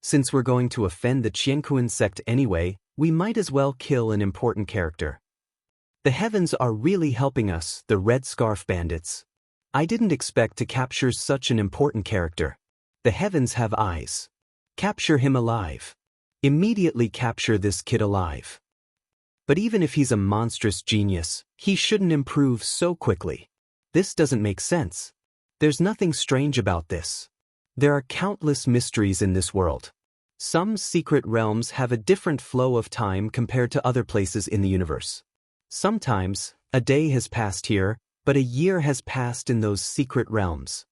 Since we're going to offend the Qiankuan sect anyway, we might as well kill an important character. The heavens are really helping us, the Red Scarf Bandits. I didn't expect to capture such an important character. The heavens have eyes. Capture him alive. Immediately capture this kid alive. But even if he's a monstrous genius, he shouldn't improve so quickly. This doesn't make sense. There's nothing strange about this. There are countless mysteries in this world. Some secret realms have a different flow of time compared to other places in the universe. Sometimes, a day has passed here, but a year has passed in those secret realms.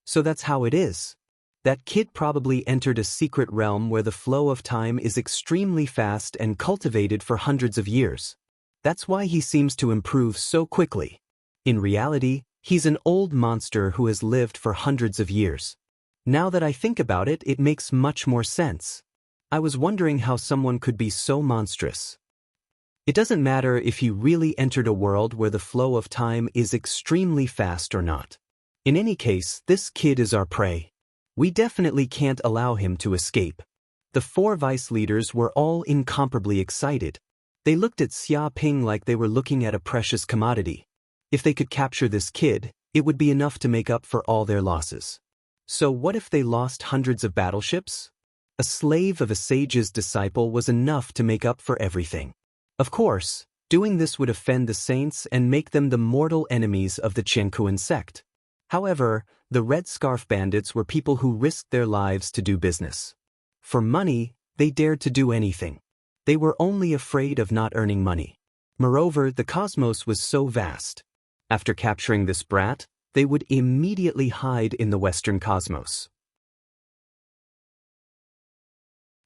So that's how it is. That kid probably entered a secret realm where the flow of time is extremely fast and cultivated for hundreds of years. That's why he seems to improve so quickly. In reality, he's an old monster who has lived for hundreds of years. Now that I think about it, it makes much more sense. I was wondering how someone could be so monstrous. It doesn't matter if he really entered a world where the flow of time is extremely fast or not. In any case, this kid is our prey. We definitely can't allow him to escape. The 4 vice leaders were all incomparably excited. They looked at Xia Ping like they were looking at a precious commodity. If they could capture this kid, it would be enough to make up for all their losses. So what if they lost hundreds of battleships? A slave of a sage's disciple was enough to make up for everything. Of course, doing this would offend the saints and make them the mortal enemies of the Qiankuan sect. However, the Red Scarf Bandits were people who risked their lives to do business. For money, they dared to do anything. They were only afraid of not earning money. Moreover, the cosmos was so vast. After capturing this brat, they would immediately hide in the Western cosmos.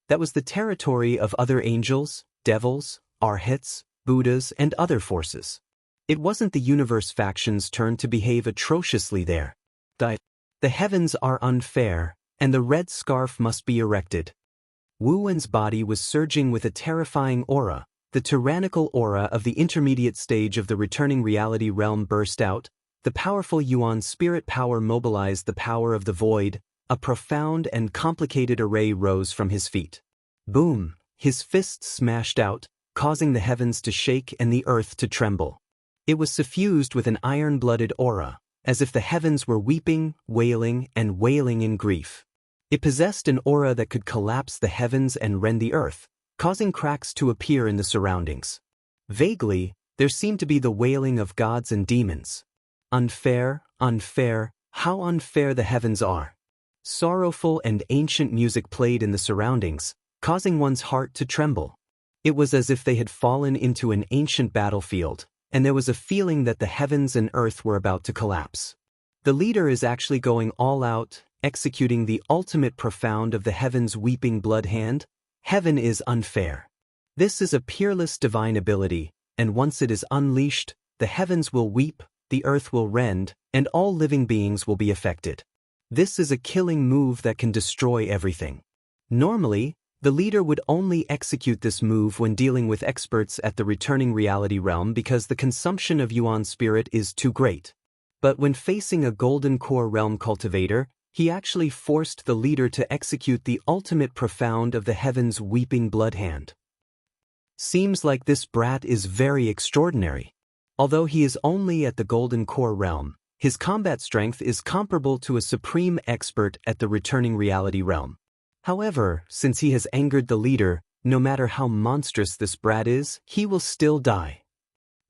That was the territory of other angels, devils, arhats, Buddhas, and other forces. It wasn't the universe faction's turn to behave atrociously there. The heavens are unfair, and the red scarf must be erected. Wu En's body was surging with a terrifying aura. The tyrannical aura of the intermediate stage of the returning reality realm burst out. The powerful Yuan spirit power mobilized the power of the void. A profound and complicated array rose from his feet. Boom! His fists smashed out, causing the heavens to shake and the earth to tremble. It was suffused with an iron-blooded aura, as if the heavens were weeping, wailing, and wailing in grief. It possessed an aura that could collapse the heavens and rend the earth, causing cracks to appear in the surroundings. Vaguely, there seemed to be the wailing of gods and demons. Unfair, unfair, how unfair the heavens are. Sorrowful and ancient music played in the surroundings, causing one's heart to tremble. It was as if they had fallen into an ancient battlefield, and there was a feeling that the heavens and earth were about to collapse. The leader is actually going all out, executing the ultimate profound of the heavens' weeping blood hand. Heaven is unfair. This is a peerless divine ability, and once it is unleashed, the heavens will weep, the earth will rend, and all living beings will be affected. This is a killing move that can destroy everything. Normally, the leader would only execute this move when dealing with experts at the returning reality realm because the consumption of Yuan spirit is too great. But when facing a golden core realm cultivator, he actually forced the leader to execute the ultimate profound of the heavens' weeping blood hand. Seems like this brat is very extraordinary. Although he is only at the golden core realm, his combat strength is comparable to a supreme expert at the returning reality realm. However, since he has angered the leader, no matter how monstrous this brat is, he will still die.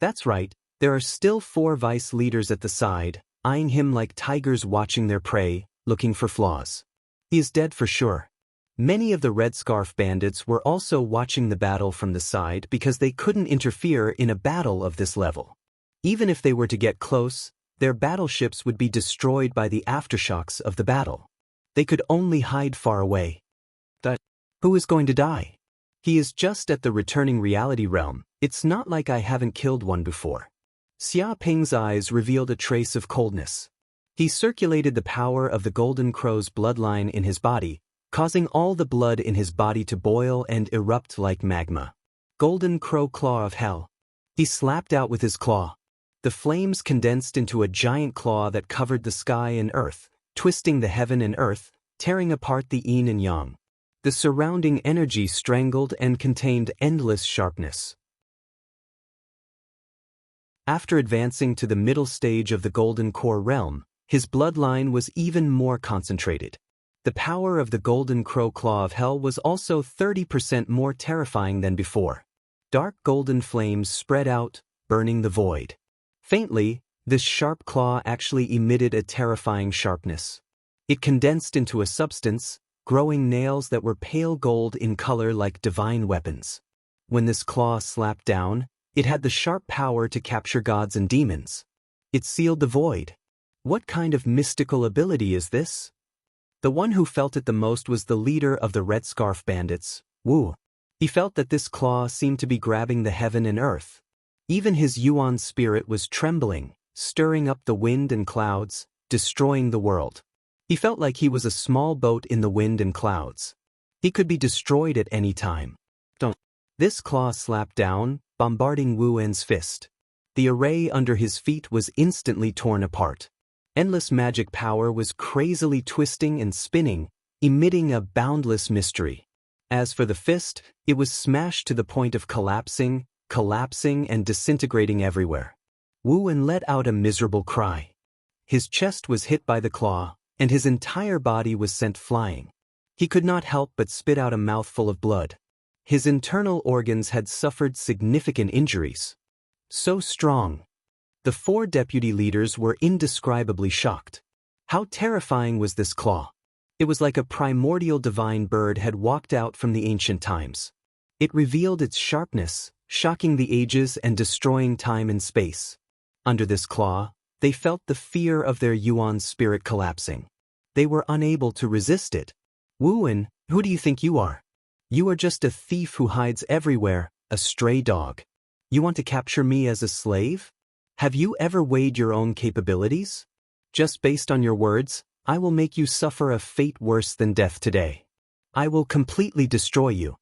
That's right, there are still 4 vice leaders at the side, eyeing him like tigers watching their prey, looking for flaws. He is dead for sure. Many of the Red Scarf bandits were also watching the battle from the side because they couldn't interfere in a battle of this level. Even if they were to get close, their battleships would be destroyed by the aftershocks of the battle. They could only hide far away. Who is going to die? He is just at the returning reality realm. It's not like I haven't killed one before. Xia Ping's eyes revealed a trace of coldness. He circulated the power of the Golden Crow's bloodline in his body, causing all the blood in his body to boil and erupt like magma. Golden Crow Claw of Hell. He slapped out with his claw. The flames condensed into a giant claw that covered the sky and earth, twisting the heaven and earth, tearing apart the yin and yang. The surrounding energy strangled and contained endless sharpness. After advancing to the middle stage of the Golden Core realm, his bloodline was even more concentrated. The power of the Golden Crow Claw of Hell was also 30% more terrifying than before. Dark golden flames spread out, burning the void. Faintly, this sharp claw actually emitted a terrifying sharpness. It condensed into a substance, growing nails that were pale gold in color like divine weapons. When this claw slapped down, it had the sharp power to capture gods and demons. It sealed the void. What kind of mystical ability is this? The one who felt it the most was the leader of the Red Scarf bandits, Wu. He felt that this claw seemed to be grabbing the heaven and earth. Even his Yuan spirit was trembling, stirring up the wind and clouds, destroying the world. He felt like he was a small boat in the wind and clouds. He could be destroyed at any time. This claw slapped down, bombarding Wu En's fist. The array under his feet was instantly torn apart. Endless magic power was crazily twisting and spinning, emitting a boundless mystery. As for the fist, it was smashed to the point of collapsing and disintegrating everywhere. Wu En let out a miserable cry. His chest was hit by the claw, and his entire body was sent flying. He could not help but spit out a mouthful of blood. His internal organs had suffered significant injuries. So strong. The 4 deputy leaders were indescribably shocked. How terrifying was this claw? It was like a primordial divine bird had walked out from the ancient times. It revealed its sharpness, shocking the ages and destroying time and space. Under this claw, they felt the fear of their Yuan spirit collapsing. They were unable to resist it. Wu En, who do you think you are? You are just a thief who hides everywhere, a stray dog. You want to capture me as a slave? Have you ever weighed your own capabilities? Just based on your words, I will make you suffer a fate worse than death today. I will completely destroy you.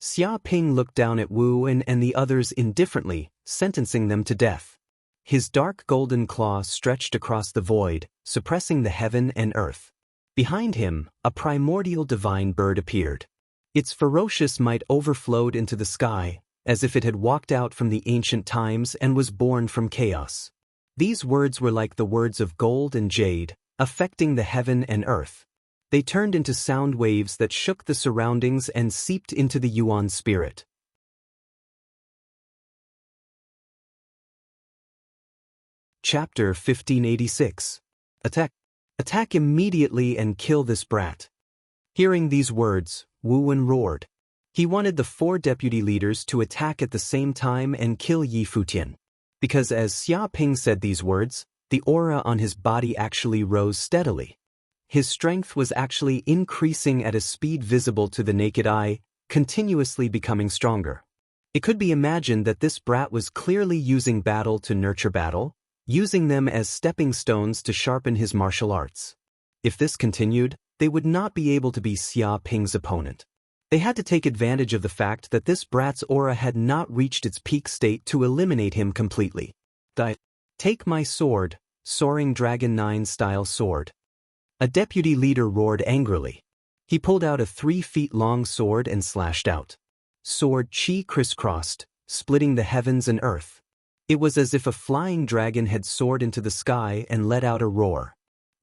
Xia Ping looked down at Wu En and the others indifferently, sentencing them to death. His dark golden claw stretched across the void, suppressing the heaven and earth. Behind him, a primordial divine bird appeared. Its ferocious might overflowed into the sky, as if it had walked out from the ancient times and was born from chaos. These words were like the words of gold and jade, affecting the heaven and earth. They turned into sound waves that shook the surroundings and seeped into the Yuan spirit. Chapter 1586. Attack. Attack immediately and kill this brat. Hearing these words, Wu En roared. He wanted the 4 deputy leaders to attack at the same time and kill Yi Futian. Because as Xia Ping said these words, the aura on his body actually rose steadily. His strength was actually increasing at a speed visible to the naked eye, continuously becoming stronger. It could be imagined that this brat was clearly using battle to nurture battle, using them as stepping stones to sharpen his martial arts. If this continued, they would not be able to be Xia Ping's opponent. They had to take advantage of the fact that this brat's aura had not reached its peak state to eliminate him completely. Take my sword, Soaring Dragon 9-style sword. A deputy leader roared angrily. He pulled out a 3-feet-long sword and slashed out. Sword chi crisscrossed, splitting the heavens and earth. It was as if a flying dragon had soared into the sky and let out a roar.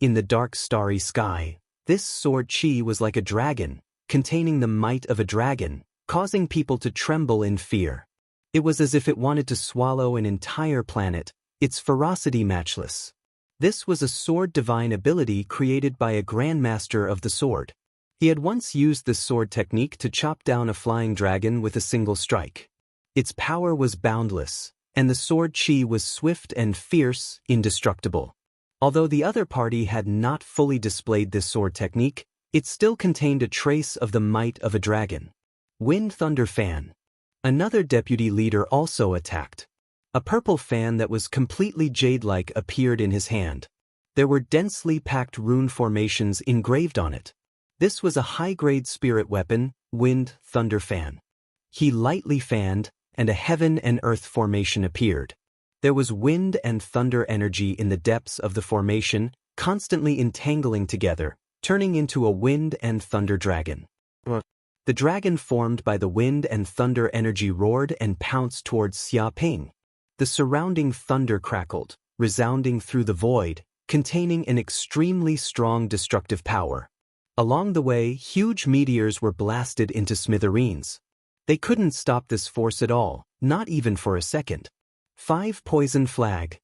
In the dark starry sky, this sword chi was like a dragon, containing the might of a dragon, causing people to tremble in fear. It was as if it wanted to swallow an entire planet, its ferocity matchless. This was a sword divine ability created by a grandmaster of the sword. He had once used this sword technique to chop down a flying dragon with a single strike. Its power was boundless, and the sword chi was swift and fierce, indestructible. Although the other party had not fully displayed this sword technique, it still contained a trace of the might of a dragon. Wind Thunder Fan. Another deputy leader also attacked. A purple fan that was completely jade-like appeared in his hand. There were densely packed rune formations engraved on it. This was a high-grade spirit weapon, Wind Thunder Fan. He lightly fanned, and a heaven and earth formation appeared. There was wind and thunder energy in the depths of the formation, constantly entangling together, turning into a wind and thunder dragon. The dragon formed by the wind and thunder energy roared and pounced towards Xia Ping. The surrounding thunder crackled, resounding through the void, containing an extremely strong destructive power. Along the way, huge meteors were blasted into smithereens. They couldn't stop this force at all, not even for a second. 5 Poison Flag.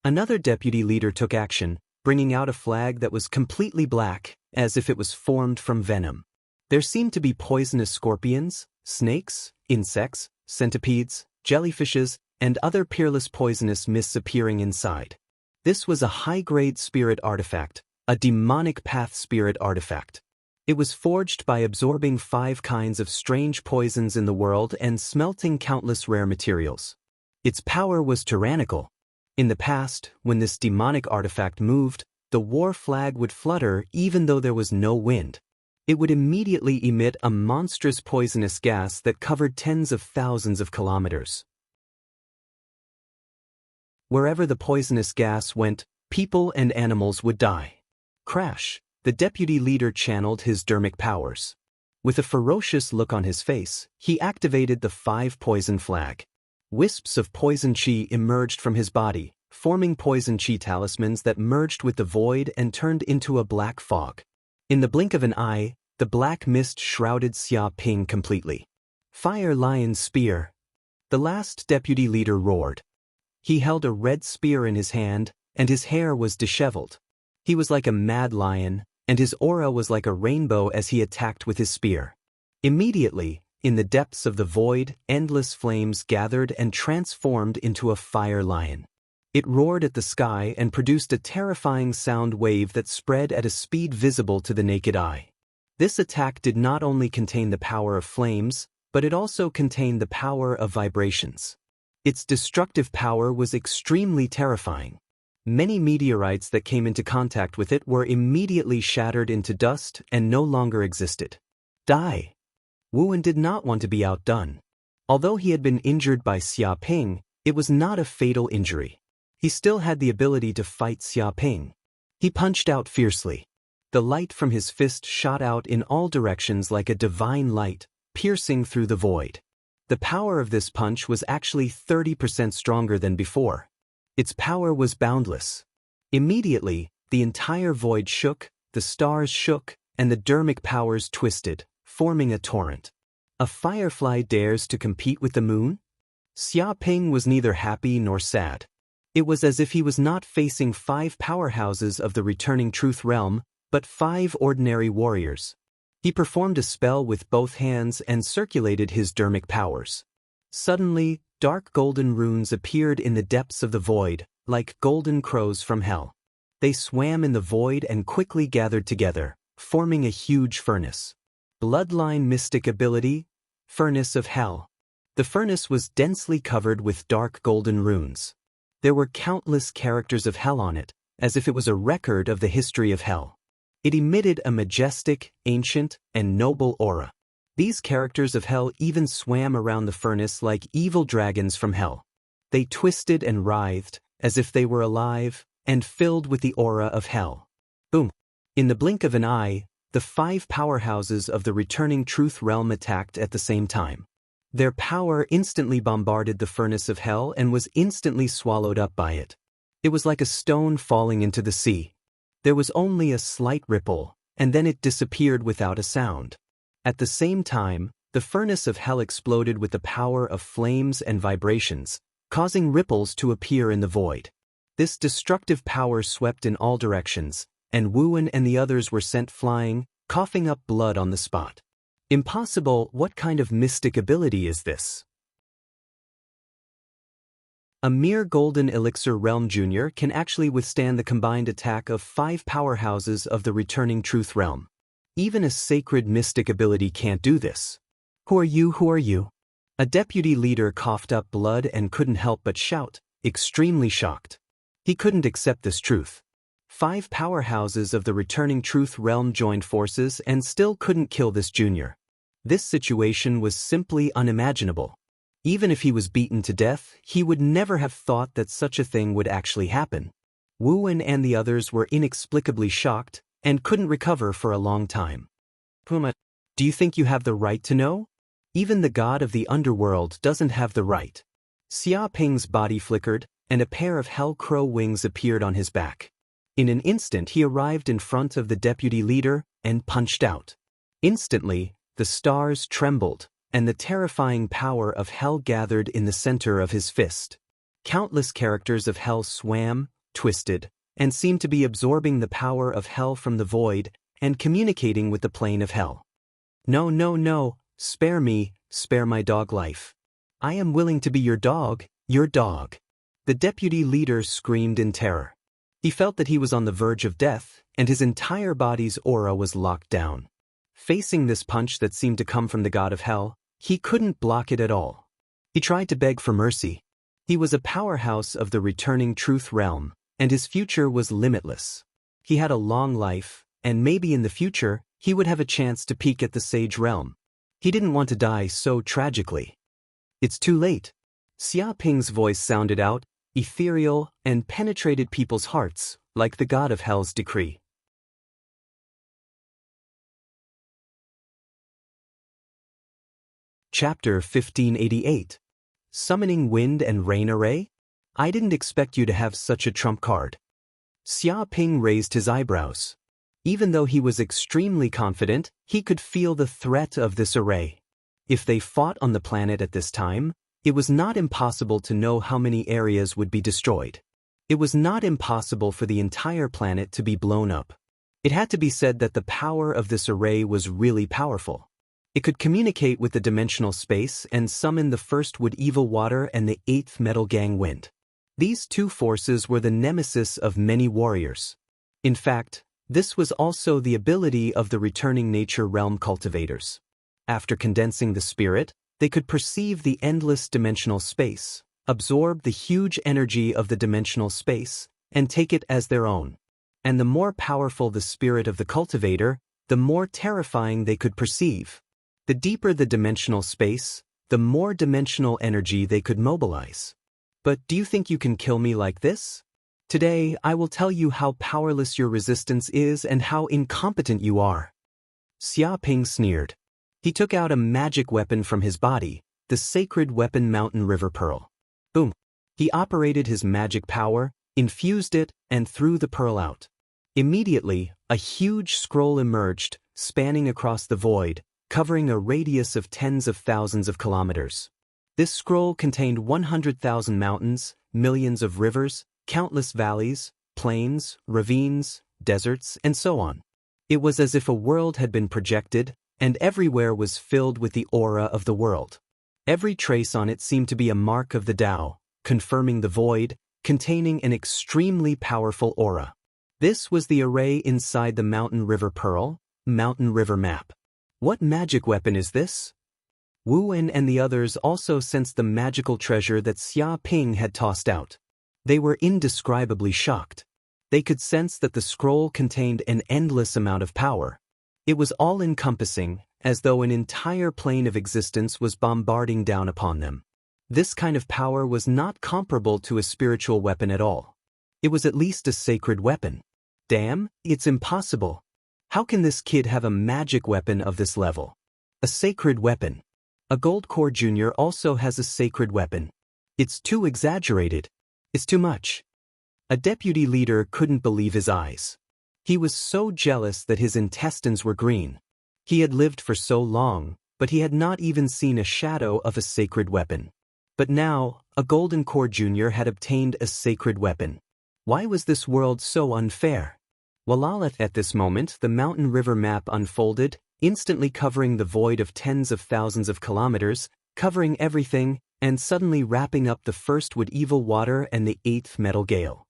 Another deputy leader took action, bringing out a flag that was completely black, as if it was formed from venom. There seemed to be poisonous scorpions, snakes, insects, centipedes, jellyfishes, and other peerless poisonous mists appearing inside. This was a high-grade spirit artifact, a demonic path spirit artifact. It was forged by absorbing 5 kinds of strange poisons in the world and smelting countless rare materials. Its power was tyrannical. In the past, when this demonic artifact moved, the war flag would flutter even though there was no wind. It would immediately emit a monstrous poisonous gas that covered tens of thousands of kilometers. Wherever the poisonous gas went, people and animals would die. Crash! The deputy leader channeled his dermic powers. With a ferocious look on his face, he activated the 5 poison flag. Wisps of poison chi emerged from his body, forming poison chi talismans that merged with the void and turned into a black fog. In the blink of an eye, the black mist shrouded Xia Ping completely. Fire Lion Spear. The last deputy leader roared. He held a red spear in his hand, and his hair was disheveled. He was like a mad lion, and his aura was like a rainbow as he attacked with his spear. Immediately, in the depths of the void, endless flames gathered and transformed into a fire lion. It roared at the sky and produced a terrifying sound wave that spread at a speed visible to the naked eye. This attack did not only contain the power of flames, but it also contained the power of vibrations. Its destructive power was extremely terrifying. Many meteorites that came into contact with it were immediately shattered into dust and no longer existed. Die! Wu Wen did not want to be outdone. Although he had been injured by Xia Ping, it was not a fatal injury. He still had the ability to fight Xia Ping. He punched out fiercely. The light from his fist shot out in all directions like a divine light, piercing through the void. The power of this punch was actually 30% stronger than before. Its power was boundless. Immediately, the entire void shook, the stars shook, and the dermic powers twisted, forming a torrent. A firefly dares to compete with the moon? Xia Ping was neither happy nor sad. It was as if he was not facing 5 powerhouses of the returning truth realm, but 5 ordinary warriors. He performed a spell with both hands and circulated his dermic powers. Suddenly, dark golden runes appeared in the depths of the void, like golden crows from hell. They swam in the void and quickly gathered together, forming a huge furnace. Bloodline mystic ability, Furnace of Hell. The furnace was densely covered with dark golden runes. There were countless characters of hell on it, as if it was a record of the history of hell. It emitted a majestic, ancient, and noble aura. These characters of hell even swam around the furnace like evil dragons from hell. They twisted and writhed, as if they were alive, and filled with the aura of hell. Boom! In the blink of an eye, the 5 powerhouses of the returning truth realm attacked at the same time. Their power instantly bombarded the furnace of hell and was instantly swallowed up by it. It was like a stone falling into the sea. There was only a slight ripple, and then it disappeared without a sound. At the same time, the furnace of hell exploded with the power of flames and vibrations, causing ripples to appear in the void. This destructive power swept in all directions, and Wuan and the others were sent flying, coughing up blood on the spot. Impossible, what kind of mystic ability is this? A mere golden elixir realm junior can actually withstand the combined attack of 5 powerhouses of the returning truth realm. Even a sacred mystic ability can't do this. Who are you? Who are you? A deputy leader coughed up blood and couldn't help but shout, extremely shocked. He couldn't accept this truth. 5 powerhouses of the returning truth realm joined forces and still couldn't kill this junior. This situation was simply unimaginable. Even if he was beaten to death, he would never have thought that such a thing would actually happen. Wuan and the others were inexplicably shocked and couldn't recover for a long time. Puma, do you think you have the right to know? Even the god of the underworld doesn't have the right. Xia Ping's body flickered, and a pair of hell crow wings appeared on his back. In an instant he arrived in front of the deputy leader and punched out. Instantly, the stars trembled, and the terrifying power of hell gathered in the center of his fist. Countless characters of hell swam, twisted, and seemed to be absorbing the power of hell from the void and communicating with the plane of hell. No, no, no, spare me, spare my dog life. I am willing to be your dog, your dog. The deputy leader screamed in terror. He felt that he was on the verge of death, and his entire body's aura was locked down. Facing this punch that seemed to come from the god of hell, he couldn't block it at all. He tried to beg for mercy. He was a powerhouse of the returning truth realm, and his future was limitless. He had a long life, and maybe in the future, he would have a chance to peek at the sage realm. He didn't want to die so tragically. It's too late. Xia Ping's voice sounded out, ethereal, and penetrated people's hearts, like the god of hell's decree. Chapter 1588. Summoning Wind and Rain Array? I didn't expect you to have such a trump card. Xia Ping raised his eyebrows. Even though he was extremely confident, he could feel the threat of this array. If they fought on the planet at this time, it was not impossible to know how many areas would be destroyed. It was not impossible for the entire planet to be blown up. It had to be said that the power of this array was really powerful. It could communicate with the dimensional space and summon the first Wood Evil Water and the 8th Metal Gang Wind. These 2 forces were the nemesis of many warriors. In fact, this was also the ability of the returning nature realm cultivators. After condensing the spirit, they could perceive the endless dimensional space, absorb the huge energy of the dimensional space, and take it as their own. And the more powerful the spirit of the cultivator, the more terrifying they could perceive. The deeper the dimensional space, the more dimensional energy they could mobilize. But do you think you can kill me like this? Today, I will tell you how powerless your resistance is and how incompetent you are. Xia Ping sneered. He took out a magic weapon from his body, the sacred weapon Mountain River Pearl. Boom! He operated his magic power, infused it, and threw the pearl out. Immediately, a huge scroll emerged, spanning across the void, covering a radius of tens of thousands of kilometers. This scroll contained 100,000 mountains, millions of rivers, countless valleys, plains, ravines, deserts, and so on. It was as if a world had been projected, and everywhere was filled with the aura of the world. Every trace on it seemed to be a mark of the Tao, confirming the void, containing an extremely powerful aura. This was the array inside the Mountain River Pearl, Mountain River Map. What magic weapon is this? Wu En and the others also sensed the magical treasure that Xia Ping had tossed out. They were indescribably shocked. They could sense that the scroll contained an endless amount of power. It was all-encompassing, as though an entire plane of existence was bombarding down upon them. This kind of power was not comparable to a spiritual weapon at all. It was at least a sacred weapon. Damn, it's impossible. How can this kid have a magic weapon of this level? A sacred weapon. A Gold Core Jr. also has a sacred weapon. It's too exaggerated. It's too much. A deputy leader couldn't believe his eyes. He was so jealous that his intestines were green. He had lived for so long, but he had not even seen a shadow of a sacred weapon. But now, a Golden Core Jr. had obtained a sacred weapon. Why was this world so unfair? While at this moment the Mountain River map unfolded, instantly covering the void of tens of thousands of kilometers, covering everything, and suddenly wrapping up the first wood evil water and the eighth metal gale.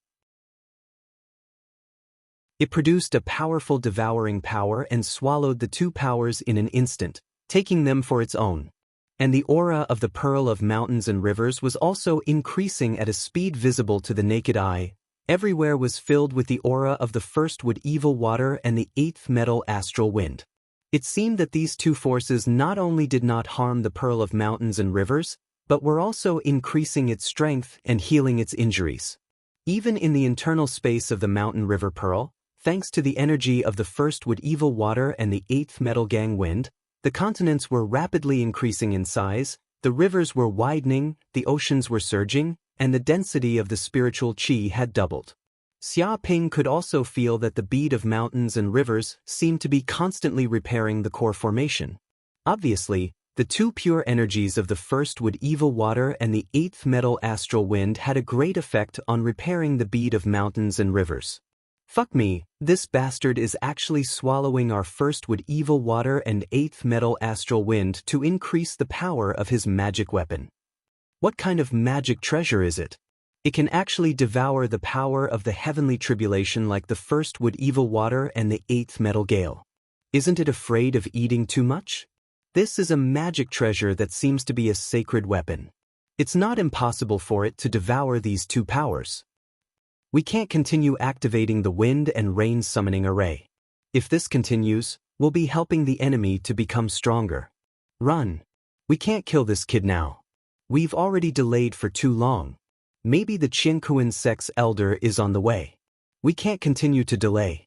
It produced a powerful devouring power and swallowed the two powers in an instant, taking them for its own. And the aura of the Pearl of Mountains and Rivers was also increasing at a speed visible to the naked eye. Everywhere was filled with the aura of the first wood evil water and the eighth metal astral wind. It seemed that these two forces not only did not harm the Pearl of Mountains and Rivers, but were also increasing its strength and healing its injuries. Even in the internal space of the Mountain River Pearl, thanks to the energy of the first wood evil water and the eighth metal gang wind, the continents were rapidly increasing in size, the rivers were widening, the oceans were surging, and the density of the spiritual qi had doubled. Xia Ping could also feel that the bead of mountains and rivers seemed to be constantly repairing the core formation. Obviously, the two pure energies of the first wood evil water and the eighth metal astral wind had a great effect on repairing the bead of mountains and rivers. Fuck me, this bastard is actually swallowing our first wood evil water and eighth metal astral wind to increase the power of his magic weapon. What kind of magic treasure is it? It can actually devour the power of the heavenly tribulation like the first wood evil water and the eighth metal gale. Isn't it afraid of eating too much? This is a magic treasure that seems to be a sacred weapon. It's not impossible for it to devour these two powers. We can't continue activating the wind and rain summoning array. If this continues, we'll be helping the enemy to become stronger. Run. We can't kill this kid now. We've already delayed for too long. Maybe the Qinkuan sect's elder is on the way. We can't continue to delay.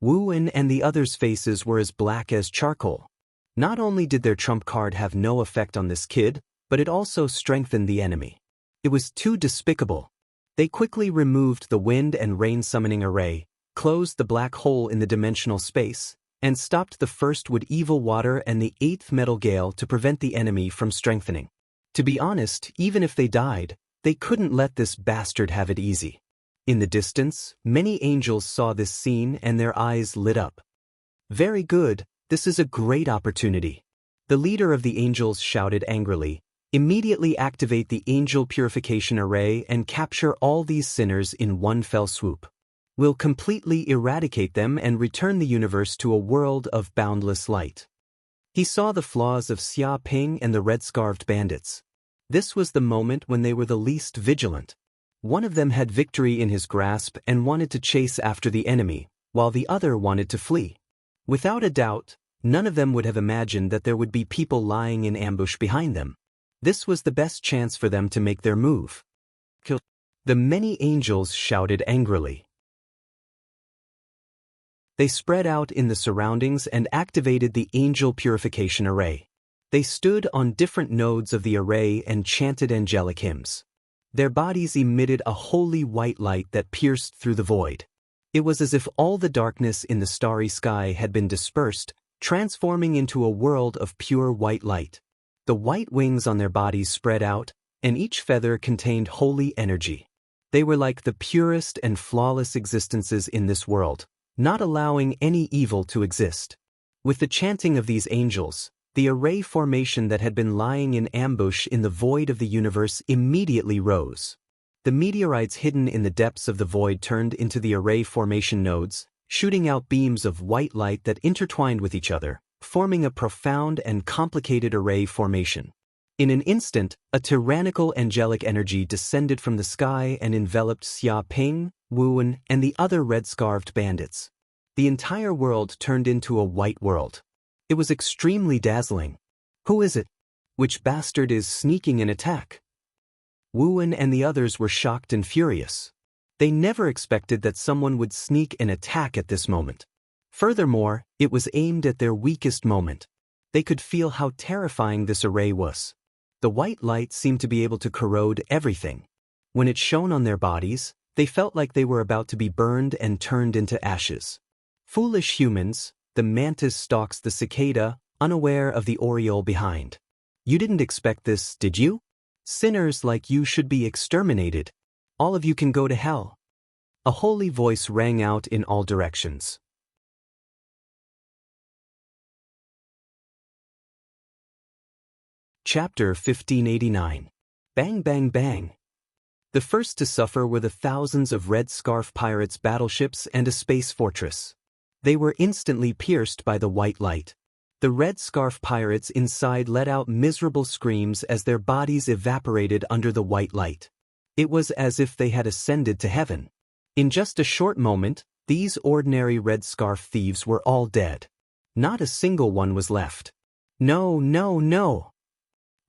Wu En and the others' faces were as black as charcoal. Not only did their trump card have no effect on this kid, but it also strengthened the enemy. It was too despicable. They quickly removed the wind and rain summoning array, closed the black hole in the dimensional space, and stopped the first wood evil water and the eighth metal gale to prevent the enemy from strengthening. To be honest, even if they died, they couldn't let this bastard have it easy. In the distance, many angels saw this scene and their eyes lit up. Very good, this is a great opportunity. The leader of the angels shouted angrily, "Immediately activate the angel purification array and capture all these sinners in one fell swoop. We'll completely eradicate them and return the universe to a world of boundless light." He saw the flaws of Xia Ping and the red-scarved bandits. This was the moment when they were the least vigilant. One of them had victory in his grasp and wanted to chase after the enemy, while the other wanted to flee. Without a doubt, none of them would have imagined that there would be people lying in ambush behind them. This was the best chance for them to make their move. Kill. The many angels shouted angrily. They spread out in the surroundings and activated the angel purification array. They stood on different nodes of the array and chanted angelic hymns. Their bodies emitted a holy white light that pierced through the void. It was as if all the darkness in the starry sky had been dispersed, transforming into a world of pure white light. The white wings on their bodies spread out, and each feather contained holy energy. They were like the purest and flawless existences in this world, not allowing any evil to exist. With the chanting of these angels, the array formation that had been lying in ambush in the void of the universe immediately rose. The meteorites hidden in the depths of the void turned into the array formation nodes, shooting out beams of white light that intertwined with each other, forming a profound and complicated array formation. In an instant, a tyrannical angelic energy descended from the sky and enveloped Xia Ping, Wu, and the other red-scarfed bandits. The entire world turned into a white world. It was extremely dazzling. Who is it? Which bastard is sneaking an attack? Wu and the others were shocked and furious. They never expected that someone would sneak an attack at this moment. Furthermore, it was aimed at their weakest moment. They could feel how terrifying this array was. The white light seemed to be able to corrode everything. When it shone on their bodies, they felt like they were about to be burned and turned into ashes. Foolish humans, the mantis stalks the cicada, unaware of the oriole behind. You didn't expect this, did you? Sinners like you should be exterminated. All of you can go to hell. A holy voice rang out in all directions. Chapter 1589. Bang Bang Bang. The first to suffer were the thousands of Red Scarf pirates' battleships and a space fortress. They were instantly pierced by the white light. The Red Scarf pirates inside let out miserable screams as their bodies evaporated under the white light. It was as if they had ascended to heaven. In just a short moment, these ordinary Red Scarf thieves were all dead. Not a single one was left. No, no, no!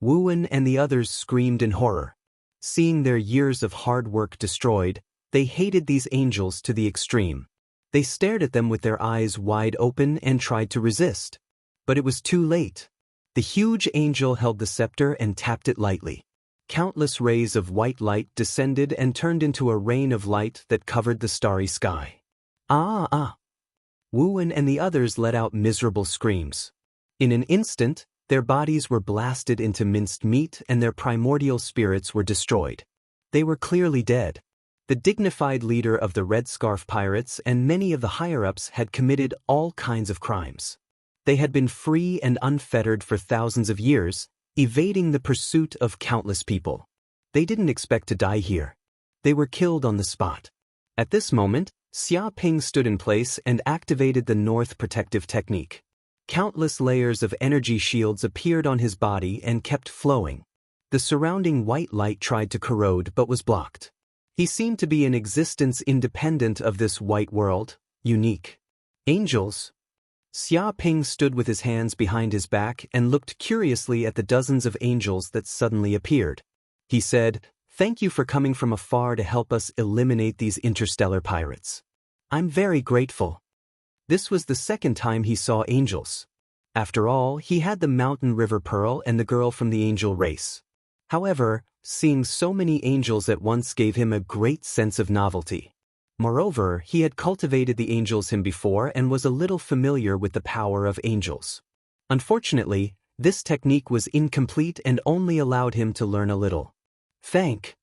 Wu and the others screamed in horror. Seeing their years of hard work destroyed, they hated these angels to the extreme. They stared at them with their eyes wide open and tried to resist. But it was too late. The huge angel held the scepter and tapped it lightly. Countless rays of white light descended and turned into a rain of light that covered the starry sky. Ah, ah! Wu and the others let out miserable screams. In an instant, their bodies were blasted into minced meat and their primordial spirits were destroyed. They were clearly dead. The dignified leader of the Red Scarf pirates and many of the higher-ups had committed all kinds of crimes. They had been free and unfettered for thousands of years, evading the pursuit of countless people. They didn't expect to die here. They were killed on the spot. At this moment, Xia Ping stood in place and activated the North Protective Technique. Countless layers of energy shields appeared on his body and kept flowing. The surrounding white light tried to corrode but was blocked. He seemed to be an existence independent of this white world, unique. Angels. Xia Ping stood with his hands behind his back and looked curiously at the dozens of angels that suddenly appeared. He said, "Thank you for coming from afar to help us eliminate these interstellar pirates. I'm very grateful." This was the second time he saw angels. After all, he had the mountain river pearl and the girl from the angel race. However, seeing so many angels at once gave him a great sense of novelty. Moreover, he had cultivated the angels him before and was a little familiar with the power of angels. Unfortunately, this technique was incomplete and only allowed him to learn a little. "Thank."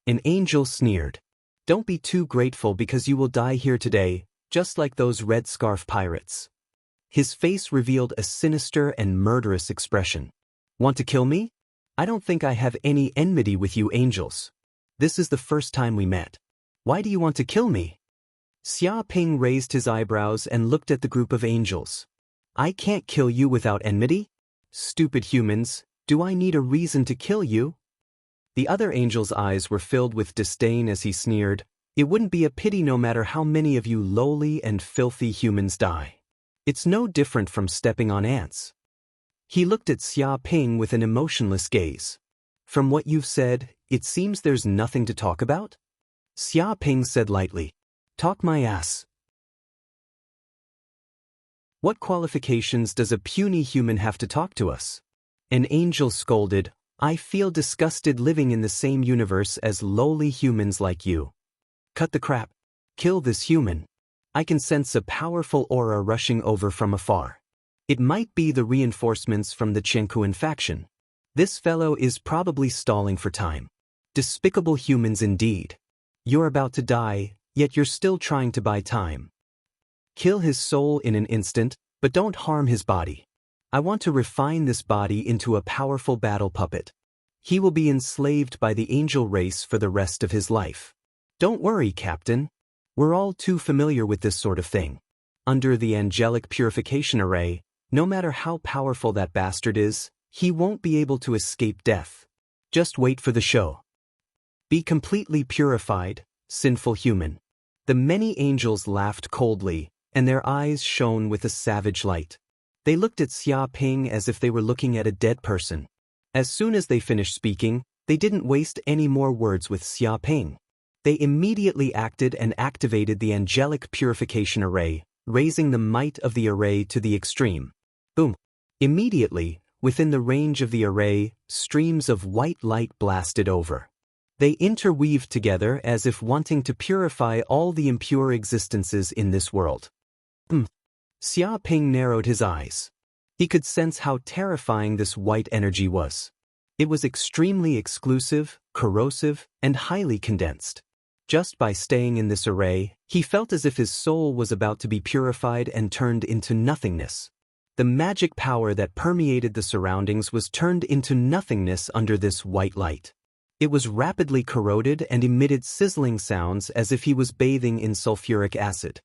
An angel sneered. "Don't be too grateful because you will die here today, just like those Red Scarf pirates." His face revealed a sinister and murderous expression. "Want to kill me? I don't think I have any enmity with you angels. This is the first time we met. Why do you want to kill me?" Xia Ping raised his eyebrows and looked at the group of angels. "I can't kill you without enmity? Stupid humans, do I need a reason to kill you?" The other angel's eyes were filled with disdain as he sneered, "It wouldn't be a pity no matter how many of you lowly and filthy humans die. It's no different from stepping on ants." He looked at Xia Ping with an emotionless gaze. "From what you've said, it seems there's nothing to talk about?" Xia Ping said lightly, "Talk my ass. What qualifications does a puny human have to talk to us?" An angel scolded, "I feel disgusted living in the same universe as lowly humans like you. Cut the crap. Kill this human. I can sense a powerful aura rushing over from afar. It might be the reinforcements from the Chenkuan faction. This fellow is probably stalling for time. Despicable humans indeed. You're about to die, yet you're still trying to buy time." Kill his soul in an instant, but don't harm his body. I want to refine this body into a powerful battle puppet. He will be enslaved by the angel race for the rest of his life. Don't worry, Captain. We're all too familiar with this sort of thing. Under the angelic purification array, no matter how powerful that bastard is, he won't be able to escape death. Just wait for the show. Be completely purified, sinful human. The many angels laughed coldly, and their eyes shone with a savage light. They looked at Xia Ping as if they were looking at a dead person. As soon as they finished speaking, they didn't waste any more words with Xia Ping. They immediately acted and activated the angelic purification array, raising the might of the array to the extreme. Boom! Immediately, within the range of the array, streams of white light blasted over. They interweaved together as if wanting to purify all the impure existences in this world. Xia Ping narrowed his eyes. He could sense how terrifying this white energy was. It was extremely exclusive, corrosive, and highly condensed. Just by staying in this array, he felt as if his soul was about to be purified and turned into nothingness. The magic power that permeated the surroundings was turned into nothingness under this white light. It was rapidly corroded and emitted sizzling sounds as if he was bathing in sulfuric acid.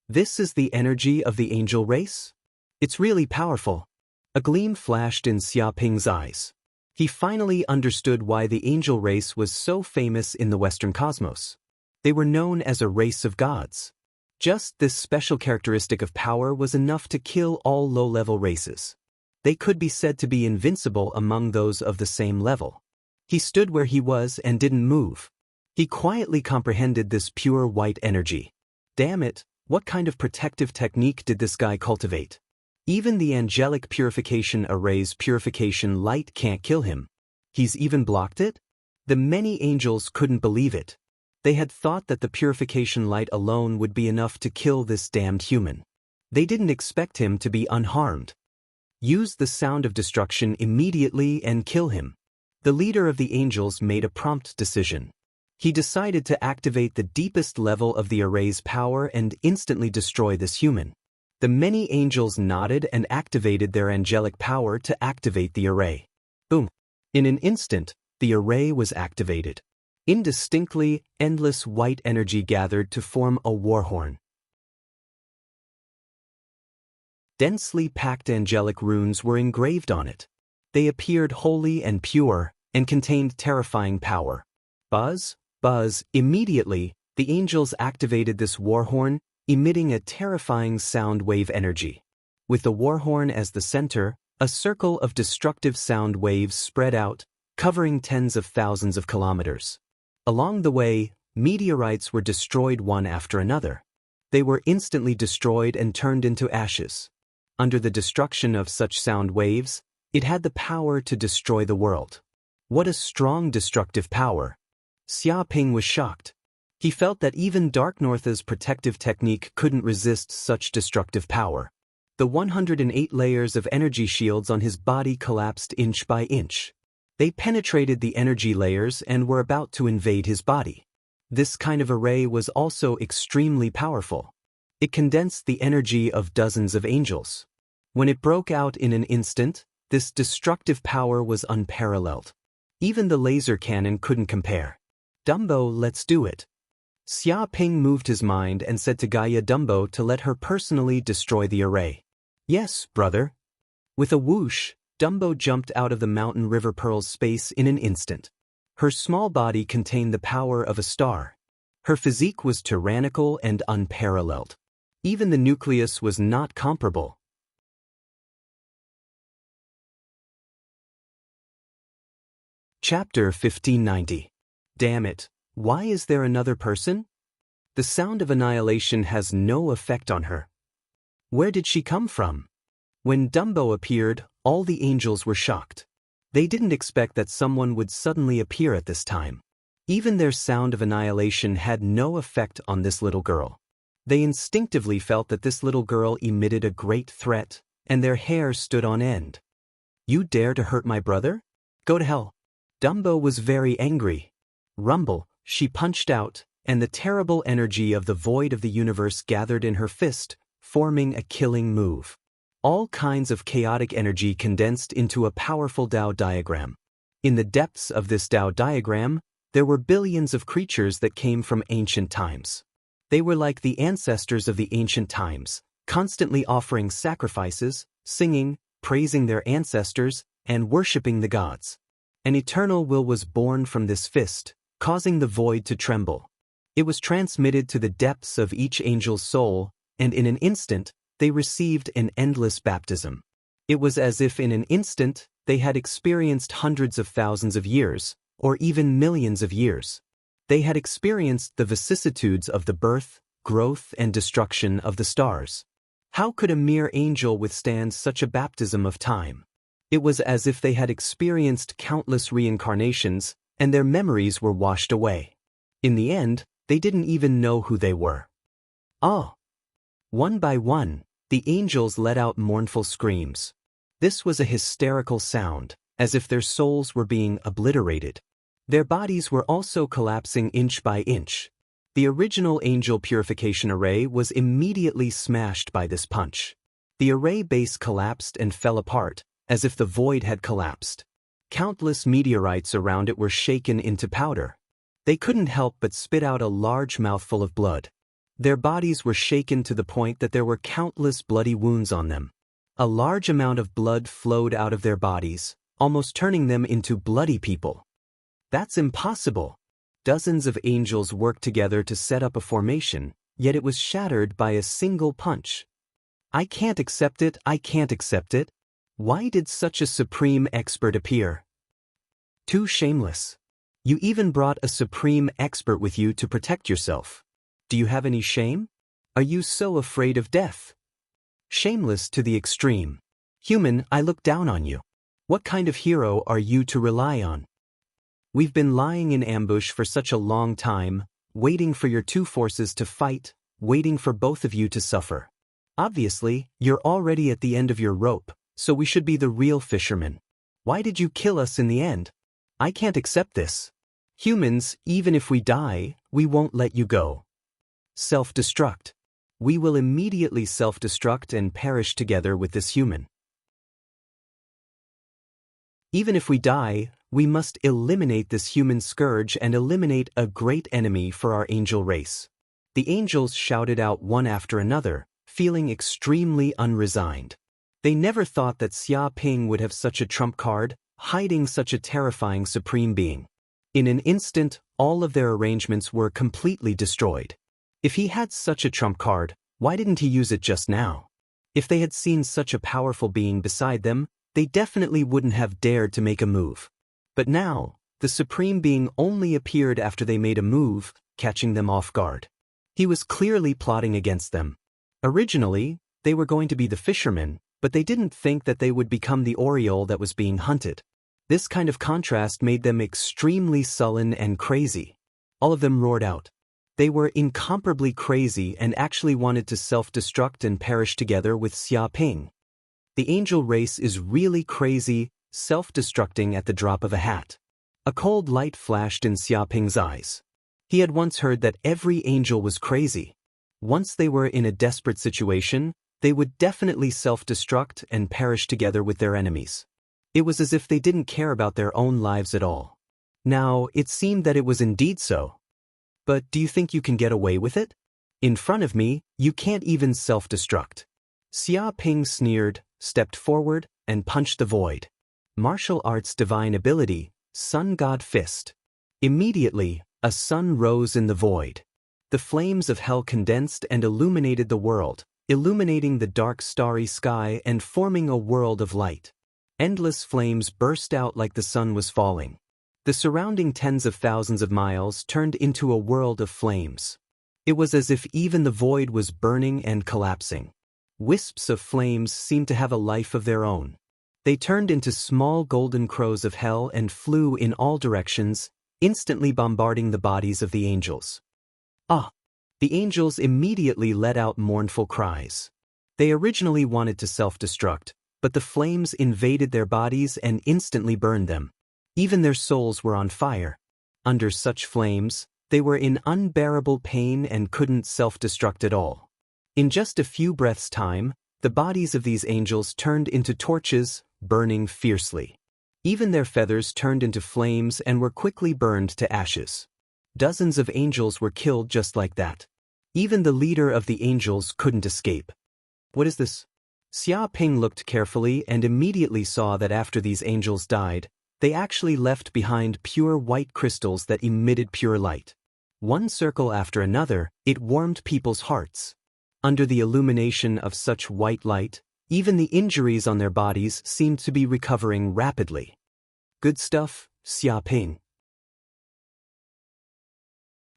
This is the energy of the angel race? It's really powerful. A gleam flashed in Xia Ping's eyes. He finally understood why the angel race was so famous in the Western cosmos. They were known as a race of gods. Just this special characteristic of power was enough to kill all low-level races. They could be said to be invincible among those of the same level. He stood where he was and didn't move. He quietly comprehended this pure white energy. Damn it, what kind of protective technique did this guy cultivate? Even the angelic purification array's purification light can't kill him. He's even blocked it? The many angels couldn't believe it. They had thought that the purification light alone would be enough to kill this damned human. They didn't expect him to be unharmed. Use the sound of destruction immediately and kill him. The leader of the angels made a prompt decision. He decided to activate the deepest level of the array's power and instantly destroy this human. The many angels nodded and activated their angelic power to activate the array. Boom! In an instant, the array was activated. Indistinctly, endless white energy gathered to form a war horn. Densely packed angelic runes were engraved on it. They appeared holy and pure, and contained terrifying power. Buzz, buzz, immediately, the angels activated this war horn, emitting a terrifying sound wave energy. With the war horn as the center, a circle of destructive sound waves spread out, covering tens of thousands of kilometers. Along the way, meteorites were destroyed one after another. They were instantly destroyed and turned into ashes. Under the destruction of such sound waves, it had the power to destroy the world. What a strong destructive power! Xia Ping was shocked. He felt that even Dark North's protective technique couldn't resist such destructive power. The 108 layers of energy shields on his body collapsed inch by inch. They penetrated the energy layers and were about to invade his body. This kind of array was also extremely powerful. It condensed the energy of dozens of angels. When it broke out in an instant, this destructive power was unparalleled. Even the laser cannon couldn't compare. Dumbo, let's do it. Xia Ping moved his mind and said to Gaia Dumbo to let her personally destroy the array. Yes, brother. With a whoosh, Dumbo jumped out of the Mountain River Pearl's space in an instant. Her small body contained the power of a star. Her physique was tyrannical and unparalleled. Even the nucleus was not comparable. Chapter 1590. Damn it, why is there another person? The sound of annihilation has no effect on her. Where did she come from? When Dumbo appeared, all the angels were shocked. They didn't expect that someone would suddenly appear at this time. Even their sound of annihilation had no effect on this little girl. They instinctively felt that this little girl emitted a great threat, and their hair stood on end. You dare to hurt my brother? Go to hell. Dumbo was very angry. Rumble, she punched out, and the terrible energy of the void of the universe gathered in her fist, forming a killing move. All kinds of chaotic energy condensed into a powerful Tao diagram. In the depths of this Tao diagram, there were billions of creatures that came from ancient times. They were like the ancestors of the ancient times, constantly offering sacrifices, singing, praising their ancestors, and worshipping the gods. An eternal will was born from this fist, causing the void to tremble. It was transmitted to the depths of each angel's soul, and in an instant, they received an endless baptism. It was as if in an instant, they had experienced hundreds of thousands of years, or even millions of years. They had experienced the vicissitudes of the birth, growth, and destruction of the stars. How could a mere angel withstand such a baptism of time? It was as if they had experienced countless reincarnations, and their memories were washed away. In the end, they didn't even know who they were. Oh! One by one, the angels let out mournful screams. This was a hysterical sound, as if their souls were being obliterated. Their bodies were also collapsing inch by inch. The original angel purification array was immediately smashed by this punch. The array base collapsed and fell apart, as if the void had collapsed. Countless meteorites around it were shaken into powder. They couldn't help but spit out a large mouthful of blood. Their bodies were shaken to the point that there were countless bloody wounds on them. A large amount of blood flowed out of their bodies, almost turning them into bloody people. That's impossible. Dozens of angels worked together to set up a formation, yet it was shattered by a single punch. I can't accept it, I can't accept it. Why did such a supreme expert appear? Too shameless. You even brought a supreme expert with you to protect yourself. Do you have any shame? Are you so afraid of death? Shameless to the extreme. Human, I look down on you. What kind of hero are you to rely on? We've been lying in ambush for such a long time, waiting for your two forces to fight, waiting for both of you to suffer. Obviously, you're already at the end of your rope, so we should be the real fishermen. Why did you kill us in the end? I can't accept this. Humans, even if we die, we won't let you go. Self-destruct. We will immediately self-destruct and perish together with this human. Even if we die, we must eliminate this human scourge and eliminate a great enemy for our angel race. The angels shouted out one after another, feeling extremely unresigned. They never thought that Xia Ping would have such a trump card, hiding such a terrifying supreme being. In an instant, all of their arrangements were completely destroyed. If he had such a trump card, why didn't he use it just now? If they had seen such a powerful being beside them, they definitely wouldn't have dared to make a move. But now, the supreme being only appeared after they made a move, catching them off guard. He was clearly plotting against them. Originally, they were going to be the fishermen, but they didn't think that they would become the oriole that was being hunted. This kind of contrast made them extremely sullen and crazy. All of them roared out. They were incomparably crazy and actually wanted to self-destruct and perish together with Xia Ping. The angel race is really crazy, self-destructing at the drop of a hat. A cold light flashed in Xia Ping's eyes. He had once heard that every angel was crazy. Once they were in a desperate situation, they would definitely self-destruct and perish together with their enemies. It was as if they didn't care about their own lives at all. Now, it seemed that it was indeed so. But do you think you can get away with it? In front of me, you can't even self-destruct. Xia Ping sneered, stepped forward, and punched the void. Martial arts divine ability, Sun God Fist. Immediately, a sun rose in the void. The flames of hell condensed and illuminated the world, illuminating the dark starry sky and forming a world of light. Endless flames burst out like the sun was falling. The surrounding tens of thousands of miles turned into a world of flames. It was as if even the void was burning and collapsing. Wisps of flames seemed to have a life of their own. They turned into small golden crows of hell and flew in all directions, instantly bombarding the bodies of the angels. Ah! The angels immediately let out mournful cries. They originally wanted to self-destruct, but the flames invaded their bodies and instantly burned them. Even their souls were on fire. Under such flames, they were in unbearable pain and couldn't self-destruct at all. In just a few breaths' time, the bodies of these angels turned into torches, burning fiercely. Even their feathers turned into flames and were quickly burned to ashes. Dozens of angels were killed just like that. Even the leader of the angels couldn't escape. What is this? Xia Ping looked carefully and immediately saw that after these angels died, they actually left behind pure white crystals that emitted pure light. One circle after another, it warmed people's hearts. Under the illumination of such white light, even the injuries on their bodies seemed to be recovering rapidly. Good stuff, Xia Ping.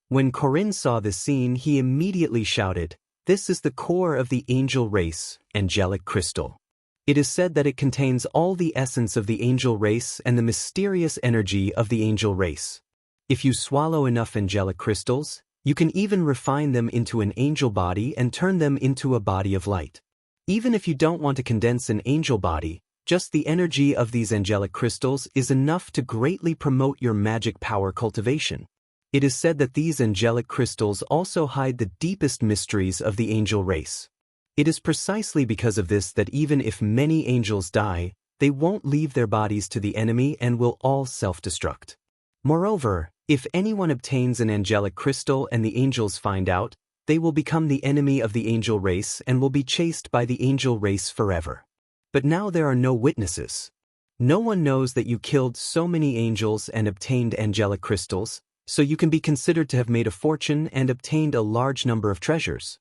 When Corinne saw this scene, he immediately shouted, "This is the core of the angel race, angelic crystal. It is said that it contains all the essence of the angel race and the mysterious energy of the angel race. If you swallow enough angelic crystals, you can even refine them into an angel body and turn them into a body of light. Even if you don't want to condense an angel body, just the energy of these angelic crystals is enough to greatly promote your magic power cultivation. It is said that these angelic crystals also hide the deepest mysteries of the angel race. It is precisely because of this that even if many angels die, they won't leave their bodies to the enemy and will all self-destruct. Moreover, if anyone obtains an angelic crystal and the angels find out, they will become the enemy of the angel race and will be chased by the angel race forever. But now there are no witnesses. No one knows that you killed so many angels and obtained angelic crystals, so you can be considered to have made a fortune and obtained a large number of treasures."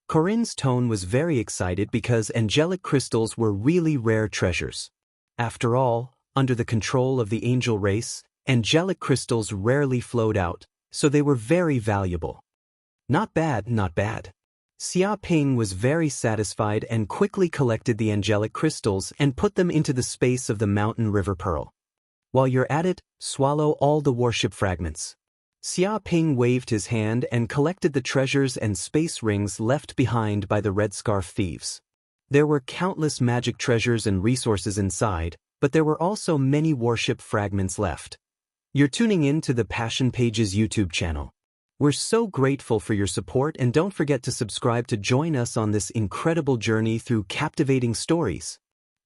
Corinne's tone was very excited because angelic crystals were really rare treasures. After all, under the control of the angel race, angelic crystals rarely flowed out, so they were very valuable. Not bad, not bad. Xia Ping was very satisfied and quickly collected the angelic crystals and put them into the space of the mountain river pearl. While you're at it, swallow all the worship fragments. Xia Ping waved his hand and collected the treasures and space rings left behind by the Red Scarf thieves. There were countless magic treasures and resources inside, but there were also many worship fragments left. You're tuning in to the Passion Pages YouTube channel. We're so grateful for your support, and don't forget to subscribe to join us on this incredible journey through captivating stories.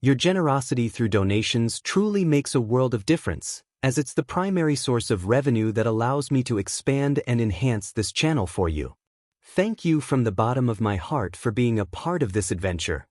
Your generosity through donations truly makes a world of difference, as it's the primary source of revenue that allows me to expand and enhance this channel for you. Thank you from the bottom of my heart for being a part of this adventure.